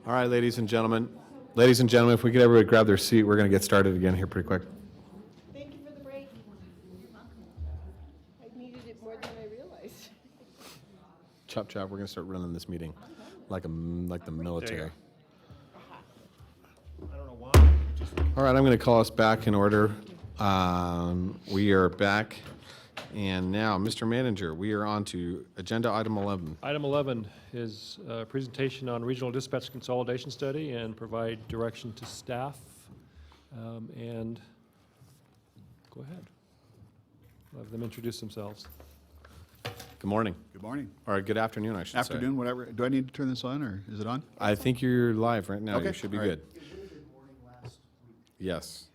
Speaker 1: All right, ladies and gentlemen. Ladies and gentlemen, if we could everybody grab their seat, we're going to get started again here pretty quick.
Speaker 2: Thank you for the break. I needed it more than I realized.
Speaker 1: Chop chop, we're going to start running this meeting like the military.
Speaker 5: I don't know why.
Speaker 1: All right, I'm going to call us back in order. We are back. And now, Mr. Manager, we are on to agenda item 11.
Speaker 3: Item 11 is a presentation on regional dispatch consolidation study and provide direction to staff. And go ahead. Let them introduce themselves.
Speaker 1: Good morning.
Speaker 22: Good morning.
Speaker 1: Or good afternoon, I should say.
Speaker 22: Afternoon, whatever. Do I need to turn this on, or is it on?
Speaker 1: I think you're live right now.
Speaker 22: Okay,
Speaker 1: You should be
Speaker 22: all right.
Speaker 1: good. Yes.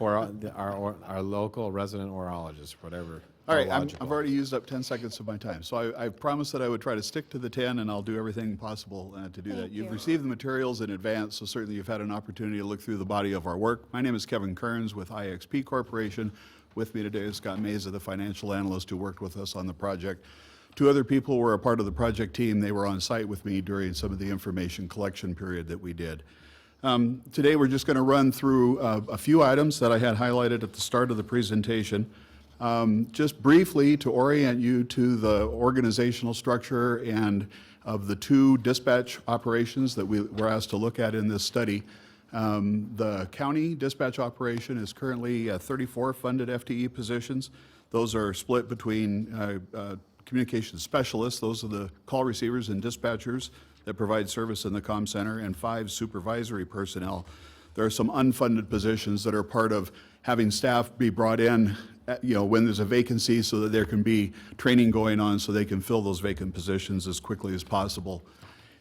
Speaker 1: Our local resident orologist, whatever.
Speaker 22: All right,
Speaker 1: Orological.
Speaker 22: I've already used up 10 seconds of my time, so I promised that I would try to stick to the 10, and I'll do everything possible to do that.
Speaker 8: Thank
Speaker 22: You've
Speaker 8: you.
Speaker 22: received the materials in advance, so certainly you've had an opportunity to look through the body of our work. My name is Kevin Kearns with IXP Corporation. With me today is Scott Meza, the financial analyst who worked with us on the project. 2 other people were a part of the project team. They were on site with me during some of the information collection period that we did. Today, we're just going to run through a few items that I had highlighted at the start of the presentation. Just briefly to orient you to the organizational structure and of the 2 dispatch operations that we were asked to look at in this study. The county dispatch operation is currently 34 funded FTE positions. Those are split between communications specialists, those are the call receivers and dispatchers that provide service in the comm center, and 5 supervisory personnel. There are some unfunded positions that are part of having staff be brought in, when there's a vacancy, so that there can be training going on so they can fill those vacant positions as quickly as possible.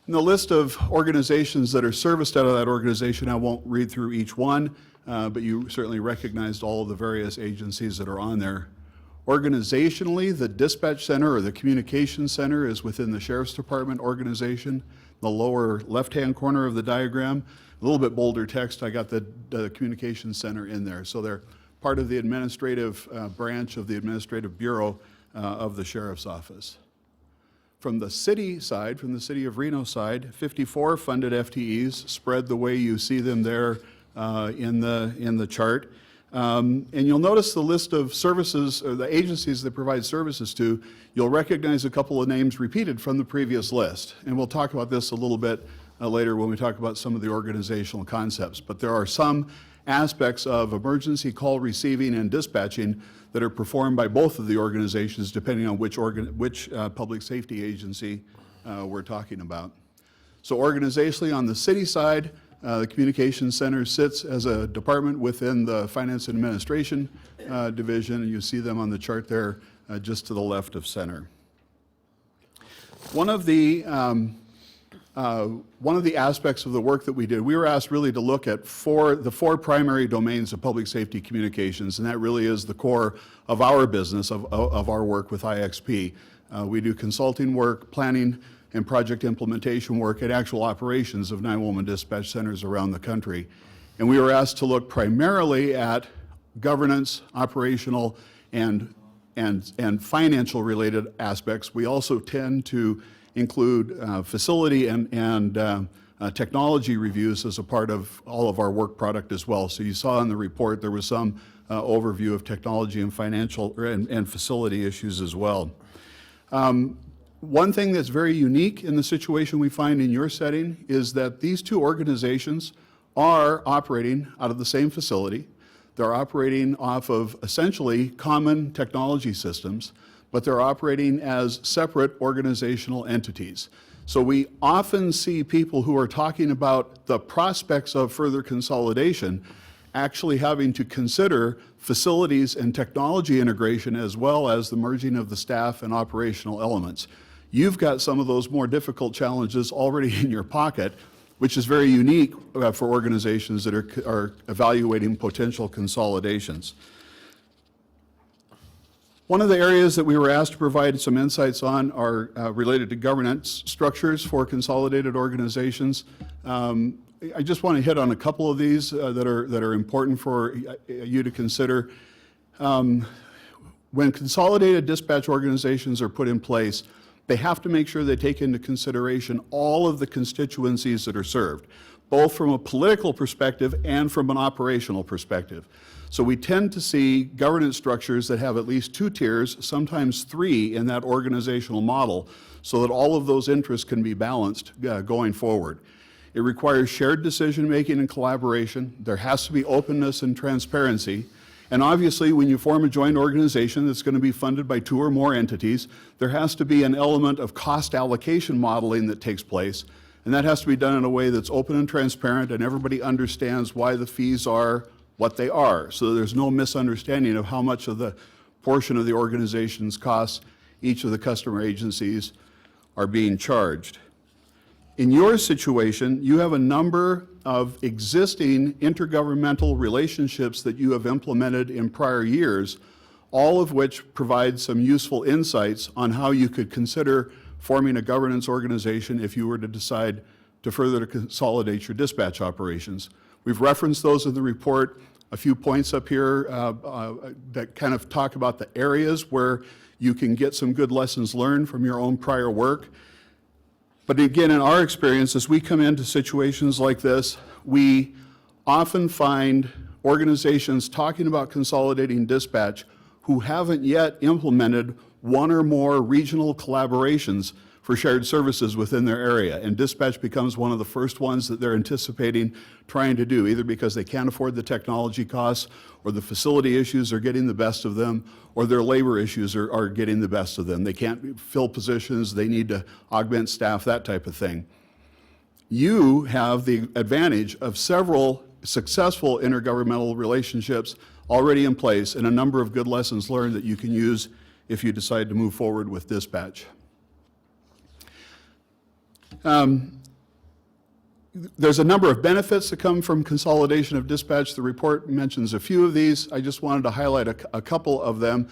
Speaker 22: In the list of organizations that are serviced out of that organization, I won't read through each one, but you certainly recognized all of the various agencies that are on there. Organizationally, the dispatch center or the communications center is within the Sheriff's Department organization. The lower left-hand corner of the diagram, a little bit bolder text, I got the communications center in there. So they're part of the administrative branch of the Administrative Bureau of the Sheriff's Office. From the city side, from the City of Reno side, 54 funded FTEs spread the way you see them there in the chart. And you'll notice the list of services, or the agencies that provide services to, you'll recognize a couple of names repeated from the previous list. And we'll talk about this a little bit later when we talk about some of the organizational concepts. But there are some aspects of emergency call receiving and dispatching that are performed by both of the organizations, depending on which public safety agency we're talking about. So organizationally, on the city side, the Communications Center sits as a department within the Finance and Administration Division, and you see them on the chart there just to the left of center. One of the aspects of the work that we did, we were asked really to look at the four primary domains of public safety communications, and that really is the core of our business, of our work with IXP. We do consulting work, planning, and project implementation work at actual operations of 911 dispatch centers around the country. And we were asked to look primarily at governance, operational, and financial related aspects. We also tend to include facility and technology reviews as a part of all of our work product as well. So you saw in the report there was some overview of technology and financial and facility issues as well. One thing that's very unique in the situation we find in your setting is that these two organizations are operating out of the same facility. They're operating off of essentially common technology systems, but they're operating as separate organizational entities. So we often see people who are talking about the prospects of further consolidation actually having to consider facilities and technology integration as well as the merging of the staff and operational elements. You've got some of those more difficult challenges already in your pocket, which is very unique for organizations that are evaluating potential consolidations. One of the areas that we were asked to provide some insights on are related to governance structures for consolidated organizations. I just want to hit on a couple of these that are important for you to consider. When consolidated dispatch organizations are put in place, they have to make sure they take into consideration all of the constituencies that are served, both from a political perspective and from an operational perspective. So we tend to see governance structures that have at least 2 tiers, sometimes 3 in that organizational model, so that all of those interests can be balanced going forward. It requires shared decision-making and collaboration. There has to be openness and transparency. And obviously, when you form a joint organization that's going to be funded by 2 or more entities, there has to be an element of cost allocation modeling that takes place. And that has to be done in a way that's open and transparent, and everybody understands why the fees are what they are, so there's no misunderstanding of how much of the portion of the organization's costs each of the customer agencies are being charged. In your situation, you have a number of existing intergovernmental relationships that you have implemented in prior years, all of which provide some useful insights on how you could consider forming a governance organization if you were to decide to further consolidate your dispatch operations. We've referenced those in the report. A few points up here that kind of talk about the areas where you can get some good lessons learned from your own prior work. But again, in our experience, as we come into situations like this, we often find organizations talking about consolidating dispatch who haven't yet implemented 1 or more regional collaborations for shared services within their area. And dispatch becomes one of the first ones that they're anticipating trying to do, either because they can't afford the technology costs, or the facility issues are getting the best of them, or their labor issues are getting the best of them. They can't fill positions, they need to augment staff, that type of thing. You have the advantage of several successful intergovernmental relationships already in place and a number of good lessons learned that you can use if you decide to move forward with dispatch. There's a number of benefits that come from consolidation of dispatch. The report mentions a few of these. I just wanted to highlight a couple of them,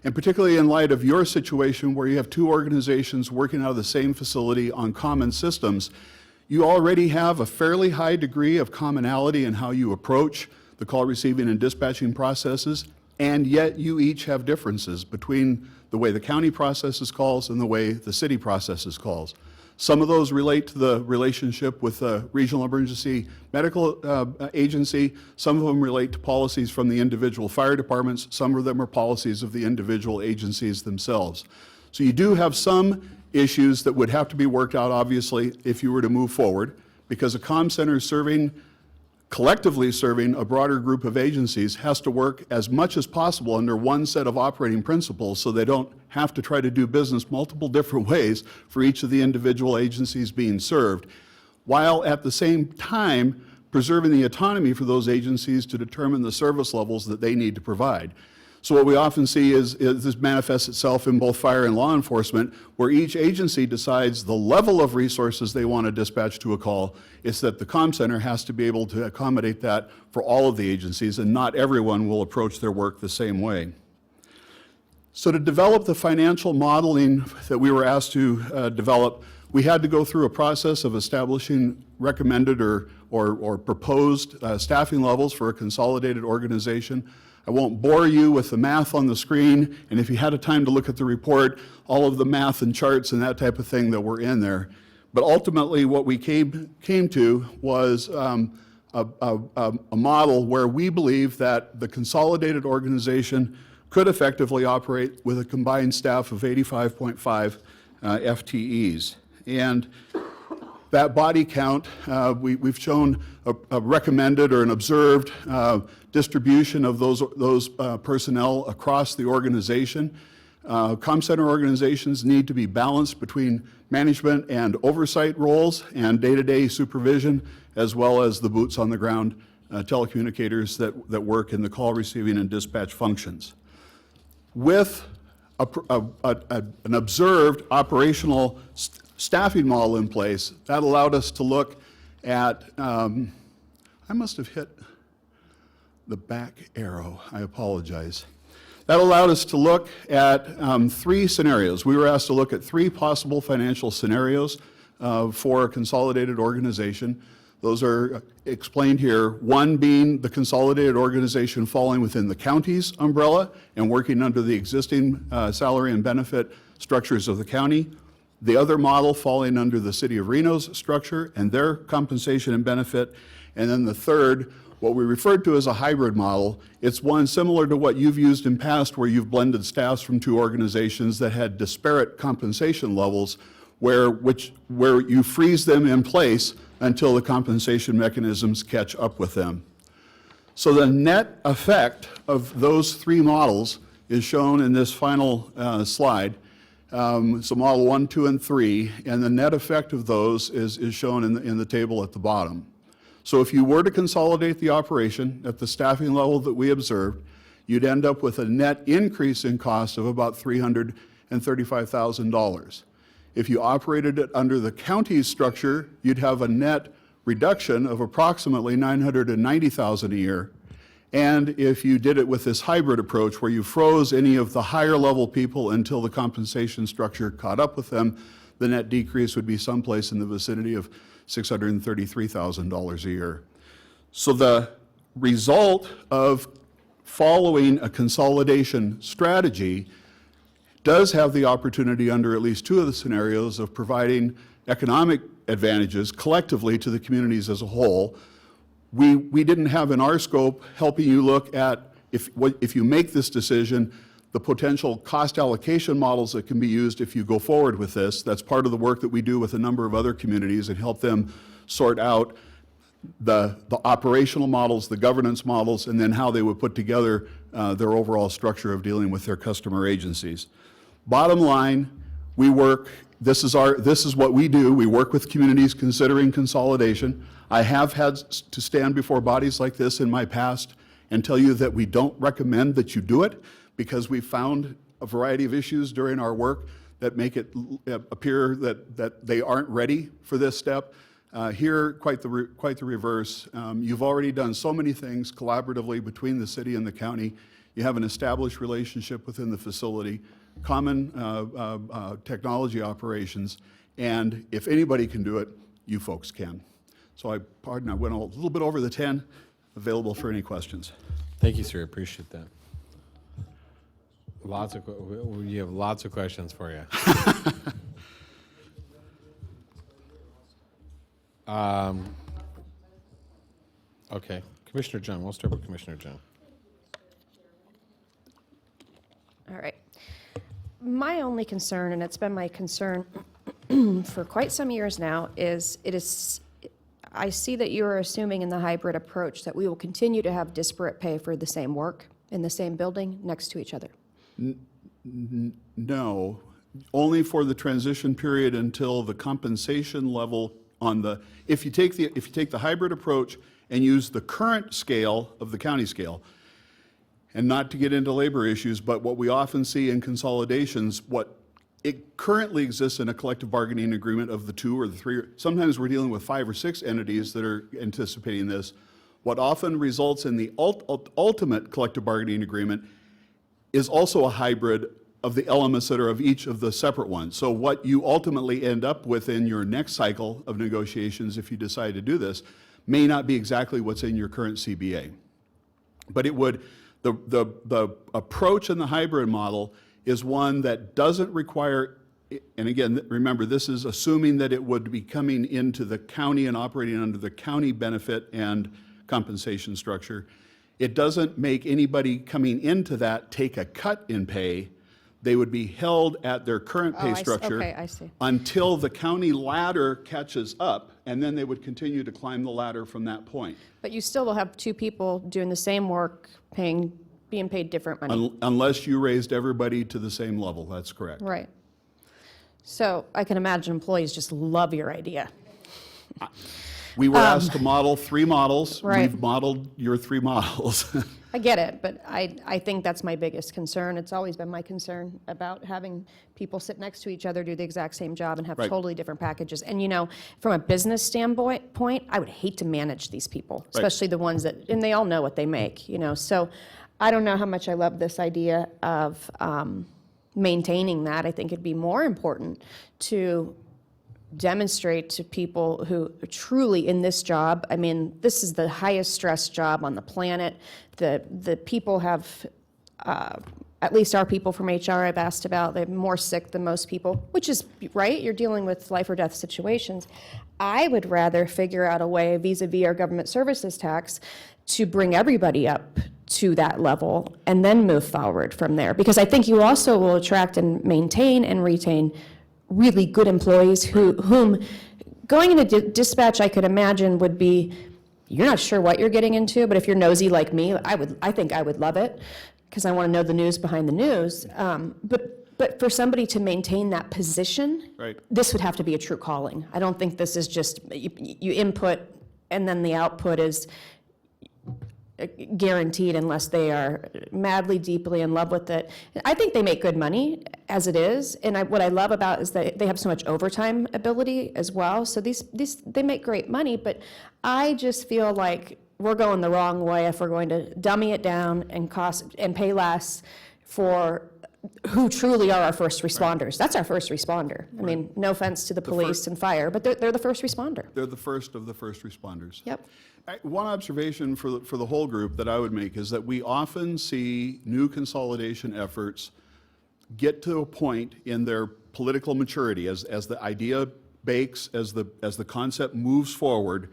Speaker 22: and particularly in light of your situation where you have two organizations working out of the same facility on common systems. You already have a fairly high degree of commonality in how you approach the call receiving and dispatching processes, and yet you each have differences between the way the county processes calls and the way the city processes calls. Some of those relate to the relationship with the Regional Emergency Medical Agency. Some of them relate to policies from the individual fire departments. Some of them are policies of the individual agencies themselves. So you do have some issues that would have to be worked out, obviously, if you were to move forward, because a comm center collectively serving a broader group of agencies has to work as much as possible under one set of operating principles so they don't have to try to do business multiple different ways for each of the individual agencies being served, while at the same time preserving the autonomy for those agencies to determine the service levels that they need to provide. So what we often see is this manifests itself in both fire and law enforcement, where each agency decides the level of resources they want to dispatch to a call. It's that the comm center has to be able to accommodate that for all of the agencies, and not everyone will approach their work the same way. So to develop the financial modeling that we were asked to develop, we had to go through a process of establishing recommended or proposed staffing levels for a consolidated organization. I won't bore you with the math on the screen, and if you had a time to look at the report, all of the math and charts and that type of thing that were in there. But ultimately what we came to was a model where we believe that the consolidated organization could effectively operate with a combined staff of 85.5 FTEs. And that body count, we've shown a recommended or an observed distribution of those personnel across the organization. Comm center organizations need to be balanced between management and oversight roles and day-to-day supervision, as well as the boots on the ground telecommunicators that work in the call receiving and dispatch functions. With an observed operational staffing model in place, that allowed us to look at, I must have hit the back arrow, I apologize. That allowed us to look at three scenarios. We were asked to look at three possible financial scenarios for a consolidated organization. Those are explained here. One being the consolidated organization falling within the county's umbrella and working under the existing salary and benefit structures of the county. The other model falling under the City of Reno's structure and their compensation and benefit. And then the third, what we referred to as a hybrid model. It's one similar to what you've used in past, where you've blended staffs from two organizations that had disparate compensation levels, where you freeze them in place until the compensation mechanisms catch up with them. So the net effect of those three models is shown in this final slide. So model 1, 2, and 3, and the net effect of those is shown in the table at the bottom. So if you were to consolidate the operation at the staffing level that we observed, you'd end up with a net increase in cost of about $335,000. If you operated it under the county's structure, you'd have a net reduction of approximately $990,000 a year. And if you did it with this hybrid approach where you froze any of the higher level people until the compensation structure caught up with them, the net decrease would be someplace in the vicinity of $633,000 a year. So the result of following a consolidation strategy does have the opportunity under at least two of the scenarios of providing economic advantages collectively to the communities as a whole. We didn't have in our scope helping you look at, if you make this decision, the potential cost allocation models that can be used if you go forward with this. That's part of the work that we do with a number of other communities and help them sort out the operational models, the governance models, and then how they would put together their overall structure of dealing with their customer agencies. Bottom line, we work this is what we do. We work with communities considering consolidation. I have had to stand before bodies like this in my past and tell you that we don't recommend that you do it because we found a variety of issues during our work that make it appear that they aren't ready for this step. Here, quite the reverse. You've already done so many things collaboratively between the city and the county. You have an established relationship within the facility, common technology operations, and if anybody can do it, you folks can. So I went a little bit over the 10, available for any questions.
Speaker 1: Thank you, sir. Appreciate that. You have lots of questions for you. Okay, Commissioner Jung. We'll start with Commissioner Jung.
Speaker 21: All right. My only concern, and it's been my concern for quite some years now, is I see that you are assuming in the hybrid approach that we will continue to have disparate pay for the same work in the same building next to each other.
Speaker 22: No, only for the transition period until the compensation level on the, if you take the hybrid approach and use the current scale of the county scale, and not to get into labor issues, but what we often see in consolidations, what it currently exists in a collective bargaining agreement of the 2 or the 3, sometimes we're dealing with 5 or 6 entities that are anticipating this. What often results in the ultimate collective bargaining agreement is also a hybrid of the elements that are of each of the separate ones. So what you ultimately end up with in your next cycle of negotiations, if you decide to do this, may not be exactly what's in your current CBA. But it would, the approach in the hybrid model is one that doesn't require, and again, remember, this is assuming that it would be coming into the county and operating under the county benefit and compensation structure. It doesn't make anybody coming into that take a cut in pay. They would be held at their current pay structure
Speaker 21: okay, I see.
Speaker 22: until the county ladder catches up, and then they would continue to climb the ladder from that point.
Speaker 21: But you still will have 2 people doing the same work, being paid different money.
Speaker 22: Unless you raised everybody to the same level, that's correct.
Speaker 21: Right. So I can imagine employees just love your idea.
Speaker 22: We were asked to model 3 models.
Speaker 21: Right.
Speaker 22: We've modeled your 3 models.
Speaker 21: I get it, but I think that's my biggest concern. It's always been my concern about having people sit next to each other, do the exact same job, and have
Speaker 22: Right.
Speaker 21: totally different packages. And, you know, from a business standpoint, I would hate to manage these people, especially the ones that, and they all know what they make, you know. So I don't know how much I love this idea of maintaining that. I think it'd be more important to demonstrate to people who are truly in this job. I mean, this is the highest stress job on the planet. The people have, at least our people from HR I've asked about, they're more sick than most people, which is right. You're dealing with life or death situations. I would rather figure out a way vis-a-vis our government services tax to bring everybody up to that level and then move forward from there. Because I think you also will attract and maintain and retain really good employees whom going into dispatch, I could imagine would be, you're not sure what you're getting into, but if you're nosy like me, I think I would love it because I want to know the news behind the news. But for somebody to maintain that position,
Speaker 22: Right.
Speaker 21: this would have to be a true calling. I don't think this is just you input and then the output is guaranteed unless they are madly, deeply in love with it. I think they make good money as it is, and what I love about is that they have so much overtime ability as well. So they make great money, but I just feel like we're going the wrong way if we're going to dummy it down and pay less for who truly are our first responders. That's our first responder. I mean, no offense to the police and fire, but they're the first responder.
Speaker 22: They're the first of the first responders.
Speaker 21: Yep.
Speaker 22: One observation for the whole group that I would make is that we often see new consolidation efforts get to a point in their political maturity as the idea bakes, as the concept moves forward,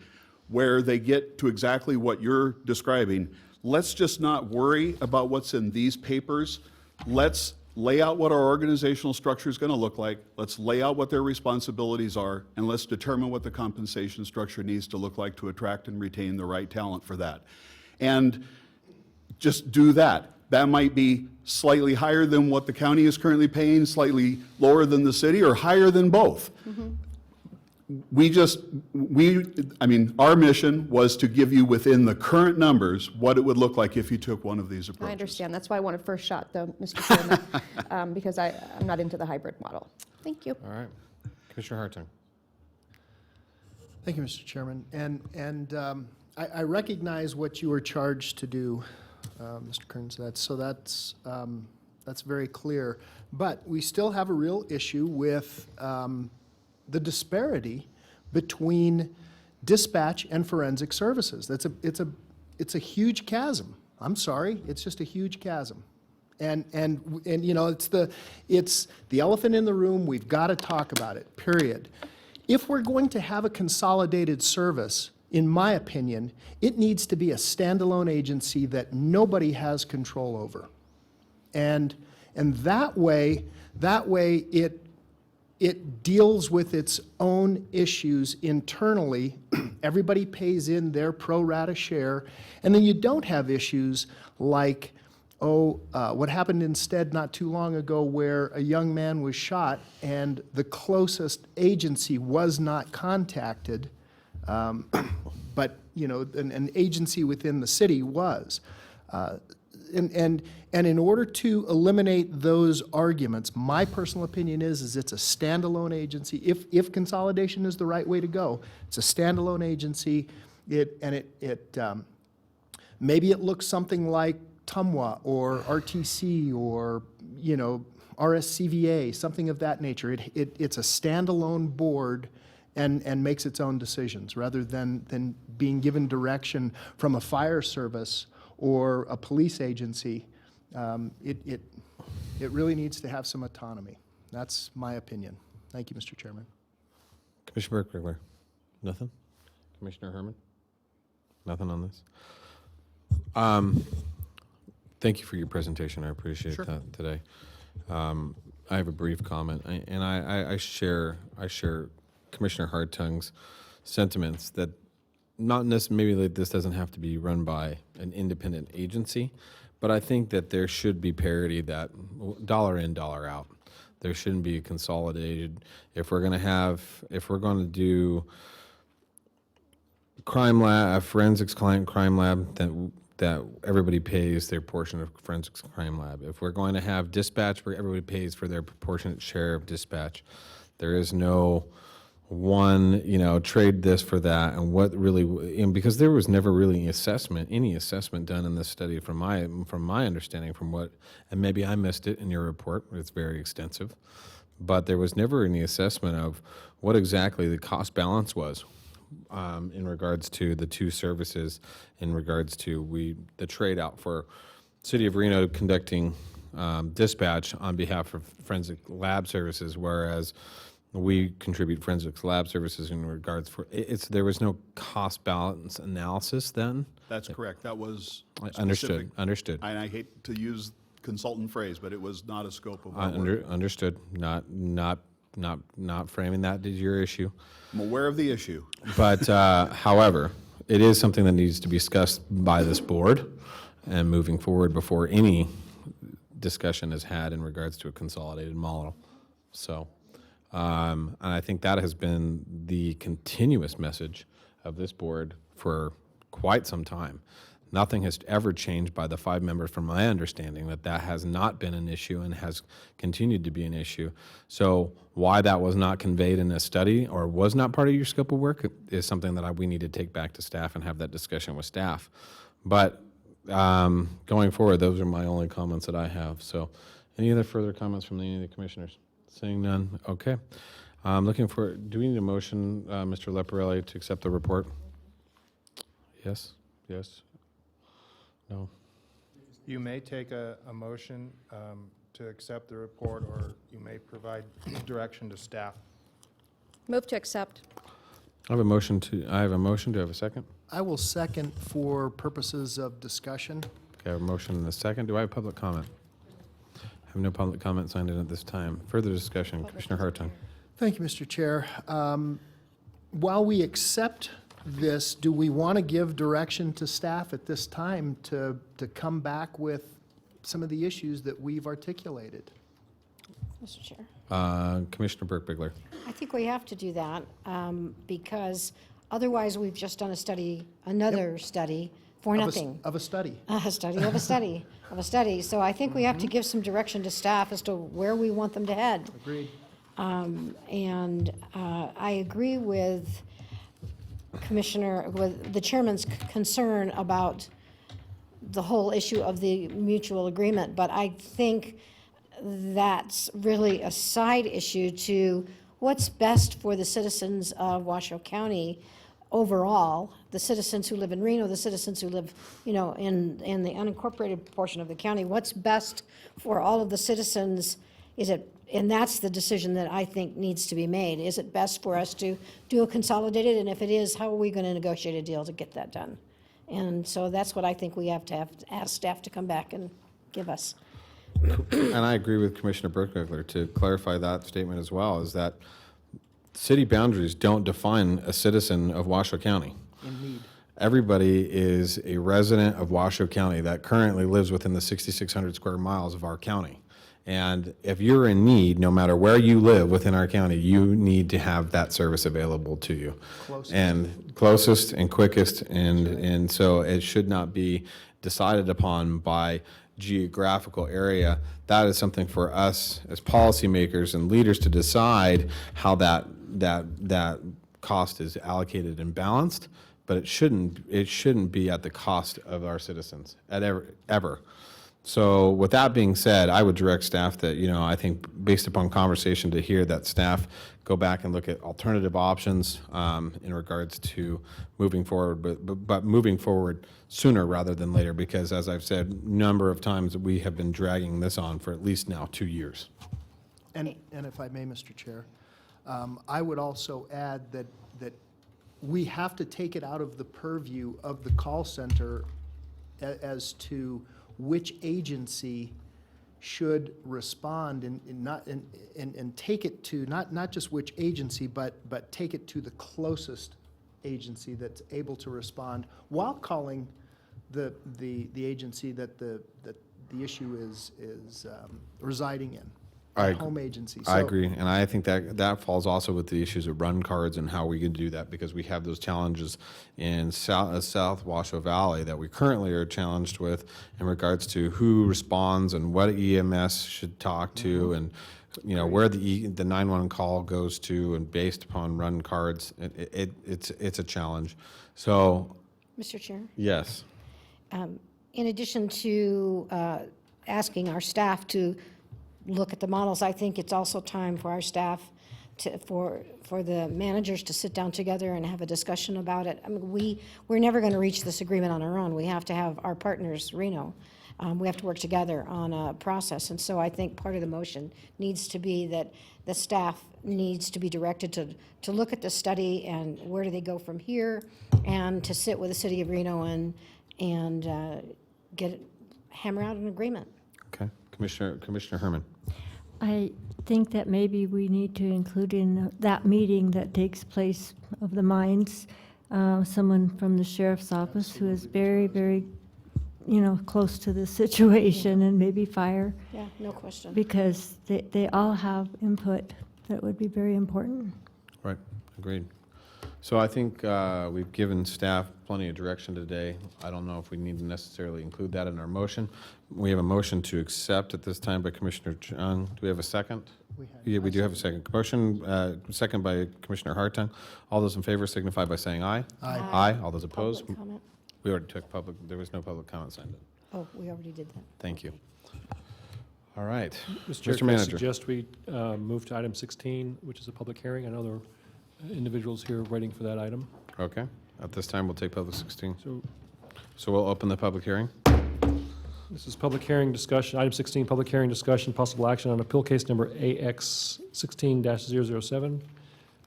Speaker 22: where they get to exactly what you're describing. Let's just not worry about what's in these papers. Let's lay out what our organizational structure is going to look like. Let's lay out what their responsibilities are, and let's determine what the compensation structure needs to look like to attract and retain the right talent for that. And just do that. That might be slightly higher than what the county is currently paying, slightly lower than the city, or higher than both. Our mission was to give you within the current numbers what it would look like if you took one of these approaches.
Speaker 21: I understand. That's why I wanted first shot, though, Mr. Chairman, because I'm not into the hybrid model. Thank you.
Speaker 1: All right. Commissioner Hartung.
Speaker 20: Thank you, Mr. Chairman. And I recognize what you were charged to do, Mr. Kearns. That's very clear. But we still have a real issue with the disparity between dispatch and forensic services. It's a huge chasm. I'm sorry, it's just a huge chasm. And you know, it's the elephant in the room. We've got to talk about it, period. If we're going to have a consolidated service, in my opinion, it needs to be a standalone agency that nobody has control over. And that way it deals with its own issues internally. Everybody pays in their pro rata share, and then you don't have issues like, what happened instead not too long ago where a young man was shot and the closest agency was not contacted, but you know, an agency within the city was. And in order to eliminate those arguments, my personal opinion is it's a standalone agency. If consolidation is the right way to go, it's a standalone agency. Maybe it looks something like TUMWA or RTC or, you know, RSCVA, something of that nature. It's a standalone board and makes its own decisions rather than being given direction from a fire service or a police agency. It really needs to have some autonomy. That's my opinion. Thank you, Mr. Chairman.
Speaker 1: Commissioner Burkhardt. Nothing? Commissioner Herman? Nothing on this? Thank you for your presentation. I appreciate that today. I have a brief comment, and I share Commissioner Hartung's sentiments that not necessarily, maybe this doesn't have to be run by an independent agency, but I think that there should be parity, that dollar in, dollar out. There shouldn't be consolidated. If we're going to do crime lab, forensics crime lab, that everybody pays their portion of forensics crime lab. If we're going to have dispatch, where everybody pays for their proportionate share of dispatch, there is no one, you know, trade this for that, and what really, and because there was never really any assessment done in this study from my understanding, and maybe I missed it in your report, it's very extensive, but there was never any assessment of what exactly the cost balance was in regards to the two services, in regards to the trade out for City of Reno conducting dispatch on behalf of forensic lab services, whereas we contribute forensics lab services in regards for there was no cost balance analysis then.
Speaker 22: That's correct. That was
Speaker 1: understood.
Speaker 22: And I hate to use consultant phrase, but it was not a scope of our work.
Speaker 1: Understood. Not framing that as your issue.
Speaker 22: I'm aware of the issue.
Speaker 1: But however, it is something that needs to be discussed by this board and moving forward before any discussion is had in regards to a consolidated model. So. And I think that has been the continuous message of this board for quite some time. Nothing has ever changed by the 5 members, from my understanding, that has not been an issue and has continued to be an issue. So why that was not conveyed in a study or was not part of your scope of work is something that we need to take back to staff and have that discussion with staff. But going forward, those are my only comments that I have. So any other further comments from any of the commissioners? Seeing none, okay. Do we need a motion, Mr. Leporelli, to accept the report? Yes, yes, no.
Speaker 9: You may take a motion to accept the report, or you may provide direction to staff.
Speaker 21: Move to accept.
Speaker 1: I have a motion. Do I have a second?
Speaker 20: I will second for purposes of discussion.
Speaker 1: Okay, I have a motion and a second. Do I have public comment? I have no public comment signed in at this time. Further discussion, Commissioner Hartung.
Speaker 20: Thank you, Mr. Chair. While we accept this, do we want to give direction to staff at this time to come back with some of the issues that we've articulated.
Speaker 4: Mr. Chair.
Speaker 1: Commissioner Burke-Bigler.
Speaker 4: I think we have to do that, because otherwise we've just done a study, another study for nothing.
Speaker 20: Of a study.
Speaker 4: A study of a study, of a study. So I think we have to give some direction to staff as to where we want them to head.
Speaker 20: Agreed.
Speaker 4: And I agree with with the chairman's concern about the whole issue of the mutual agreement, but I think that's really a side issue to what's best for the citizens of Washoe County overall, the citizens who live in Reno, the citizens who live, in the unincorporated portion of the county. What's best for all of the citizens? And that's the decision that I think needs to be made. Is it best for us to do a consolidated? And if it is, how are we going to negotiate a deal to get that done? And so that's what I think we have to ask staff to come back and give us.
Speaker 1: And I agree with Commissioner Burke-Bigler to clarify that statement as well, is that city boundaries don't define a citizen of Washoe County.
Speaker 20: Indeed.
Speaker 1: Everybody is a resident of Washoe County that currently lives within the 6,600 square miles of our county. And if you're in need, no matter where you live within our county, you need to have that service available to you. Closest and quickest, and so it should not be decided upon by geographical area. That is something for us as policymakers and leaders to decide how that cost is allocated and balanced, but it shouldn't be at the cost of our citizens ever. So with that being said, I would direct staff that, I think based upon conversation to hear that staff go back and look at alternative options in regards to moving forward, but moving forward sooner rather than later, because as I've said a number of times, we have been dragging this on for at least now 2 years.
Speaker 20: And if I may, Mr. Chair, I would also add that we have to take it out of the purview of the call center as to which agency should respond and take it to not just which agency, but take it to the closest agency that's able to respond while calling the agency that the issue is residing in. Home agency.
Speaker 1: I agree, and I think that falls also with the issues of run cards and how we can do that, because we have those challenges in South Washoe Valley that we currently are challenged with in regards to who responds and what EMS should talk to, and where the 911 call goes to, and based upon run cards, it's a challenge. So,
Speaker 4: Mr. Chair?
Speaker 1: Yes.
Speaker 4: In addition to asking our staff to look at the models, I think it's also time for our staff for the managers to sit down together and have a discussion about it. I mean, we're never going to reach this agreement on our own. We have to have our partners, Reno. We have to work together on a process. And so I think part of the motion needs to be that the staff needs to be directed to look at the study and where do they go from here, and to sit with the city of Reno and hammer out an agreement.
Speaker 1: Okay, Commissioner Herman.
Speaker 19: I think that maybe we need to include in that meeting that takes place of the mines, someone from the sheriff's office who is very, very, close to the situation, and maybe fire.
Speaker 4: Yeah, no question.
Speaker 19: Because they all have input that would be very important.
Speaker 1: Right, agreed. So I think we've given staff plenty of direction today. I don't know if we need to necessarily include that in our motion. We have a motion to accept at this time by Commissioner Chung. Do we have a second? Yeah, we do have a second. Motion, second by Commissioner Hartung. All those in favor signify by saying aye.
Speaker 20: Aye.
Speaker 1: Aye. All those opposed?
Speaker 4: Public comment?
Speaker 1: We already took public, there was no public comment signed in.
Speaker 4: Oh, we already did that.
Speaker 1: Thank you. All right.
Speaker 3: Mr. Chair,
Speaker 1: Mr.
Speaker 3: can I
Speaker 1: Manager.
Speaker 3: suggest we move to item 16, which is a public hearing? I know there are individuals here waiting for that item.
Speaker 1: Okay. At this time, we'll take public 16.
Speaker 3: So
Speaker 1: So we'll open the public hearing.
Speaker 3: this is public hearing discussion, item 16, public hearing discussion, possible action on appeal case number AX 16-007,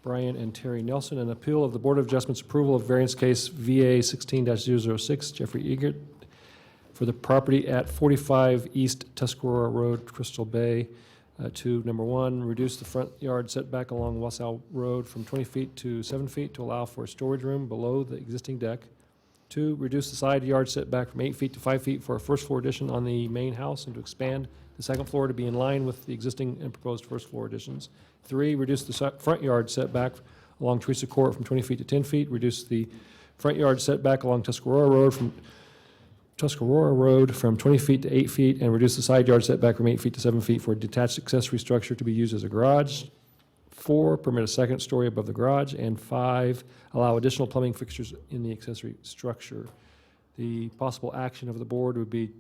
Speaker 3: Brian and Terry Nelson, an appeal of the Board of Adjustments approval of variance case VA 16-006, Jeffrey Egert, for the property at 45 East Tuscarora Road, Crystal Bay, to, number one, reduce the front yard setback along Washoe Road from 20 feet to 7 feet to allow for a storage room below the existing deck. 2, reduce the side yard setback from 8 feet to 5 feet for a first floor addition on the main house and to expand the second floor to be in line with the existing and proposed first floor additions. 3, reduce the front yard setback along Teresa Court from 20 feet to 10 feet, reduce the front yard setback along Tuscarora Road from 20 feet to 8 feet, and reduce the side yard setback from 8 feet to 7 feet for a detached accessory structure to be used as a garage. 4, permit a second story above the garage, and 5, allow additional plumbing fixtures in the accessory structure. The possible action of the board would be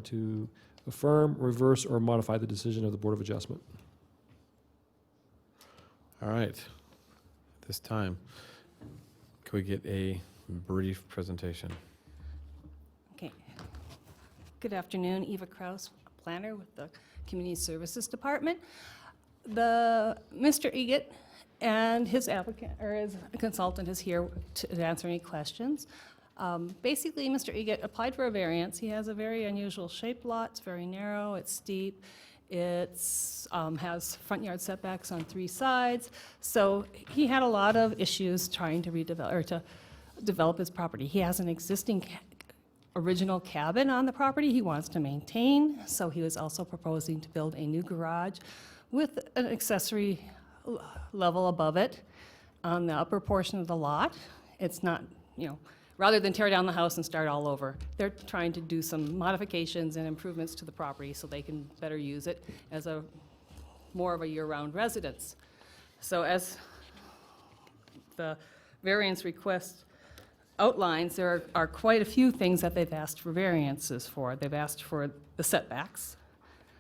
Speaker 3: to affirm, reverse, or modify the decision of the Board of Adjustment.
Speaker 1: All right. At this time, can we get a brief presentation?
Speaker 10: Okay. Good afternoon, Eva Kraus, planner with the Community Services Department. Mr. Egat and his applicant, or his consultant is here to answer any questions. Basically, Mr. Egat applied for a variance. He has a very unusual shaped lot. It's very narrow, it's steep. It's has front yard setbacks on 3 sides. So he had a lot of issues trying to redevelop, or to develop his property. He has an existing original cabin on the property he wants to maintain. So he was also proposing to build a new garage with an accessory level above it on the upper portion of the lot. It's not, rather than tear down the house and start all over, they're trying to do some modifications and improvements to the property so they can better use it as more of a year-round residence. So as the variance request outlines, there are quite a few things that they've asked for variances for. They've asked for the setbacks.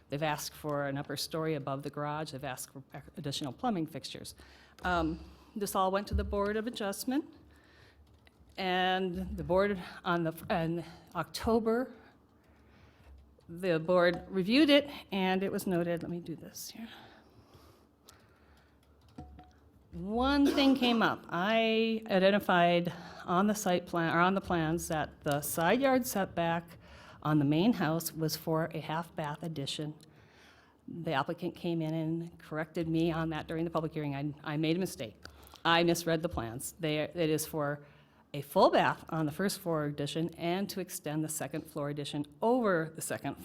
Speaker 10: They've asked for an upper story above the garage. They've asked for additional plumbing fixtures. This all went to the Board of Adjustment. And the board in October, the board reviewed it, and it was noted, let me do this here. One thing came up. I identified on the site plan, or on the plans, that the side yard setback on the main house was for a half bath addition. The applicant came in and corrected me on that during the public hearing. I made a mistake. I misread the plans. It is for a full bath on the first floor addition and to extend the second floor addition over the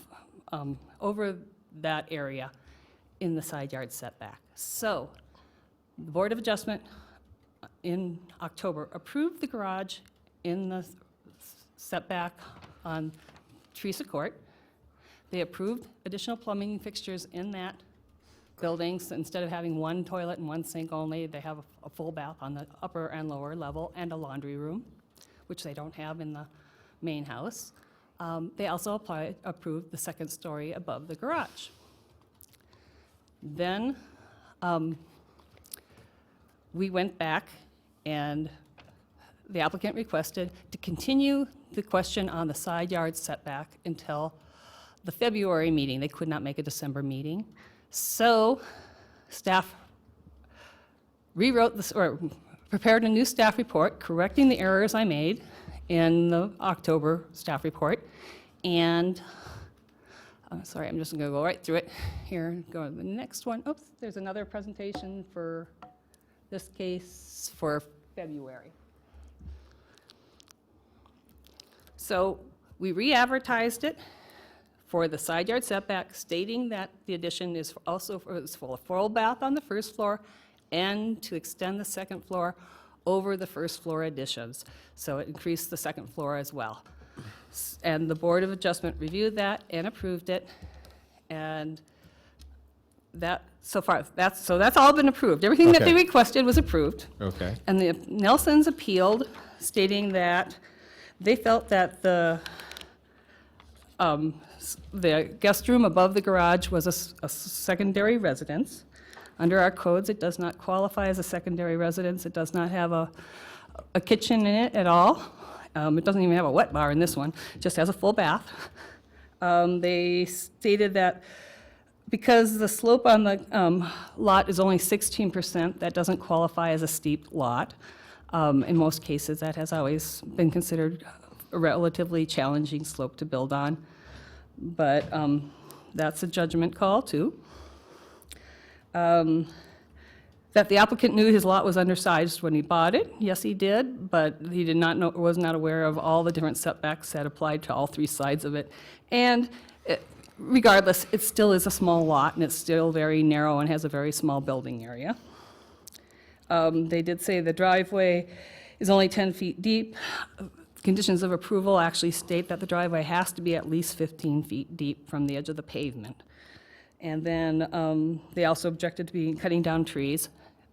Speaker 10: over that area in the side yard setback. So the Board of Adjustment in October approved the garage in the setback on Teresa Court. They approved additional plumbing fixtures in that building. So instead of having one toilet and one sink only, they have a full bath on the upper and lower level and a laundry room, which they don't have in the main house. They also approved the second story above the garage. Then we went back, and the applicant requested to continue the question on the side yard setback until the February meeting. They could not make a December meeting. So staff rewrote this, or prepared a new staff report correcting the errors I made in the October staff report. And sorry, I'm just going to go right through it here. Go to the next one. Oops, there's another presentation for this case for February. So we re-advertised it for the side yard setback, stating that the addition is also for a full bath on the first floor and to extend the second floor over the first floor additions. So it increased the second floor as well. And the Board of Adjustment reviewed that and approved it. And that, so far, that's all been approved. Everything that they requested was approved.
Speaker 1: Okay.
Speaker 10: And the Nelsons appealed, stating that they felt that the guest room above the garage was a secondary residence. Under our codes, it does not qualify as a secondary residence. It does not have a kitchen in it at all. It doesn't even have a wet bar in this one. It just has a full bath. They stated that because the slope on the lot is only 16%, that doesn't qualify as a steep lot. In most cases, that has always been considered a relatively challenging slope to build on. But that's a judgment call, too. that the applicant knew his lot was undersized when he bought it. Yes, he did, but he did not know, was not aware of all the different setbacks that applied to all three sides of it. And regardless, it still is a small lot, and it's still very narrow and has a very small building area. They did say the driveway is only 10 feet deep. Conditions of approval actually state that the driveway has to be at least 15 feet deep from the edge of the pavement. And then they also objected to be cutting down trees.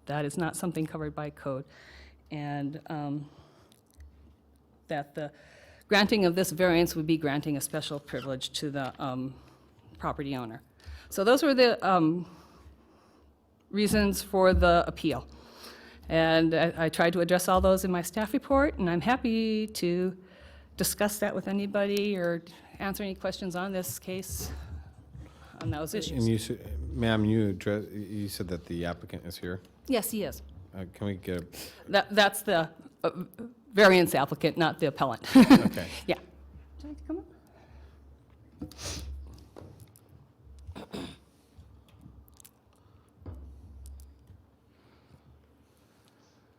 Speaker 10: That is not something covered by code. And that the granting of this variance would be granting a special privilege to the property owner. So those were the reasons for the appeal. And I tried to address all those in my staff report, and I'm happy to discuss that with anybody or answer any questions on this case on those issues.
Speaker 1: And you, ma'am, you said that the applicant is here.
Speaker 10: Yes, he is.
Speaker 1: Can we get
Speaker 10: That's the variance applicant, not the appellant.
Speaker 1: Okay.
Speaker 10: Yeah. Would you like to come up?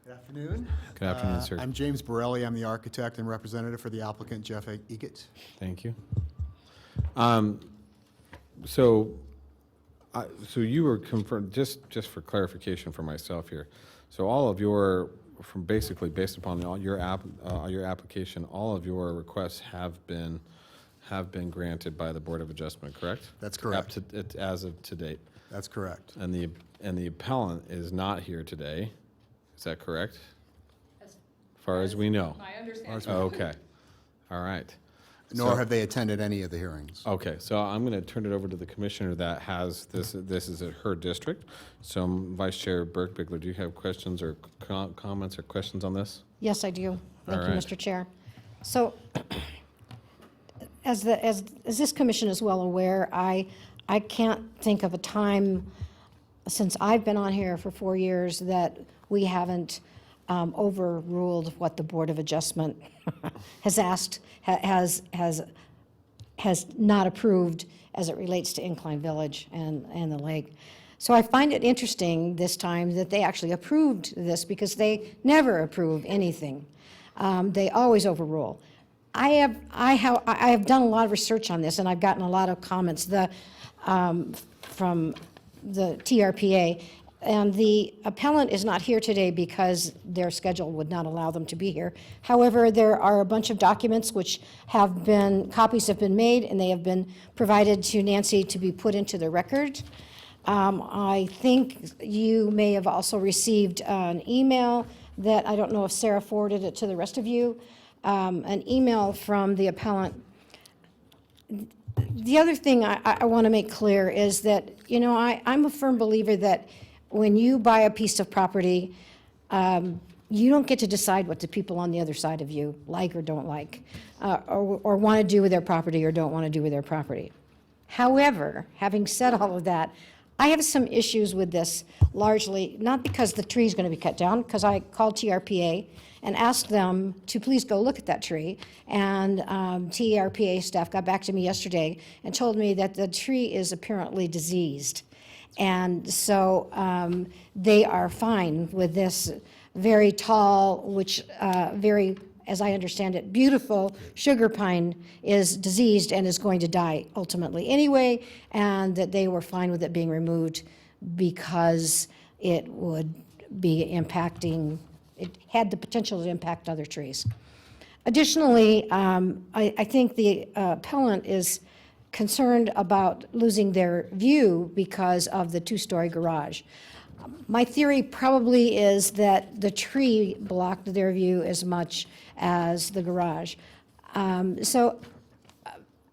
Speaker 11: Good afternoon.
Speaker 1: Good afternoon, sir.
Speaker 11: I'm James Borelli. I'm the architect and representative for the applicant, Jeff Egget.
Speaker 1: Thank you. So you were confirmed, just for clarification for myself here. So all of your, from basically based upon your application, all of your requests have been granted by the Board of Adjustment, correct?
Speaker 11: That's correct.
Speaker 1: As of to date.
Speaker 11: That's correct.
Speaker 1: And the appellant is not here today. Is that correct? As far as we know.
Speaker 10: My understanding.
Speaker 1: Okay. All right.
Speaker 11: Nor have they attended any of the hearings.
Speaker 1: Okay, so I'm going to turn it over to the commissioner that has this is her district. So Vice Chair Burke-Bigler, do you have questions or comments or questions on this?
Speaker 4: Yes, I do. Thank
Speaker 1: All
Speaker 4: you,
Speaker 1: right.
Speaker 4: Mr. Chair. So, as this commission is well aware, I can't think of a time since I've been on here for 4 years that we haven't overruled what the Board of Adjustment has asked, has not approved as it relates to Incline Village and the lake. So I find it interesting this time that they actually approved this because they never approve anything. They always overrule. I have done a lot of research on this, and I've gotten a lot of comments from the TRPA. And the appellant is not here today because their schedule would not allow them to be here. However, there are a bunch of documents which have been, copies have been made, and they have been provided to Nancy to be put into the record. I think you may have also received an email that, I don't know if Sarah forwarded it to the rest of you, an email from the appellant. The other thing I want to make clear is that, you know, I'm a firm believer that when you buy a piece of property, you don't get to decide what the people on the other side of you like or don't like, or want to do with their property or don't want to do with their property. However, having said all of that, I have some issues with this, largely not because the tree is going to be cut down, because I called TRPA and asked them to please go look at that tree. And TRPA staff got back to me yesterday and told me that the tree is apparently diseased. And so they are fine with this very tall, which very, as I understand it, beautiful sugar pine is diseased and is going to die ultimately anyway, and that they were fine with it being removed because it would be impacting, it had the potential to impact other trees. Additionally, I think the appellant is concerned about losing their view because of the two-story garage. My theory probably is that the tree blocked their view as much as the garage. So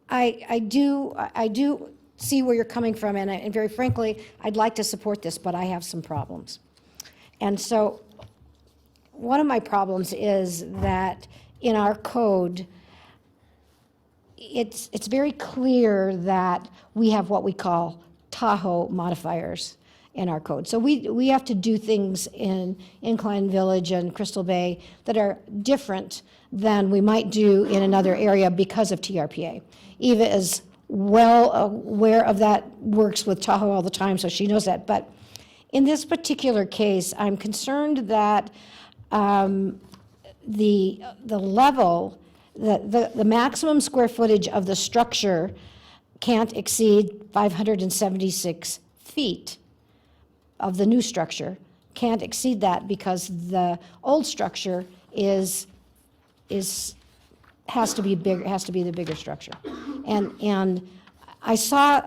Speaker 4: I do see where you're coming from, and very frankly, I'd like to support this, but I have some problems. And so one of my problems is that in our code, it's very clear that we have what we call Tahoe modifiers in our code. So we have to do things in Incline Village and Crystal Bay that are different than we might do in another area because of TRPA. Eva is well aware of that, works with Tahoe all the time, so she knows that. But In this particular case, I'm concerned that the level, the maximum square footage of the structure can't exceed 576 feet of the new structure. Can't exceed that because the old structure has to be bigger, has to be the bigger structure. And I saw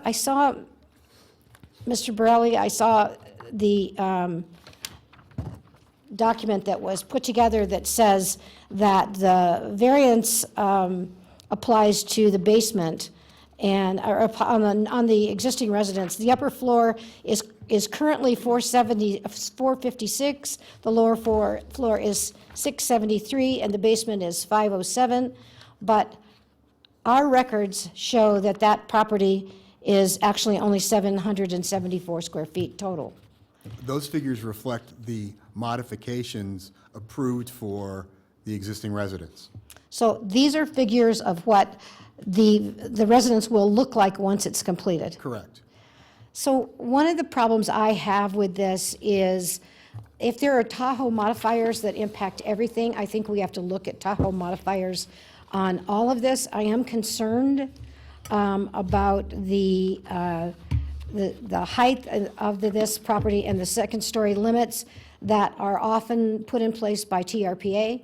Speaker 4: Mr. Borelli, I saw the document that was put together that says that the variance applies to the basement and on the existing residence. The upper floor is currently 456, the lower floor is 673, and the basement is 507. But our records show that that property is actually only 774 square feet total.
Speaker 11: Those figures reflect the modifications approved for the existing residence.
Speaker 4: So these are figures of what the residence will look like once it's completed.
Speaker 11: Correct.
Speaker 4: So one of the problems I have with this is if there are Tahoe modifiers that impact everything, I think we have to look at Tahoe modifiers on all of this. I am concerned about the height of this property and the second-story limits that are often put in place by TRPA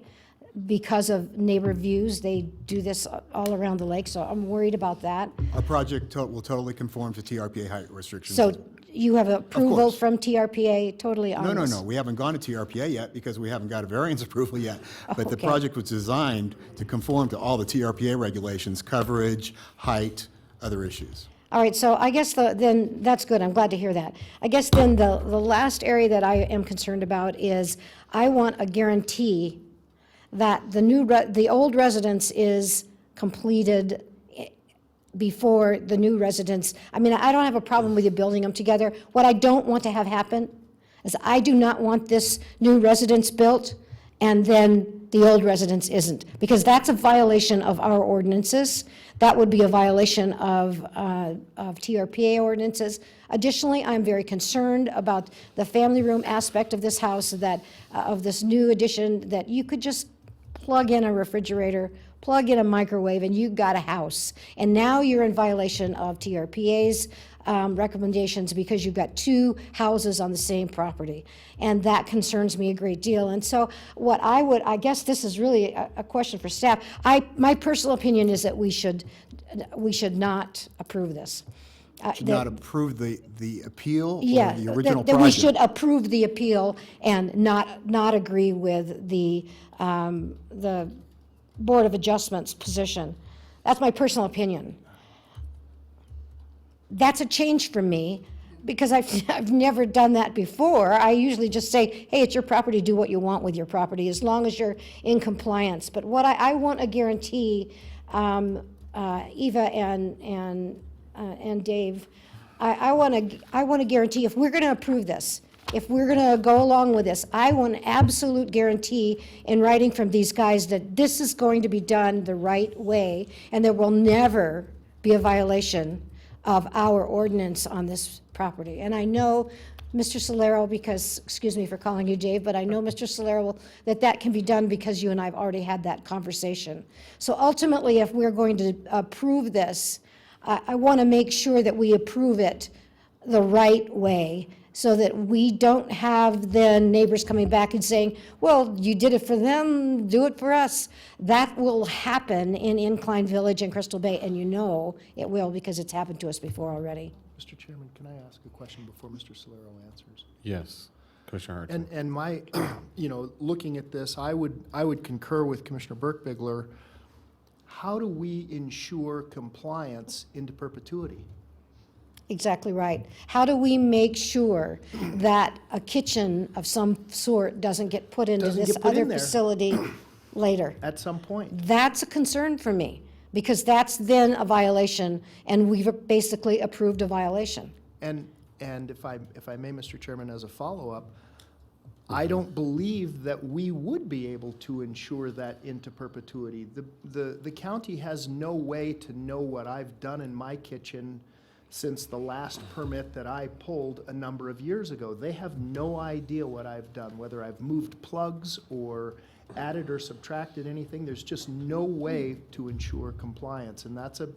Speaker 4: because of neighbor views. They do this all around the lake, so I'm worried about that.
Speaker 11: Our project will totally conform to TRPA height restrictions.
Speaker 4: So you have approval
Speaker 11: course.
Speaker 4: from TRPA totally on this?
Speaker 11: No. We haven't gone to TRPA yet because we haven't got a variance approval yet. But the
Speaker 4: Okay.
Speaker 11: project was designed to conform to all the TRPA regulations, coverage, height, other issues.
Speaker 4: All right, so I guess then, that's good, I'm glad to hear that. I guess then the last area that I am concerned about is I want a guarantee that the old residence is completed before the new residence. I mean, I don't have a problem with you building them together. What I don't want to have happen is I do not want this new residence built and then the old residence isn't, because that's a violation of our ordinances. That would be a violation of TRPA ordinances. Additionally, I'm very concerned about the family room aspect of this house, of this new addition, that you could just plug in a refrigerator, plug in a microwave, and you've got a house. And now you're in violation of TRPA's recommendations because you've got two houses on the same property. And that concerns me a great deal. And so I guess this is really a question for staff. My personal opinion is that we should not approve this.
Speaker 11: Should not approve the appeal
Speaker 4: Yeah,
Speaker 11: or the original
Speaker 4: that we
Speaker 11: project?
Speaker 4: should approve the appeal and not agree with the Board of Adjustments position. That's my personal opinion. That's a change for me because I've never done that before. I usually just say, hey, it's your property, do what you want with your property as long as you're in compliance. But what I want a guarantee, Eva and Dave, I want to guarantee if we're going to approve this, if we're going to go along with this, I want an absolute guarantee in writing from these guys that this is going to be done the right way and there will never be a violation of our ordinance on this property. And I know Mr. Solero, because, excuse me for calling you Dave, but I know Mr. Solero, that can be done because you and I have already had that conversation. So ultimately, if we're going to approve this, I want to make sure that we approve it the right way so that we don't have then neighbors coming back and saying, well, you did it for them, do it for us. That will happen in Incline Village and Crystal Bay, and you know it will because it's happened to us before already.
Speaker 9: Mr. Chairman, can I ask a question before Mr. Solero answers?
Speaker 1: Yes, Commissioner Hartson.
Speaker 9: And my, looking at this, I would concur with Commissioner Burke-Bigler. How do we ensure compliance into perpetuity?
Speaker 4: Exactly right. How do we make sure that a kitchen of some sort doesn't get put into
Speaker 9: Doesn't
Speaker 4: this
Speaker 9: get put
Speaker 4: other
Speaker 9: in there.
Speaker 4: facility later?
Speaker 9: At some point.
Speaker 4: That's a concern for me, because that's then a violation, and we've basically approved a violation.
Speaker 9: And if I may, Mr. Chairman, as a follow-up, I don't believe that we would be able to ensure that into perpetuity. The county has no way to know what I've done in my kitchen
Speaker 20: since the last permit that I pulled a number of years ago. They have no idea what I've done, whether I've moved plugs or added or subtracted anything. There's just no way to ensure compliance, and that's a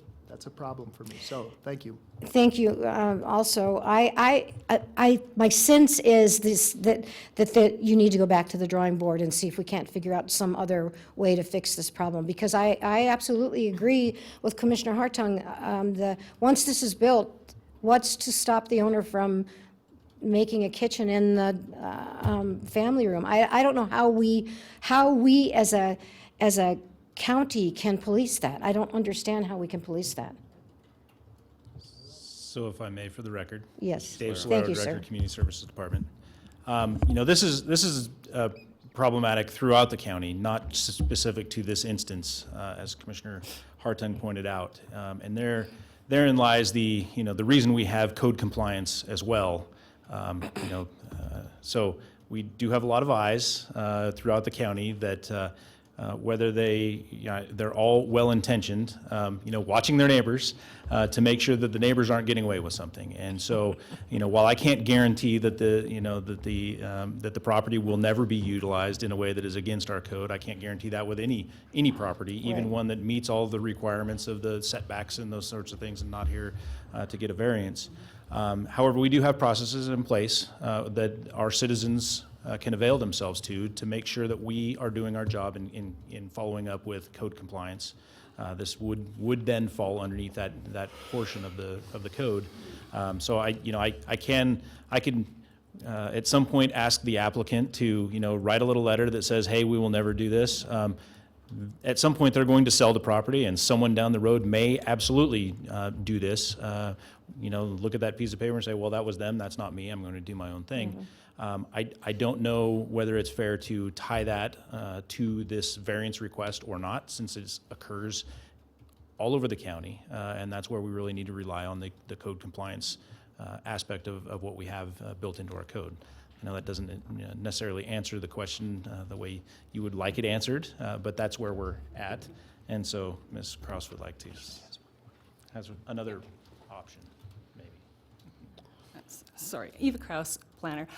Speaker 20: problem for me. So, thank you.
Speaker 4: Thank you. Also, my sense is that you need to go back to the drawing board and see if we can't figure out some other way to fix this problem, because I absolutely agree with Commissioner Hartung. Once this is built, what's to stop the owner from making a kitchen in the family room? I don't know how we as a county can police that. I don't understand how we can police that.
Speaker 13: So if I may, for the record.
Speaker 4: Yes.
Speaker 13: Dave
Speaker 4: Thank
Speaker 13: Solero,
Speaker 4: you,
Speaker 13: Director
Speaker 4: sir.
Speaker 13: of Community Services Department. This is problematic throughout the county, not specific to this instance, as Commissioner Hartung pointed out. And therein lies the reason we have code compliance as well. So we do have a lot of eyes throughout the county that whether they're all well-intentioned, watching their neighbors to make sure that the neighbors aren't getting away with something. And so, while I can't guarantee that the property will never be utilized in a way that is against our code, I can't guarantee that with any property, even one that meets all the requirements of the setbacks and those sorts of things, and not here to get a variance. However, we do have processes in place that our citizens can avail themselves to make sure that we are doing our job in following up with code compliance. This would then fall underneath that portion of the code. So I can at some point ask the applicant to write a little letter that says, hey, we will never do this. At some point they're going to sell the property, and someone down the road may absolutely do this. Look at that piece of paper and say, well, that was them, that's not me, I'm going to do my own thing. Mm-hmm. I don't know whether it's fair to tie that to this variance request or not, since it occurs all over the county, and that's where we really need to rely on the code compliance aspect of what we have built into our code. I know that doesn't necessarily answer the question the way you would like it answered, but that's where we're at. And so Ms. Kraus would like to has another option, maybe.
Speaker 10: Sorry, Eva Kraus, planner.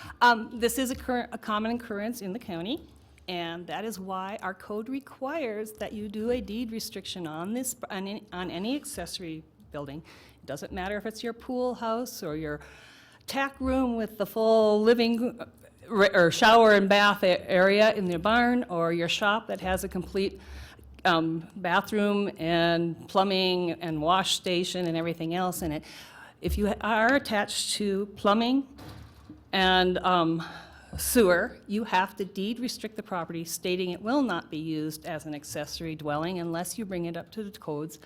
Speaker 10: This is a common occurrence in the county, and that is why our code requires that you do a deed restriction on any accessory building. It doesn't matter if it's your pool house or your tack room with the full living or shower and bath area in the barn, or your shop that has a complete bathroom and plumbing and wash station and everything else in it. If you are attached to plumbing and sewer, you have to deed restrict the property, stating it will not be used as an accessory dwelling unless you bring it up to the codes.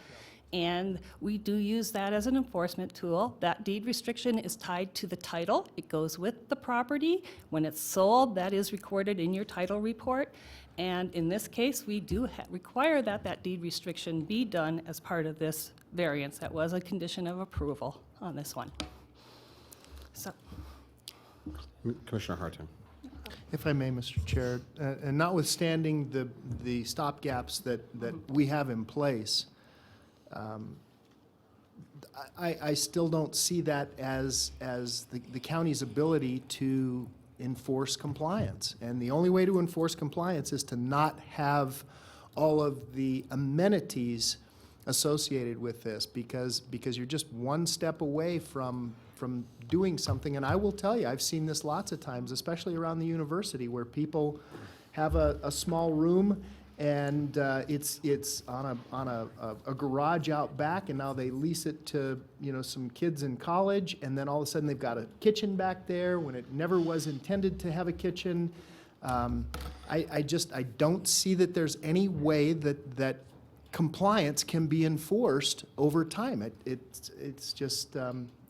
Speaker 10: And we do use that as an enforcement tool. That deed restriction is tied to the title. It goes with the property. When it's sold, that is recorded in your title report. And in this case, we do require that deed restriction be done as part of this variance. That was a condition of approval on this one. So.
Speaker 1: Commissioner Hartung.
Speaker 20: If I may, Mr. Chair, and notwithstanding the stopgaps that we have in place, I still don't see that as the county's ability to enforce compliance. And the only way to enforce compliance is to not have all of the amenities associated with this, because you're just one step away from doing something. And I will tell you, I've seen this lots of times, especially around the university, where people have a small room and it's on a garage out back, and now they lease it to some kids in college, and then all of a sudden they've got a kitchen back there when it never was intended to have a kitchen. I don't see that there's any way that compliance can be enforced over time. It's just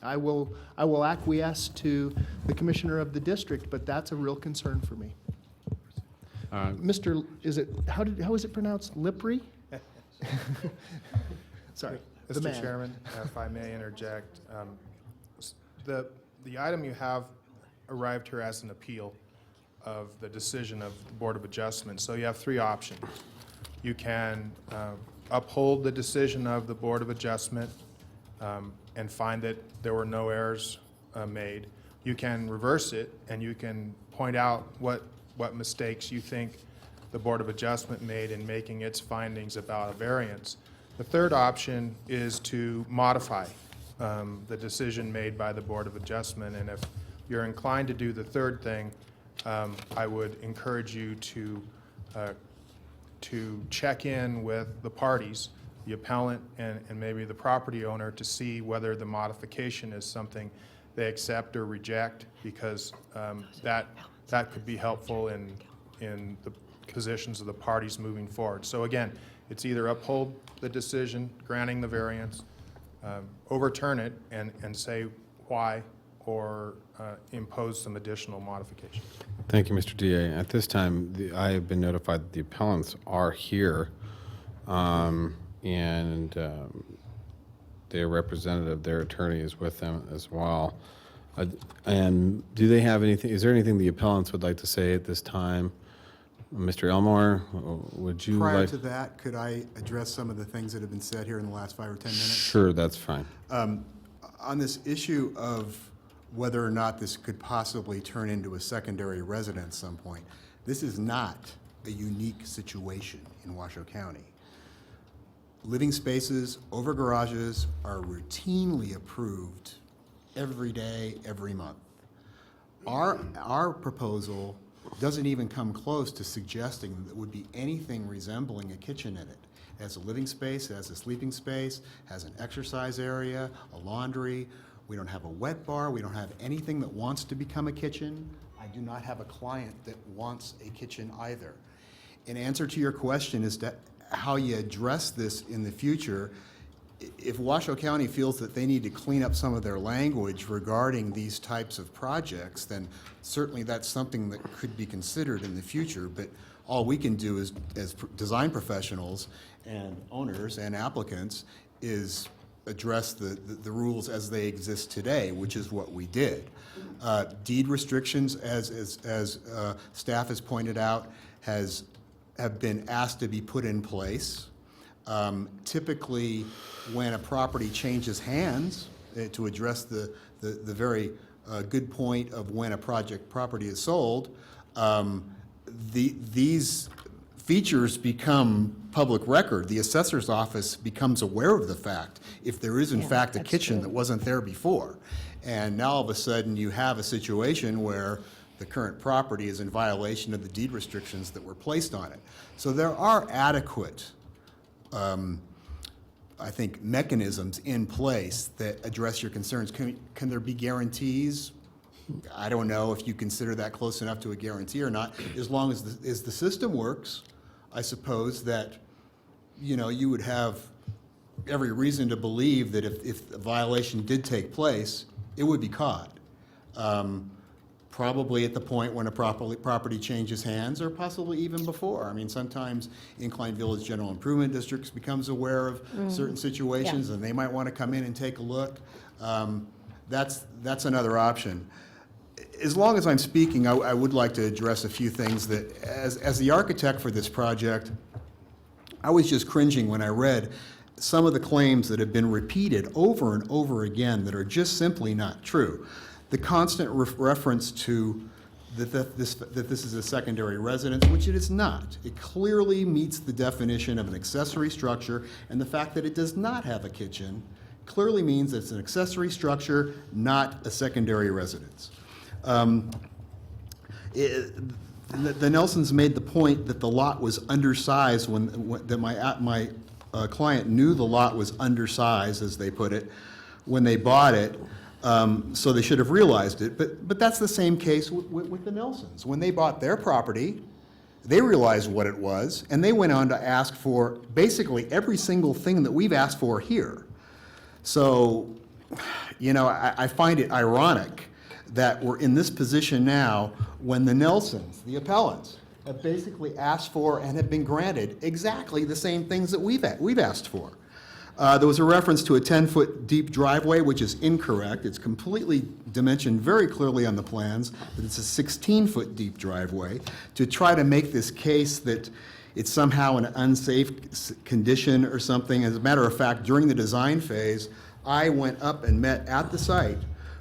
Speaker 20: I will acquiesce to the commissioner of the district, but that's a real concern for me. Mr. How is it pronounced? Lipri? Sorry. the
Speaker 14: Mr.
Speaker 20: man.
Speaker 14: Chairman, if I may interject, the item you have arrived here as an appeal of the decision of the Board of Adjustment. So you have three options. You can uphold the decision of the Board of Adjustment and find that there were no errors made, you can reverse it and you can point out what mistakes you think the Board of Adjustment made in making its findings about a variance. The third option is to modify the decision made by the Board of Adjustment, and if you're inclined to do the third thing, I would encourage you to check in with the parties, the appellant and maybe the property owner, to see whether the modification is something they accept or reject, because that could be helpful in the positions of the parties moving forward. So again, it's either uphold the decision granting the variance, overturn it and say why, or impose some additional modifications.
Speaker 1: Thank you, Mr. DA. At this time, I have been notified that the appellants are here, and their representative, their attorney, is with them as well. And do they have anything, is there anything the appellants would like to say at this time? Mr. Elmore, would you
Speaker 11: Prior
Speaker 1: like?
Speaker 11: to that, could I address some of the things that have been said here in the last 5 or 10 minutes?
Speaker 1: Sure, that's fine.
Speaker 11: On this issue of whether or not this could possibly turn into a secondary residence at some point, this is not a unique situation in Washoe County. Living spaces over garages are routinely approved every day, every month. Our proposal doesn't even come close to suggesting that there would be anything resembling a kitchen in it. It has a living space, it has a sleeping space, has an exercise area, a laundry. We don't have a wet bar. We don't have anything that wants to become a kitchen. I do not have a client that wants a kitchen either. In answer to your question as to how you address this in the future, if Washoe County feels that they need to clean up some of their language regarding these types of projects, then certainly that's something that could be considered in the future. But all we can do is, as design professionals and owners and applicants, is address the rules as they exist today, which is what we did. Deed restrictions, as staff has pointed out, have been asked to be put in place. Typically, when a property changes hands, to address the very good point of when a property is sold, these features become public record. The assessor's office becomes aware of the fact if there is in fact a kitchen that wasn't there before. And now all of a sudden you have a situation where the current property is in violation of the deed restrictions that were placed on it. So there are adequate, I think, mechanisms in place that address your concerns. Can there be guarantees? I don't know if you consider that close enough to a guarantee or not. As long as the system works, I suppose that, you know, you would have every reason to believe that if a violation did take place, it would be caught. Probably at the point when a property changes hands, or possibly even before. I mean, sometimes Incline Village General Improvement Districts becomes aware of certain situations, and they might want to come in and take a look. That's another option. As long as I'm speaking, I would like to address a few things that, as the architect for this project, I was just cringing when I read some of the claims that have been repeated over and over again that are just simply not true. The constant reference to that this is a secondary residence, which it is not. It clearly meets the definition of an accessory structure, and the fact that it does not have a kitchen clearly means it's an accessory structure, not a secondary residence. The Nelsons made the point that the lot was undersized that my client knew the lot was undersized, as they put it, when they bought it. So they should have realized it. But that's the same case with the Nelsons. When they bought their property, they realized what it was, and they went on to ask for basically every single thing that we've asked for here. So, you know, I find it ironic that we're in this position now when the Nelsons, the appellants, have basically asked for and have been granted exactly the same things that we've asked for. There was a reference to a 10-foot deep driveway, which is incorrect. It's completely dimensioned very clearly on the plans that it's a 16-foot deep driveway. To try to make this case that it's somehow an unsafe condition or something, as a matter of fact, during the design phase, I went up and met at the site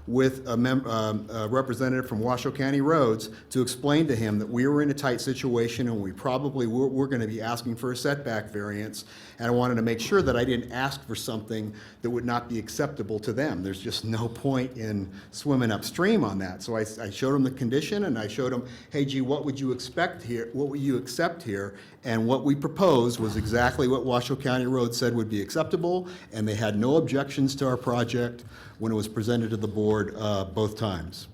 Speaker 11: with a representative from Washoe County Roads to explain to him that we were in a tight situation and we probably were going to be asking for a setback variance. And I wanted to make sure that I didn't ask for something that would not be acceptable to them. There's just no point in swimming upstream on that. So I showed him the condition and I showed him, hey, gee, what would you expect here? What would you accept here? And what we proposed was exactly what Washoe County Roads said would be acceptable, and they had no objections to our project when it was presented to the board both times.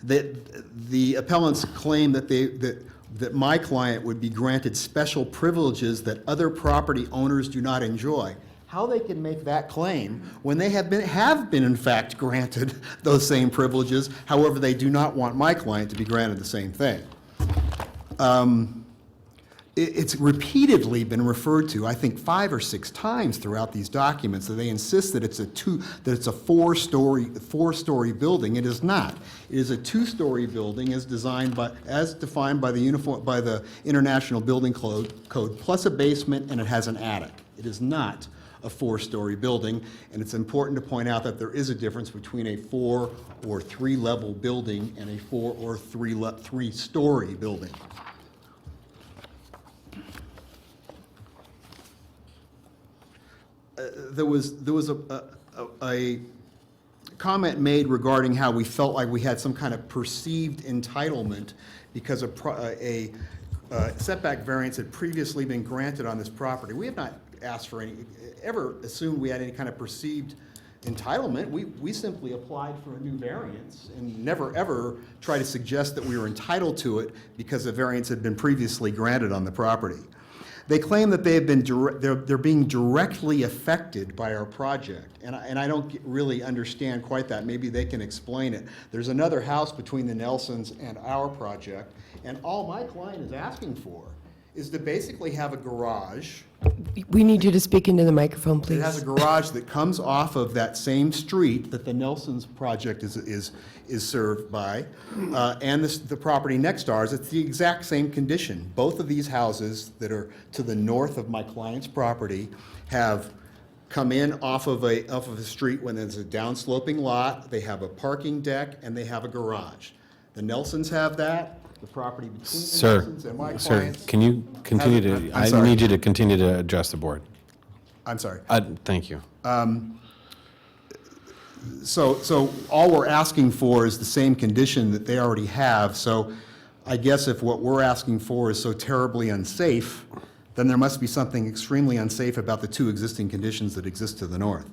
Speaker 11: The appellants claim that my client would be granted special privileges that other property owners do not enjoy. How they can make that claim when they have been in fact granted those same privileges, however, they do not want my client to be granted the same thing. It's repeatedly been referred to, I think 5 or 6 times throughout these documents, that they insist that it's a four-story building. It is not. It is a 2-story building as defined by the International Building Code, plus a basement, and it has an attic. It is not a 4-story building, and it's important to point out that there is a difference between a 4 or 3 level building and a 4 or 3-story building. There was a comment made regarding how we felt like we had some kind of perceived entitlement because a setback variance had previously been granted on this property. We have not asked for ever assumed we had any kind of perceived entitlement. We simply applied for a new variance and never ever tried to suggest that we were entitled to it because a variance had been previously granted on the property. They claim that they're being directly affected by our project, and I don't really understand quite that. Maybe they can explain it. There's another house between the Nelsons and our project, and all my client is asking for is to basically have a garage.
Speaker 2: We need you to speak into the microphone, please.
Speaker 11: It has a garage that comes off of that same street that the Nelsons project is served by, and the property next to ours. It's the exact same condition. Both of these houses that are to the north of my client's property have come in off of a street when there's a downsloping lot. They have a parking deck and they have a garage. The Nelsons have that. The property between the Nelsons and my clients.
Speaker 1: Sir, can you continue to,
Speaker 11: I'm
Speaker 1: I
Speaker 11: sorry.
Speaker 1: need you to continue to address the board.
Speaker 11: I'm sorry.
Speaker 1: Thank you.
Speaker 11: So all we're asking for is the same condition that they already have. So I guess if what we're asking for is so terribly unsafe, then there must be something extremely unsafe about the 2 existing conditions that exist to the north.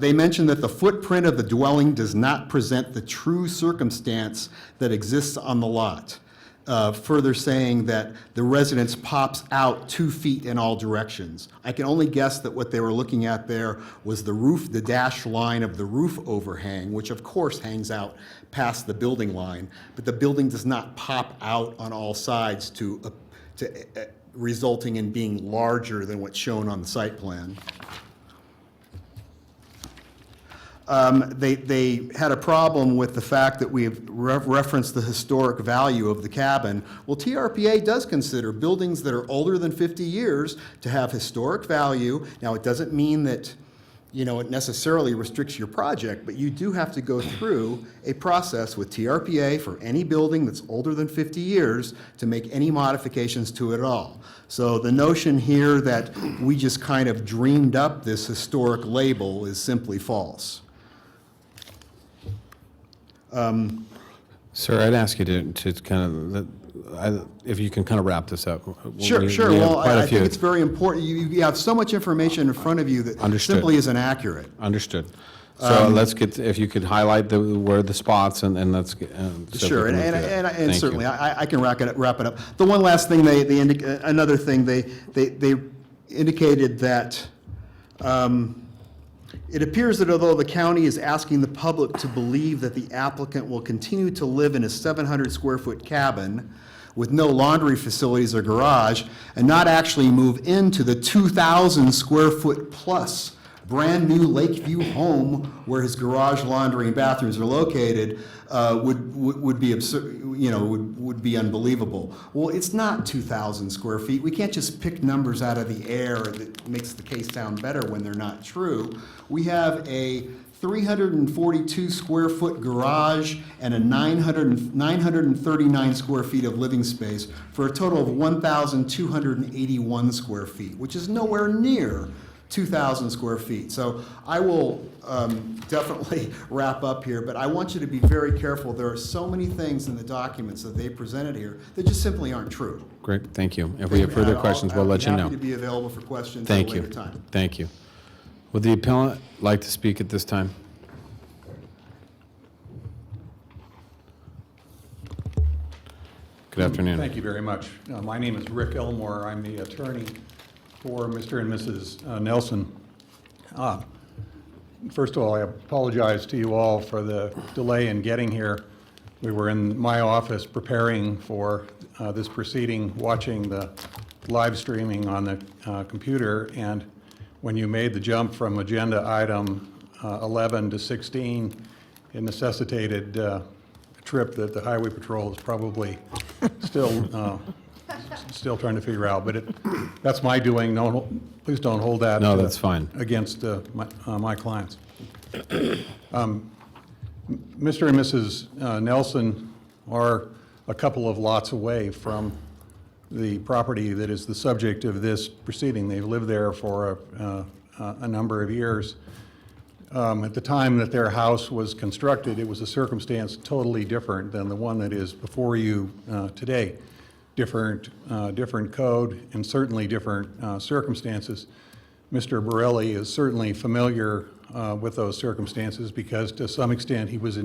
Speaker 11: They mentioned that the footprint of the dwelling does not present the true circumstance that exists on the lot. Further saying that the residence pops out 2 feet in all directions. I can only guess that what they were looking at there was the roof, the dashed line of the roof overhang, which of course hangs out past the building line, but the building does not pop out on all sides resulting in being larger than what's shown on the site plan. They had a problem with the fact that we have referenced the historic value of the cabin. Well, TRPA does consider buildings that are older than 50 years to have historic value. Now, it doesn't mean that, it necessarily restricts your project, but you do have to go through a process with TRPA for any building that's older than 50 years to make any modifications to it at all. So the notion here that we just kind of dreamed up this historic label is simply false.
Speaker 1: Sir, I'd ask you to kind of, if you can kind of wrap this up.
Speaker 11: Sure.
Speaker 1: We have
Speaker 11: Well,
Speaker 1: quite a
Speaker 11: I
Speaker 1: few.
Speaker 11: think it's very important. You have so much information in front of you that
Speaker 1: Understood.
Speaker 11: simply isn't accurate.
Speaker 1: Understood. So let's get, if you could highlight where the spots and let's get.
Speaker 11: Sure, and certainly, I can wrap it up. The one last thing another thing, they indicated that it appears that although the county is asking the public to believe that the applicant will continue to live in a 700-square-foot cabin with no laundry facilities or garage and not actually move into the 2,000-square-foot plus brand-new Lakeview home where his garage, laundry, and bathrooms are located would be absurd, would be unbelievable. Well, it's not 2,000 square feet. We can't just pick numbers out of the air that makes the case sound better when they're not true. We have a 342 square foot garage and a 939 square feet of living space for a total of 1,281 square feet, which is nowhere near 2,000 square feet. So I will definitely wrap up here, but I want you to be very careful. There are so many things in the documents that they presented here that just simply aren't true.
Speaker 1: Great, thank you. If we have further questions, we'll let you know.
Speaker 11: I'll be happy to be available for questions at a
Speaker 1: Thank
Speaker 11: later
Speaker 1: you.
Speaker 11: time.
Speaker 1: Thank you. Would the appellant like to speak at this time? Good afternoon.
Speaker 15: Thank you very much. My name is Rick Elmore. I'm the attorney for Mr. and Mrs. Nelson. First of all, I apologize to you all for the delay in getting here. We were in my office preparing for this proceeding, watching the live streaming on the computer, and when you made the jump from agenda item 11 to 16, it necessitated a trip that the Highway Patrol is probably still trying to figure out, but that's my doing. No, please don't hold that.
Speaker 1: No, that's fine.
Speaker 15: Against my clients. Mr. and Mrs. Nelson are a couple of lots away from the property that is the subject of this proceeding. They've lived there for a number of years. At the time that their house was constructed, it was a circumstance totally different than the one that is before you today. Different code and certainly different circumstances. Mr. Borelli is certainly familiar with those circumstances because to some extent he was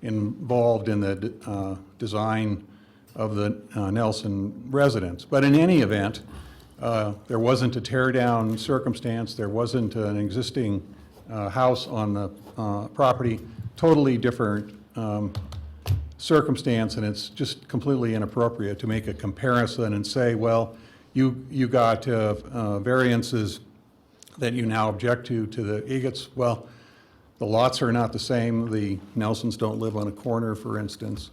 Speaker 15: involved in the design of the Nelson residence. But in any event, there wasn't a tear down circumstance, there wasn't an existing house on the property, totally different circumstance, and it's just completely inappropriate to make a comparison and say, well, you got variances that you now object to the Egots. Well, the lots are not the same. The Nelsons don't live on a corner, for instance.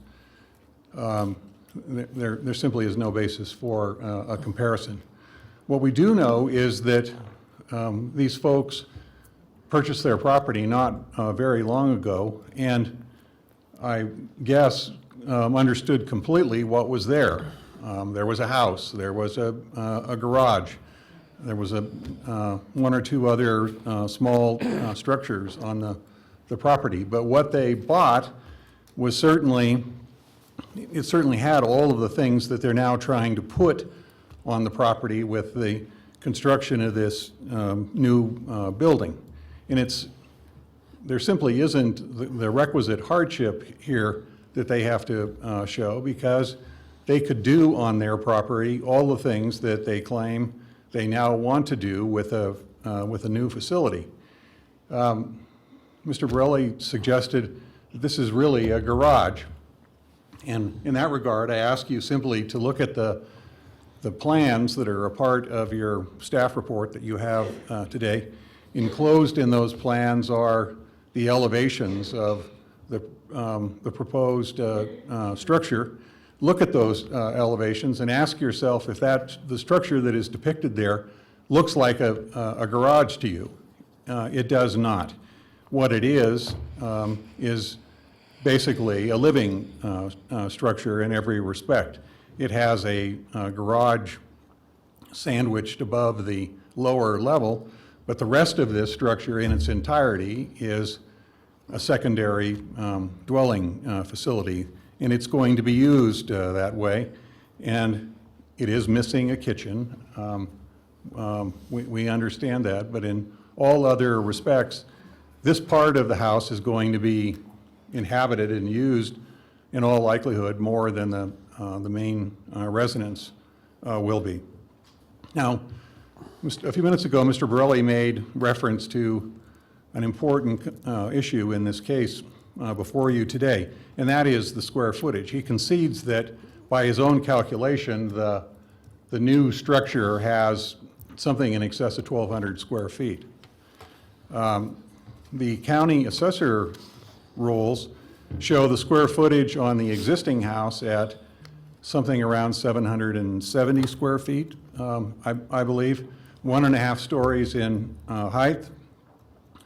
Speaker 15: There simply is no basis for a comparison. What we do know is that these folks purchased their property not very long ago, and I guess understood completely what was there. There was a house, there was a garage, there was one or two other small structures on the property. But what they bought was certainly had all of the things that they're now trying to put on the property with the construction of this new building. And there simply isn't the requisite hardship here that they have to show, because they could do on their property all the things that they claim they now want to do with a new facility. Mr. Borelli suggested that this is really a garage. And in that regard, I ask you simply to look at the plans that are a part of your staff report that you have today. Enclosed in those plans are the elevations of the proposed structure. Look at those elevations and ask yourself if the structure that is depicted there looks like a garage to you. It does not. What it is basically a living structure in every respect. It has a garage sandwiched above the lower level, but the rest of this structure in its entirety is a secondary dwelling facility, and it's going to be used that way. And it is missing a kitchen. We understand that, but in all other respects, this part of the house is going to be inhabited and used in all likelihood more than the main residence will be. Now, a few minutes ago, Mr. Borelli made reference to an important issue in this case before you today, and that is the square footage. He concedes that by his own calculation, the new structure has something in excess of 1,200 square feet. The county assessor rules show the square footage on the existing house at something around 770 square feet, I believe, 1.5 stories in height.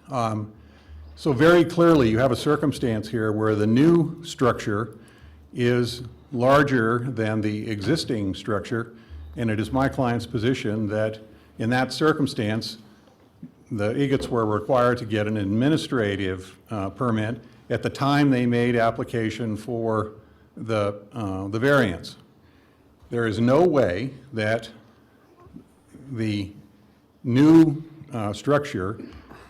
Speaker 15: So very clearly, you have a circumstance here where the new structure is larger than the existing structure, and it is my client's position that in that circumstance, the Egots were required to get an administrative permit at the time they made application for the variance. There is no way that the new structure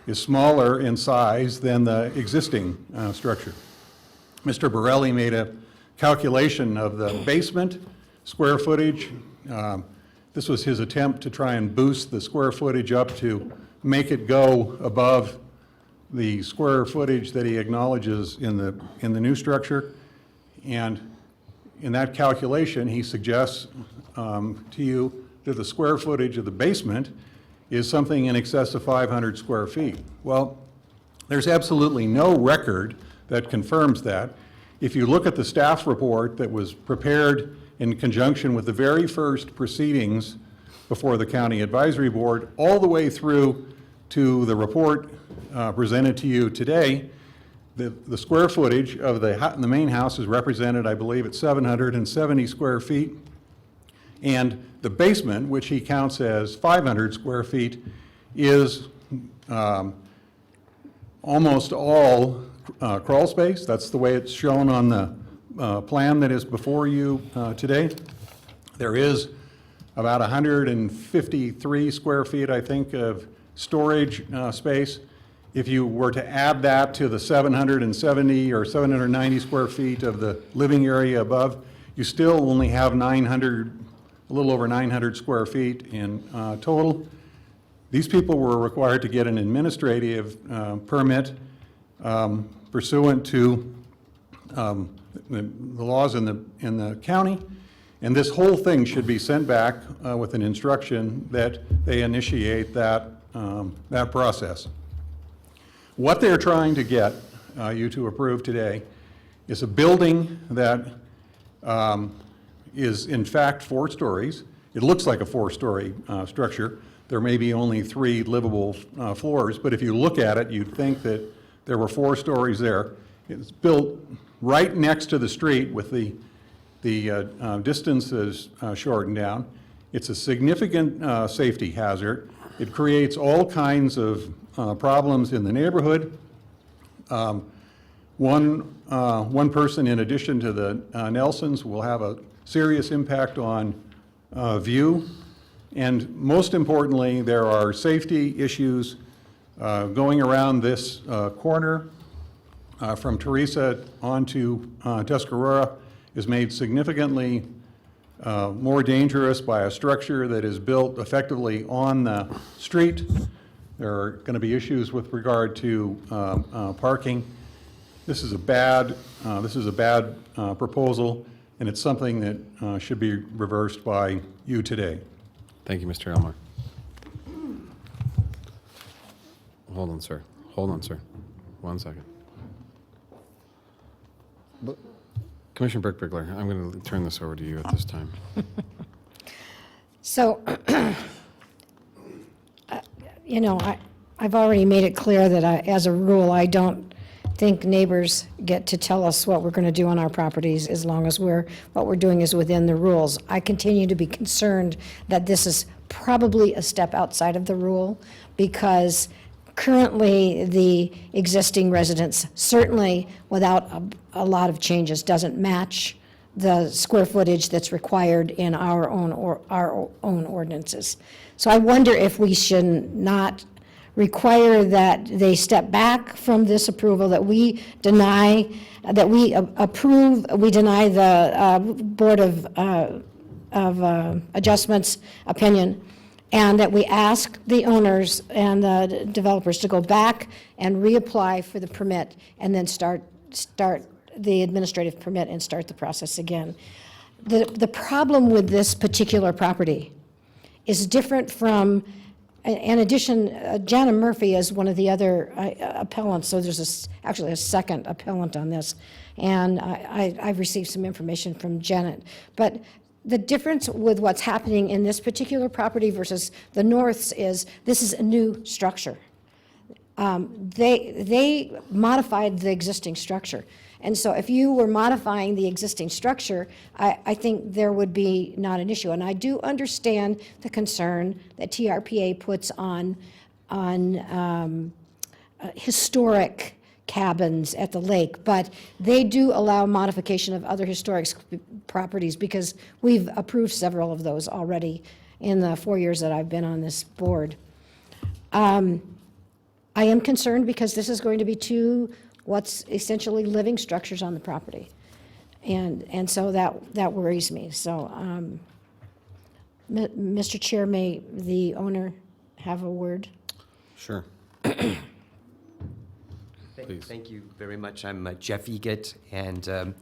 Speaker 15: is smaller in size than the existing structure. Mr. Borelli made a calculation of the basement square footage. This was his attempt to try and boost the square footage up to make it go above the square footage that he acknowledges in the new structure. And in that calculation, he suggests to you that the square footage of the basement is something in excess of 500 square feet. Well, there's absolutely no record that confirms that. If you look at the staff report that was prepared in conjunction with the very first proceedings before the County Advisory Board, all the way through to the report presented to you today, the square footage of the main house is represented, I believe, at 770 square feet. And the basement, which he counts as 500 square feet, is almost all crawl space. That's the way it's shown on the plan that is before you today. There is about 153 square feet, I think, of storage space. If you were to add that to the 770 or 790 square feet of the living area above, you still only have 900, a little over 900 square feet in total. These people were required to get an administrative permit pursuant to the laws in the county, and this whole thing should be sent back with an instruction that they initiate that process. What they're trying to get you to approve today is a building that is in fact 4 stories. It looks like a 4-story structure. There may be only 3 livable floors, but if you look at it, you'd think that there were 4 stories there. It's built right next to the street with the distances shortened down. It's a significant safety hazard. It creates all kinds of problems in the neighborhood. One person, in addition to the Nelsons, will have a serious impact on view. And most importantly, there are safety issues going around this corner from Teresa onto Tuscarora is made significantly more dangerous by a structure that is built effectively on the street. There are going to be issues with regard to parking. This is a bad proposal, and it's something that should be reversed by you today.
Speaker 1: Thank you, Mr. Elmer. Hold on, sir. Hold on, sir. 1 second. Commissioner Brickbiggler, I'm going to turn this over to you at this time.
Speaker 4: So, you know, I've already made it clear that as a rule, I don't think neighbors get to tell us what we're going to do on our properties as long as what we're doing is within the rules. I continue to be concerned that this is probably a step outside of the rule because currently the existing residence, certainly without a lot of changes, doesn't match the square footage that's required in our own ordinances. So I wonder if we should not require that they step back from this approval, that we deny, that we approve, we deny the Board of Adjustments opinion, and that we ask the owners and the developers to go back and reapply for the permit and then start the administrative permit and start the process again. The problem with this particular property is different from in addition, Jana Murphy is one of the other appellants, so there's actually a second appellant on this. And I've received some information from Janet. But the difference with what's happening in this particular property versus the Norths is this is a new structure. They modified the existing structure. And so if you were modifying the existing structure, I think there would be not an issue. And I do understand the concern that TRPA puts on historic cabins at the lake, but they do allow modification of other historic properties because we've approved several of those already in the 4 years that I've been on this board. I am concerned because this is going to be two what's essentially living structures on the property. And so that worries me. So, Mr. Chair, may the owner have a word?
Speaker 1: Sure.
Speaker 16: Thank you very much. I'm Jeff Egett, and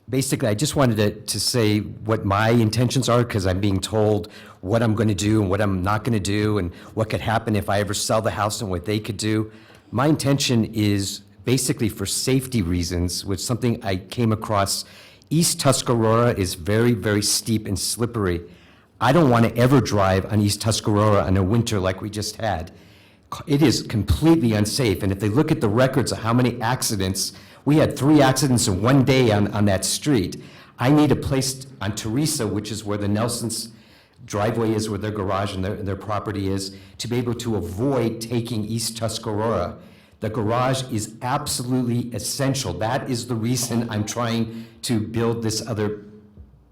Speaker 16: basically I just wanted to say what my intentions are, because I'm being told what I'm going to do and what I'm not going to do and what could happen if I ever sell the house and what they could do. My intention is basically for safety reasons, which something I came across. East Tuscarora is very, very steep and slippery. I don't want to ever drive on East Tuscarora in a winter like we just had. It is completely unsafe, and if they look at the records of how many accidents, we had 3 accidents in one day on that street. I need a place on Teresa, which is where the Nelsons' driveway is, where their garage and their property is, to be able to avoid taking East Tuscarora. The garage is absolutely essential. That is the reason I'm trying to build this other,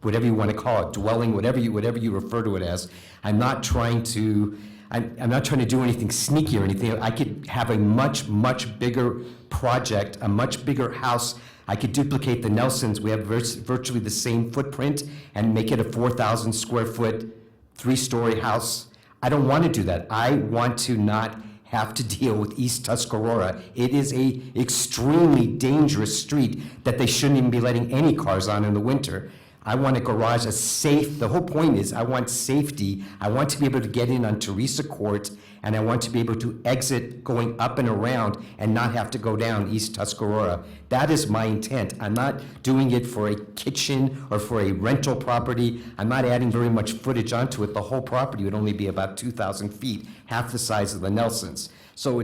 Speaker 16: whatever you want to call it, dwelling, whatever you refer to it as. I'm not trying to do anything sneaky or anything. I could have a much, much bigger project, a much bigger house. I could duplicate the Nelsons. We have virtually the same footprint and make it a 4,000 square foot, 3-story house. I don't want to do that. I want to not have to deal with East Tuscarora. It is a extremely dangerous street that they shouldn't even be letting any cars on in the winter. I want a garage that's safe. The whole point is I want safety. I want to be able to get in on Teresa Court, and I want to be able to exit going up and around and not have to go down East Tuscarora. That is my intent. I'm not doing it for a kitchen or for a rental property. I'm not adding very much footage onto it. The whole property would only be about 2,000 feet, half the size of the Nelsons. So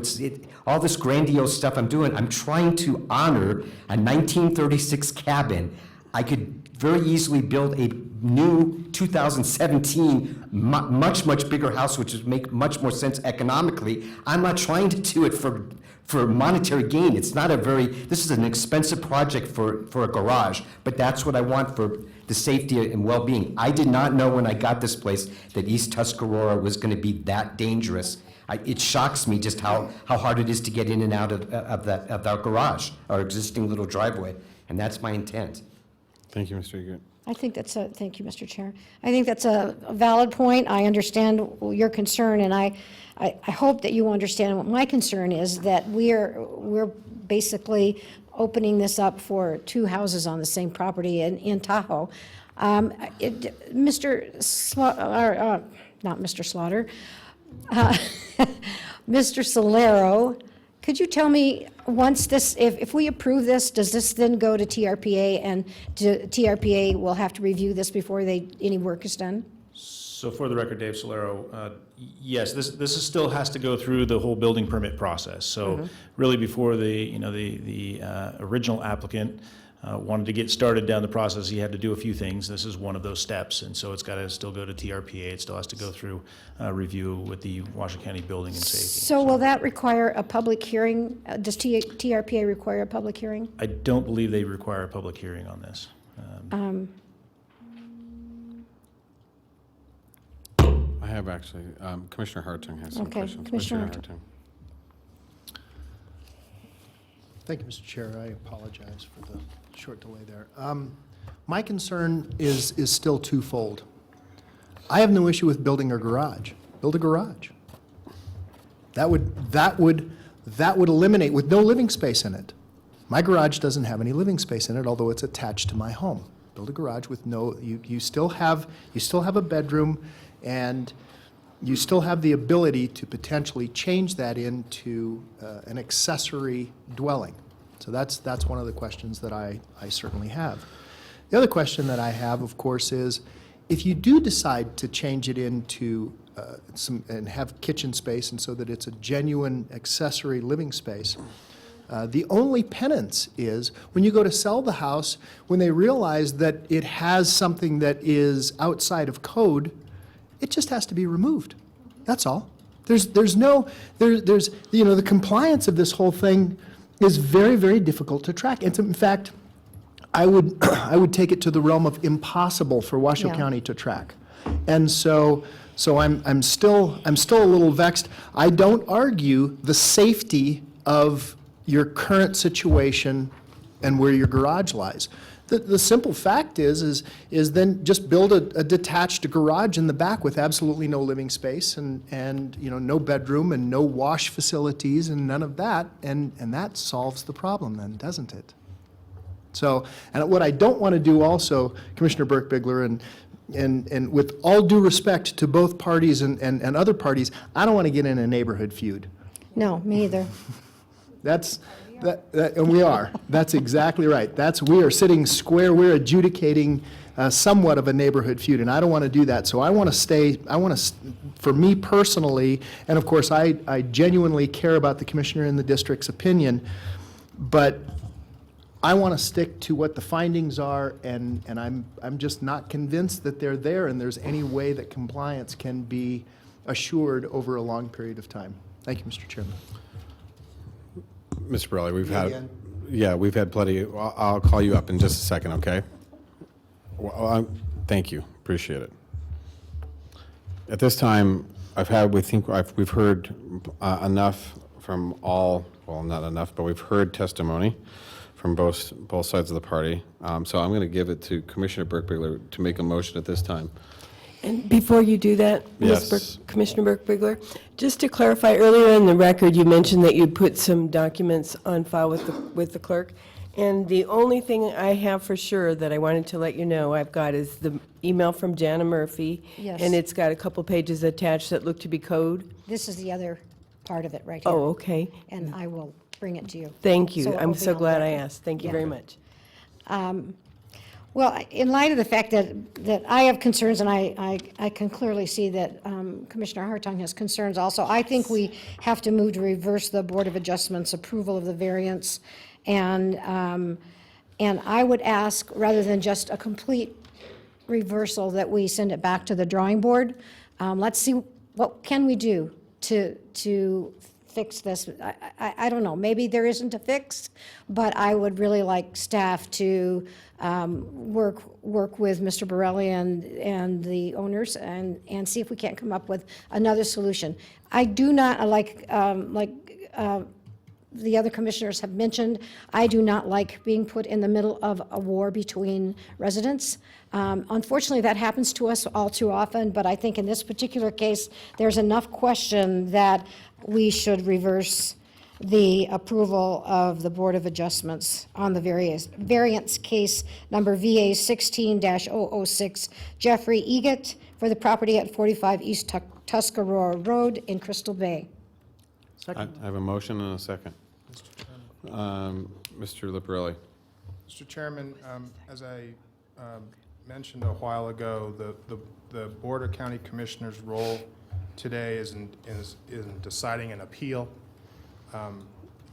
Speaker 16: all this grandiose stuff I'm doing, I'm trying to honor a 1936 cabin. I could very easily build a new 2017 much, much bigger house, which would make much more sense economically. I'm not trying to do it for monetary gain. It's not this is an expensive project for a garage, but that's what I want for the safety and well-being. I did not know when I got this place that East Tuscarora was going to be that dangerous. It shocks me just how hard it is to get in and out of our garage, our existing little driveway, and that's my intent.
Speaker 1: Thank you, Mr. Egert.
Speaker 4: I think thank you, Mr. Chair. I think that's a valid point. I understand your concern, and I hope that you understand what my concern is, that we're basically opening this up for 2 houses on the same property in Tahoe. Mr. Solero, could you tell me, once this, if we approve this, does this then go to TRPA, and TRPA will have to review this before any work is done?
Speaker 13: So for the record, Dave Solero, yes, this still has to go through the whole building permit process. So really before the original applicant wanted to get started down the process, he had to do a few things. This is one of those steps, and so it's got to still go to TRPA. It still has to go through review with the Washoe County Building and Safety.
Speaker 4: So will that require a public hearing? Does TRPA require a public hearing?
Speaker 13: I don't believe they require a public hearing on this.
Speaker 1: I have actually, Commissioner Hartung has some
Speaker 4: Okay,
Speaker 1: questions.
Speaker 4: Commissioner Hartung.
Speaker 9: Thank you, Mr. Chair. I apologize for the short delay there. My concern is still twofold. I have no issue with building a garage. Build a garage. That would eliminate, with no living space in it. My garage doesn't have any living space in it, although it's attached to my home. Build a garage with no, you still have a bedroom, and
Speaker 20: you still have the ability to potentially change that into an accessory dwelling. So that's one of the questions that I certainly have. The other question that I have, of course, is if you do decide to change it into and have kitchen space and so that it's a genuine accessory living space, the only penance is when you go to sell the house, when they realize that it has something that is outside of code, it just has to be removed. That's all. There's no, you know, the compliance of this whole thing is very, very difficult to track. It's, in fact, I would take it to the realm of impossible for Washoe County to track. And so I'm still a little vexed. I don't argue the safety of your current situation and where your garage lies. The simple fact is then just build a detached garage in the back with absolutely no living space and you know, no bedroom and no wash facilities and none of that, and that solves the problem then, doesn't it? So, and what I don't want to do also, Commissioner Burke-Bigler, and with all due respect to both parties and other parties, I don't want to get in a neighborhood feud.
Speaker 4: No, me either.
Speaker 20: And we are. That's exactly right. We are sitting square, we're adjudicating somewhat of a neighborhood feud, and I don't want to do that. So I want to for me personally, and of course I genuinely care about the commissioner in the district's opinion, but I want to stick to what the findings are, and I'm just not convinced that they're there and there's any way that compliance can be assured over a long period of time. Thank you, Mr. Chairman.
Speaker 1: Mr. Borelli, we've had plenty. I'll call you up in just a second, okay? Well, thank you. Appreciate it. At this time, we've heard enough from all, well, not enough, but we've heard testimony from both sides of the party. So I'm going to give it to Commissioner Burke-Bigler to make a motion at this time.
Speaker 2: And before you do that,
Speaker 1: Yes.
Speaker 2: Commissioner Burke-Bigler, just to clarify, earlier in the record, you mentioned that you'd put some documents on file with the clerk. And the only thing I have for sure that I wanted to let you know I've got is the email from Jana Murphy.
Speaker 4: Yes.
Speaker 2: And it's got a couple pages attached that look to be code.
Speaker 4: This is the other part of it right here.
Speaker 2: Oh, okay.
Speaker 4: And I will bring it to you.
Speaker 2: Thank you.
Speaker 4: So it
Speaker 2: I'm
Speaker 4: will be
Speaker 2: so
Speaker 4: on
Speaker 2: glad I
Speaker 4: record.
Speaker 2: asked. Thank you
Speaker 4: Yeah.
Speaker 2: very much.
Speaker 4: Well, in light of the fact that I have concerns, and I can clearly see that Commissioner Hartung has concerns also, I think we have to move to reverse the Board of Adjustments approval of the variance. And I would ask, rather than just a complete reversal, that we send it back to the drawing board. Let's see, what can we do to fix this? I don't know, maybe there isn't a fix, but I would really like staff to work with Mr. Borelli and the owners and see if we can't come up with another solution. I do not, like the other commissioners have mentioned, I do not like being put in the middle of a war between residents. Unfortunately, that happens to us all too often, but I think in this particular case, there's enough question that we should reverse the approval of the Board of Adjustments on the variance case number VA 16-006, Jeffrey Egett, for the property at 45 East Tuscarora Road in Crystal Bay.
Speaker 1: I have a motion and a second. Mr. Liparelli.
Speaker 14: Mr. Chairman, as I mentioned a while ago, the Board of County Commissioners' role today is in deciding an appeal.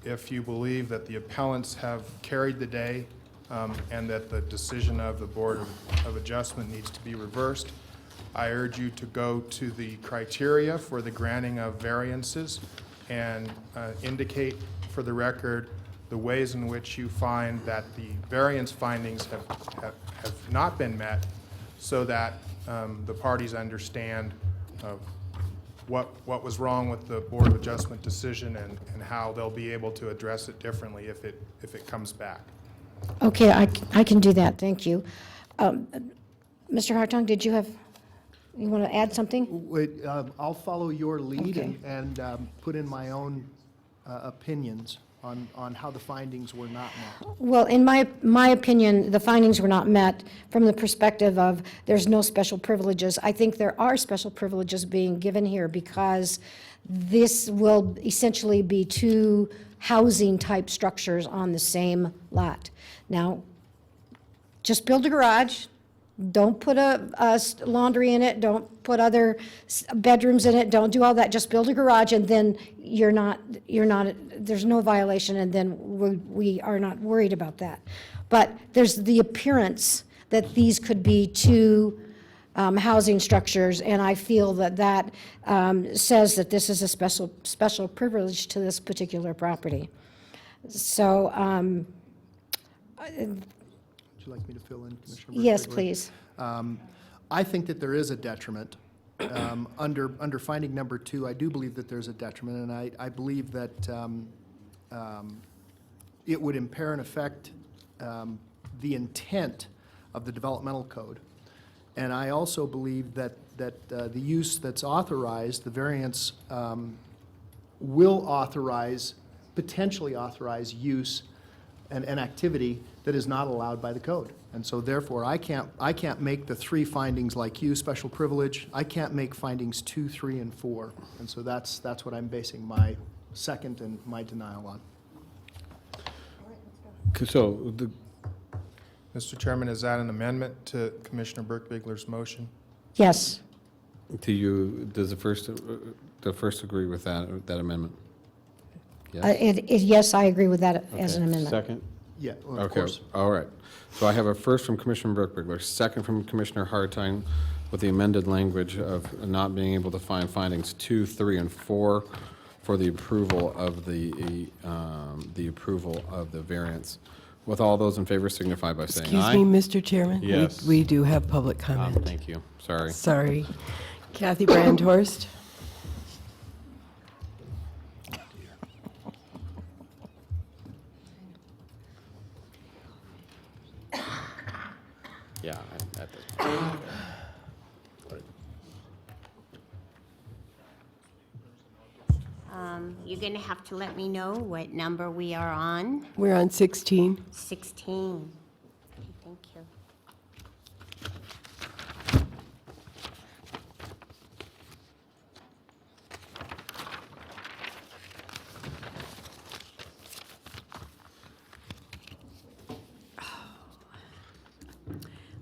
Speaker 14: If you believe that the appellants have carried the day and that the decision of the Board of Adjustment needs to be reversed, I urge you to go to the criteria for the granting of variances and indicate for the record the ways in which you find that the variance findings have not been met, so that the parties understand what was wrong with the Board of Adjustment decision and how they'll be able to address it differently if it comes back.
Speaker 4: Okay, I can do that, thank you. Mr. Hartung, you want to add something?
Speaker 20: Wait, I'll follow your lead
Speaker 4: Okay.
Speaker 20: and put in my own opinions. on how the findings were not met.
Speaker 4: Well, in my opinion, the findings were not met from the perspective of there's no special privileges. I think there are special privileges being given here because this will essentially be two housing-type structures on the same lot. Now, just build a garage, don't put a laundry in it, don't put other bedrooms in it, don't do all that, just build a garage, and then you're not, there's no violation, and then we are not worried about that. But there's the appearance that these could be two housing structures, and I feel that says that this is a special privilege to this particular property. So,
Speaker 20: Would you like me to fill in, Commissioner?
Speaker 4: yes,
Speaker 20: Berkowitz?
Speaker 4: please.
Speaker 20: I think that there is a detriment. Under finding number 2, I do believe that there's a detriment, and I believe that it would impair and affect the intent of the developmental code. And I also believe that the use that's authorized, the variance, will authorize, potentially authorize use and activity that is not allowed by the code. And so therefore, I can't make the 3 findings like you, special privilege. I can't make findings 2, 3, and 4. And so that's what I'm basing my second and my denial on.
Speaker 1: So,
Speaker 14: Mr. Chairman, is that an amendment to Commissioner Burke-Bigler's motion?
Speaker 4: Yes.
Speaker 1: does the first agree with that amendment?
Speaker 4: Yes, I agree with that as an
Speaker 1: Okay.
Speaker 4: amendment.
Speaker 1: Second?
Speaker 20: Yeah, well, of
Speaker 1: Okay,
Speaker 20: course.
Speaker 1: all right. So I have a first from Commissioner Burke-Bigler, second from Commissioner Hartine with the amended language of not being able to find findings 2, 3, and 4 for the approval of the approval of the variance. With all those in favor signify by saying aye.
Speaker 2: Excuse me, Mr. Chairman?
Speaker 1: Yes.
Speaker 2: We do have public comment.
Speaker 1: Thank you. Sorry.
Speaker 2: Sorry. Kathy Brandhorst?
Speaker 1: Yeah, at this point.
Speaker 6: You're going to have to let me know what number we are on.
Speaker 2: We're on 16.
Speaker 6: 16. Okay, thank you.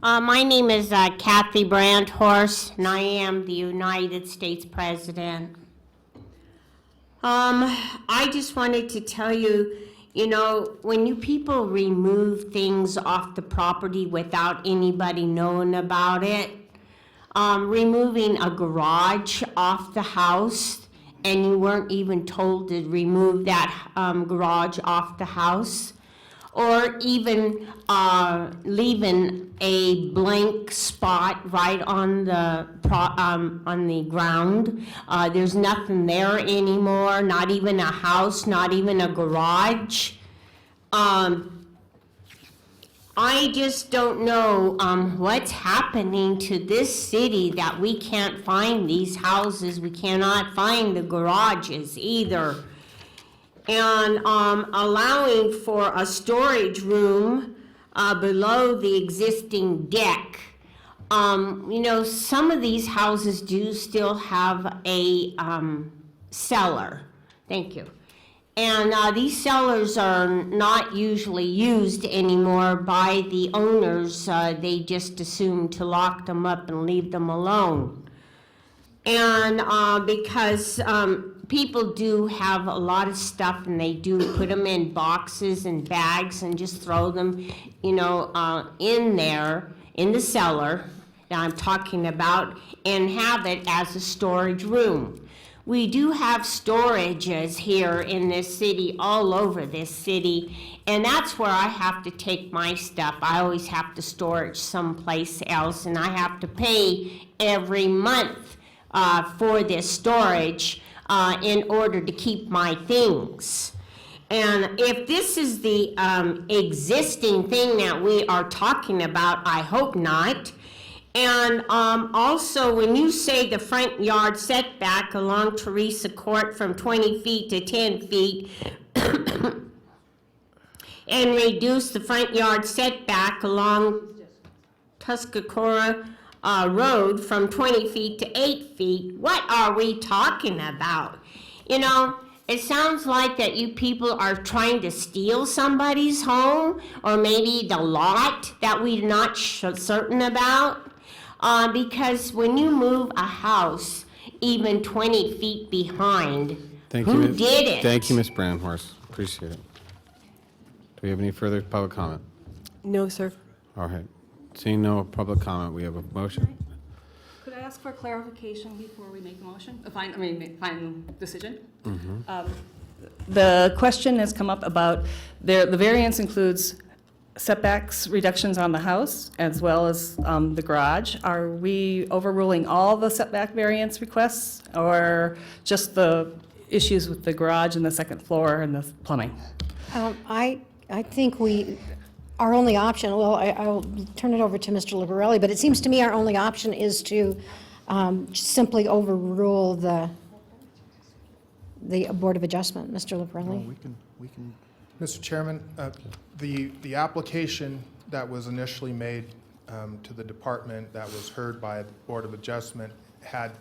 Speaker 6: My name is Kathy Brandhorst, and I am the United States President. I just wanted to tell you, you know, when you people remove things off the property without anybody knowing about it, removing a garage off the house, and you weren't even told to remove that garage off the house, or even leaving a blank spot right on the ground. There's nothing there anymore, not even a house, not even a garage. I just don't know what's happening to this city that we can't find these houses. We cannot find the garages either. And allowing for a storage room below the existing deck. You know, some of these houses do still have a cellar. Thank you. And these cellars are not usually used anymore by the owners. They just assume to lock them up and leave them alone. And because people do have a lot of stuff, and they do put them in boxes and bags and just throw them, you know, in there, in the cellar that I'm talking about, and have it as a storage room. We do have storages here in this city, all over this city, and that's where I have to take my stuff. I always have to store it someplace else, and I have to pay every month for this storage in order to keep my things. And if this is the existing thing that we are talking about, I hope not. And also, when you say the front yard setback along Teresa Court from 20 feet to 10 feet, and reduce the front yard setback along Tuscarora Road from 20 feet to 8 feet. What are we talking about? You know, it sounds like that you people are trying to steal somebody's home, or maybe the lot that we're not certain about. Because when you move a house even 20 feet behind, who did it?
Speaker 1: Thank you, Ms. Brandhorst. Appreciate it. Do we have any further public comment?
Speaker 2: No, sir.
Speaker 1: All right. Seeing no public comment, we have a motion.
Speaker 10: Could I ask for clarification before we make a motion, final decision? The question has come up about, the variance includes setbacks reductions on the house as well as the garage. Are we overruling all the setback variance requests, or just the issues with the garage and the second floor and the plumbing?
Speaker 4: I think our only option, well, I'll turn it over to Mr. Liberelli, but it seems to me our only option is to simply overrule the Board of Adjustment. Mr. Liberelli?
Speaker 20: We can.
Speaker 14: Mr. Chairman, the application that was initially made to the department that was heard by the Board of Adjustment had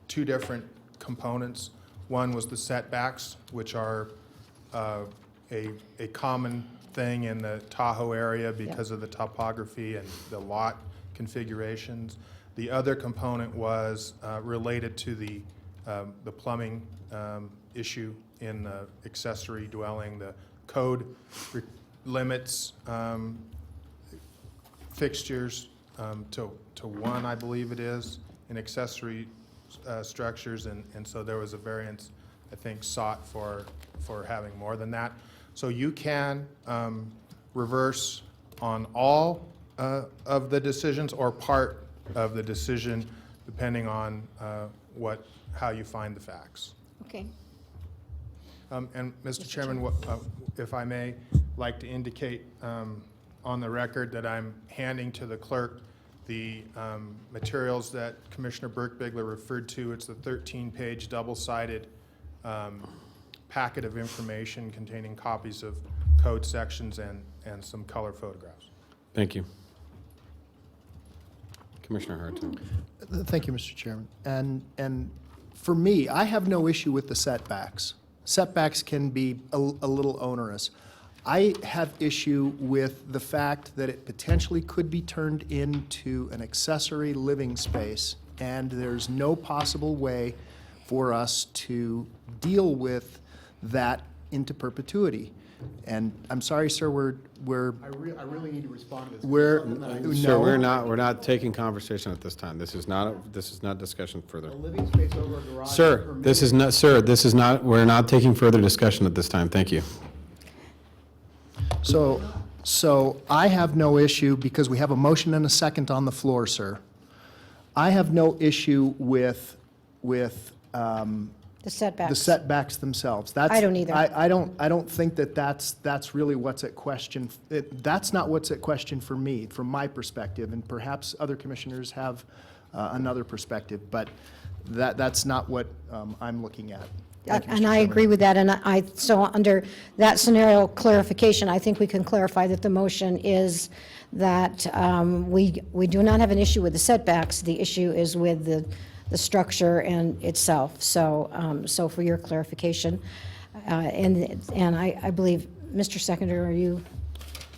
Speaker 14: two different components. One was the setbacks, which are a common thing in the Tahoe area because of the topography and the lot configurations. The other component was related to the plumbing issue in the accessory dwelling. The code limits fixtures to one, I believe it is, in accessory structures, and so there was a variance, I think, sought for having more than that. So you can reverse on all of the decisions or part of the decision, depending on how you find the facts.
Speaker 4: Okay.
Speaker 14: And Mr. Chairman, if I may, like to indicate on the record that I'm handing to the clerk the materials that Commissioner Burke-Bigler referred to. It's the 13-page double-sided packet of information containing copies of code sections and some color photographs.
Speaker 1: Thank you. Commissioner Harrington.
Speaker 20: Thank you, Mr. Chairman. And for me, I have no issue with the setbacks. Setbacks can be a little onerous. I have issue with the fact that it potentially could be turned into an accessory living space, and there's no possible way for us to deal with that into perpetuity. And I'm sorry, sir, we're.
Speaker 11: I really need to respond to this.
Speaker 1: Sir, we're not taking conversation at this time. This is not discussion further.
Speaker 11: A living space over a garage.
Speaker 1: Sir, this is not, we're not taking further discussion at this time. Thank you.
Speaker 20: So I have no issue, because we have a motion and a second on the floor, sir. I have no issue with
Speaker 4: The setbacks.
Speaker 20: the setbacks themselves.
Speaker 4: I don't either.
Speaker 20: I don't think that that's really what's at question. That's not what's at question for me, from my perspective, and perhaps other commissioners have another perspective, but that's not what I'm looking at. Thank you, Mr.
Speaker 4: And I
Speaker 20: Chairman.
Speaker 4: agree with that, and so under that scenario clarification, I think we can clarify that the motion is that we do not have an issue with the setbacks. The issue is with the structure and itself. So for your clarification, and I believe, Mr. Secretary, are you?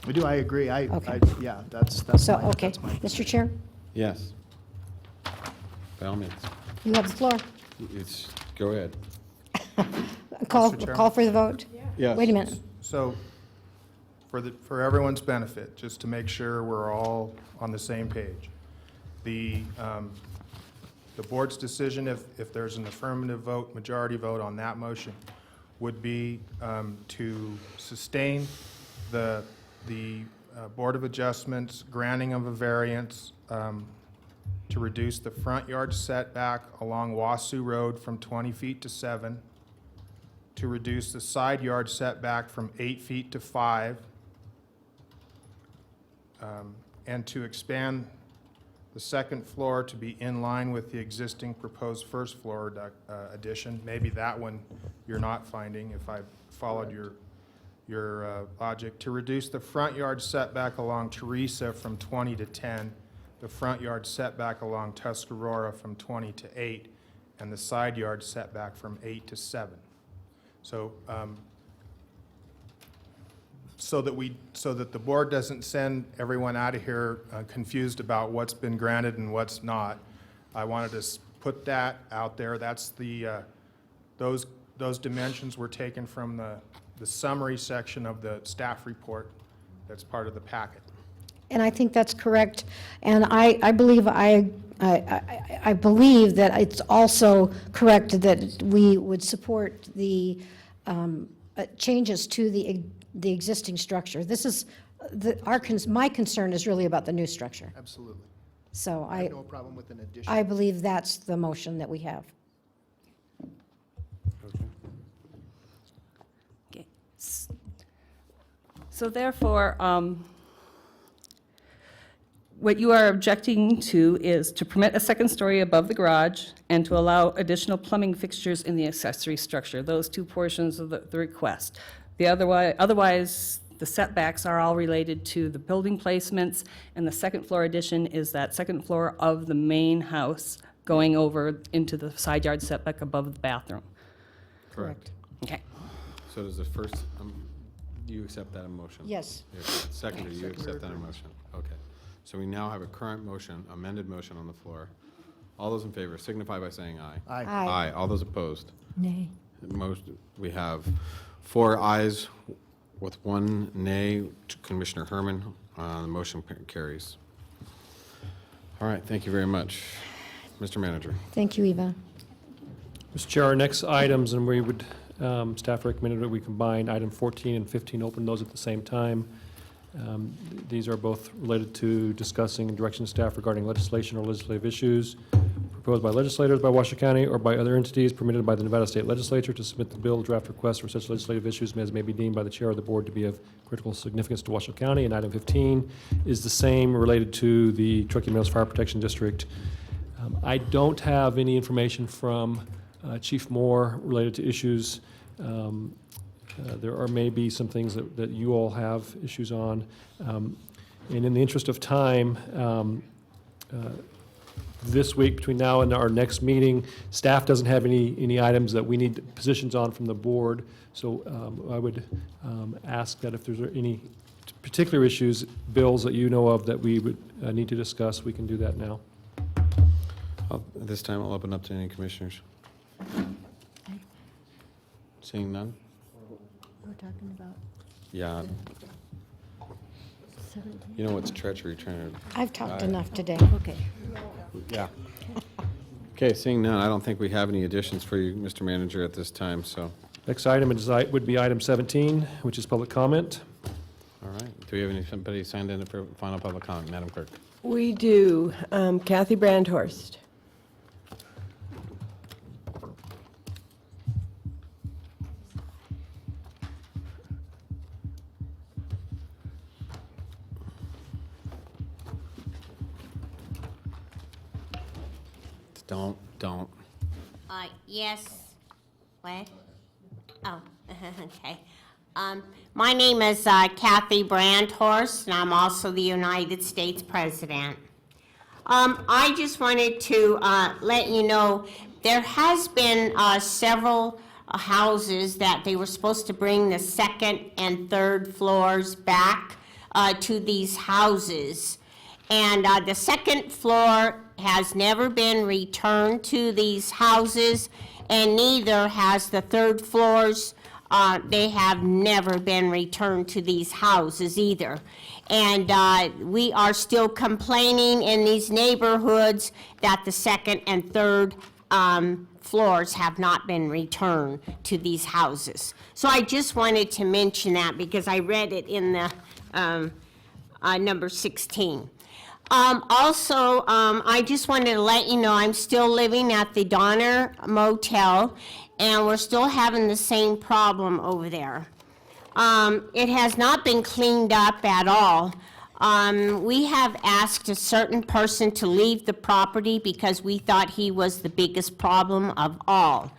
Speaker 20: We do, I agree.
Speaker 4: Okay.
Speaker 20: Yeah, that's
Speaker 4: So,
Speaker 20: my,
Speaker 4: okay.
Speaker 20: that's my.
Speaker 4: Mr. Chair,
Speaker 1: Yes. By all means.
Speaker 4: you have the floor.
Speaker 1: Go ahead.
Speaker 4: Call
Speaker 14: Mr. Chairman?
Speaker 4: for the vote?
Speaker 1: Yes.
Speaker 4: Wait a minute.
Speaker 14: So for everyone's benefit, just to make sure we're all on the same page, the board's decision, if there's an affirmative vote, majority vote on that motion, would be to sustain the Board of Adjustments granting of a variance to reduce the front yard setback along Wasu Road from 20 feet to 7, to reduce the side yard setback from 8 feet to 5, and to expand the second floor to be in line with the existing proposed first floor addition. Maybe that one you're not finding, if I followed your your logic, to reduce the front yard setback along Teresa from 20 to 10, the front yard setback along Tuscarora from 20 to 8, and the side yard setback from 8 to 7. So, so that the board doesn't send everyone out of here confused about what's been granted and what's not, I wanted to put that out there. That's the, those dimensions were taken from the summary section of the staff report that's part of the packet.
Speaker 4: And I think that's correct. And I believe I believe that it's also correct that we would support the changes to the existing structure. This is, my concern is really about the new structure.
Speaker 20: Absolutely.
Speaker 4: So
Speaker 20: I have no problem with an addition.
Speaker 4: I believe that's the motion that we have.
Speaker 10: Okay. So therefore, what you are objecting to is to permit a second story above the garage and to allow additional plumbing fixtures in the accessory structure, those two portions of the request. Otherwise, the setbacks are all related to the building placements, and the second floor addition is that second floor of the main house going over into the side yard setback above the bathroom.
Speaker 1: Correct.
Speaker 10: Okay.
Speaker 1: So does the first, you accept that motion?
Speaker 4: Yes.
Speaker 1: Second, do you accept that motion? Okay. So we now have a current motion, amended motion on the floor. All those in favor signify by saying aye.
Speaker 20: Aye.
Speaker 4: Aye.
Speaker 1: Aye. All those opposed?
Speaker 19: Nay.
Speaker 1: We have 4 ayes with 1 nay to Commissioner Herman. The motion carries. All right, thank you very much. Mr. Manager.
Speaker 4: Thank you, Eva.
Speaker 3: Mr. Chair, our next items, and we would, staff recommended that we combine item 14 and 15, open those at the same time. These are both related to discussing and direction staff regarding legislation or legislative issues proposed by legislators by Washoe County or by other entities permitted by the Nevada State Legislature to submit the bill draft requests for such legislative issues as may be deemed by the chair of the board to be of critical significance to Washoe County. And item 15 is the same, related to the Truckee Mills Fire Protection District. I don't have any information from Chief Moore related to issues. There are maybe some things that you all have issues on. And in the interest of time, this week, between now and our next meeting, staff doesn't have any items that we need positions on from the board. So I would ask that if there's any particular issues, bills that you know of that we would need to discuss, we can do that now.
Speaker 1: At this time, I'll open up to any commissioners. Seeing none?
Speaker 19: We're talking about
Speaker 1: Yeah.
Speaker 19: 17.
Speaker 1: You know what's treachery trying to...
Speaker 4: I've talked enough today.
Speaker 19: Okay.
Speaker 1: Yeah. Okay, seeing none, I don't think we have any additions for you, Mr. Manager, at this time, so.
Speaker 3: Next item would be item 17, which is public comment.
Speaker 1: All right. Do we have somebody signed in for final public comment? Madam Clerk.
Speaker 2: We do. Kathy Brandhorst.
Speaker 1: Don't.
Speaker 6: Yes. What? Oh, okay. My name is Kathy Brandhorst, and I'm also the United States President. I just wanted to let you know there has been several houses that they were supposed to bring the second and third floors back to these houses. And the second floor has never been returned to these houses, and neither has the third floors. They have never been returned to these houses either. And we are still complaining in these neighborhoods that the second and third floors have not been returned to these houses. So I just wanted to mention that because I read it in the number 16. Also, I just wanted to let you know I'm still living at the Donner Motel, and we're still having the same problem over there. It has not been cleaned up at all. We have asked a certain person to leave the property because we thought he was the biggest problem of all.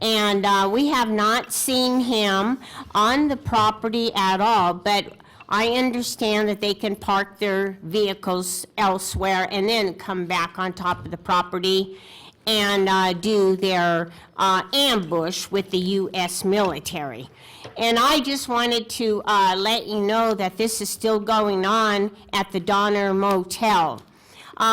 Speaker 6: And we have not seen him on the property at all, but I understand that they can park their vehicles elsewhere and then come back on top of the property and do their ambush with the U.S. military. And I just wanted to let you know that this is still going on at the Donner Motel.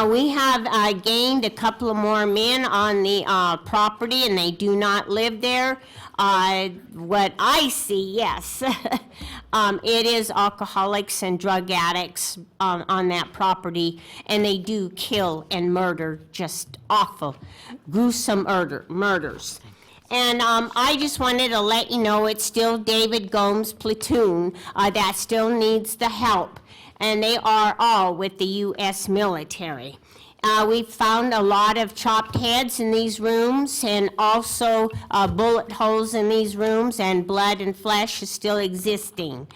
Speaker 6: We have gained a couple of more men on the property, and they do not live there. What I see, yes, it is alcoholics and drug addicts on that property, and they do kill and murder, just awful, gruesome murders. And I just wanted to let you know it's still David Gomes' platoon that still needs the help, and they are all with the U.S. military. We've found a lot of chopped heads in these rooms, and also bullet holes in these rooms, and blood and flesh is still existing.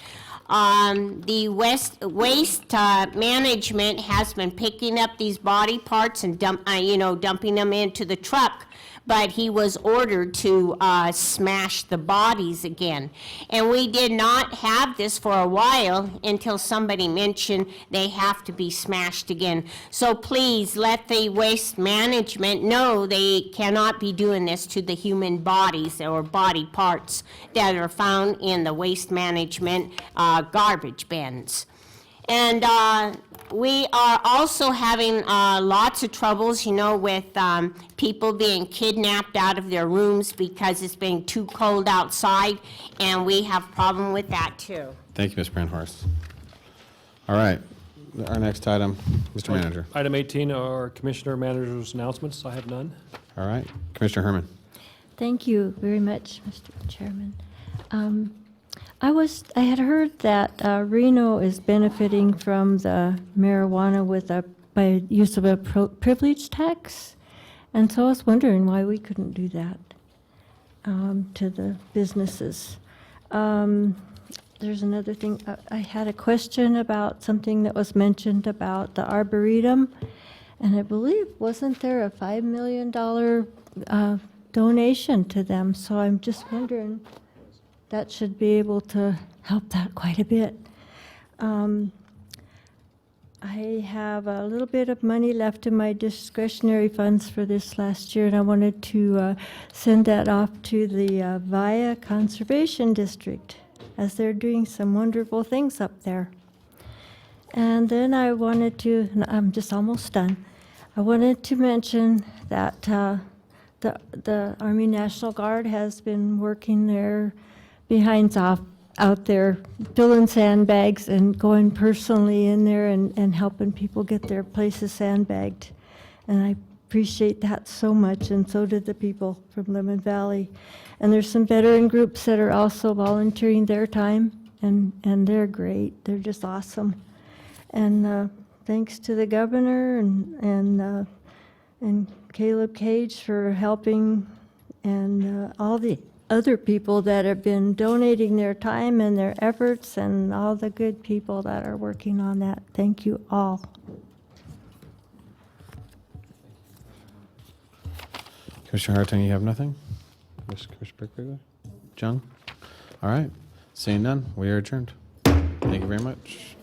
Speaker 6: The waste management has been picking up these body parts and dumping them into the truck, but he was ordered to smash the bodies again. And we did not have this for a while until somebody mentioned they have to be smashed again. So please let the waste management know they cannot be doing this to the human bodies or body parts that are found in the waste management garbage bins. And we are also having lots of troubles, with people being kidnapped out of their rooms because it's being too cold outside, and we have a problem with that too.
Speaker 1: Thank you, Ms. Brandhorst. All right, our next item, Mr. Manager.
Speaker 3: Item 18 are Commissioner Manager's announcements. I have none.
Speaker 1: All right, Commissioner Herman.
Speaker 19: Thank you very much, Mr. Chairman. I had heard that Reno is benefiting from the marijuana by use of a privilege tax, and so I was wondering why we couldn't do that to the businesses. There's another thing. I had a question about something that was mentioned about the Arboretum, and I believe, wasn't there a $5 million donation to them? So I'm just wondering, that should be able to help that quite a bit. I have a little bit of money left in my discretionary funds for this last year, and I wanted to send that off to the Via Conservation District, as they're doing some wonderful things up there. And then I wanted to, and I'm just almost done, I wanted to mention that the Army National Guard has been working their behinds off out there, filling sandbags and going personally in there and helping people get their places sandbagged. And I appreciate that so much, and so did the people from Lemon Valley. And there's some veteran groups that are also volunteering their time, and they're great. They're just awesome. And thanks to the governor and Caleb Cage for helping, and all the other people that have been donating their time and their efforts, and all the good people that are working on that. Thank you all.
Speaker 1: Commissioner Hartung, you have nothing? Commissioner Pickler? John? All right, seeing none, we are adjourned. Thank you very much.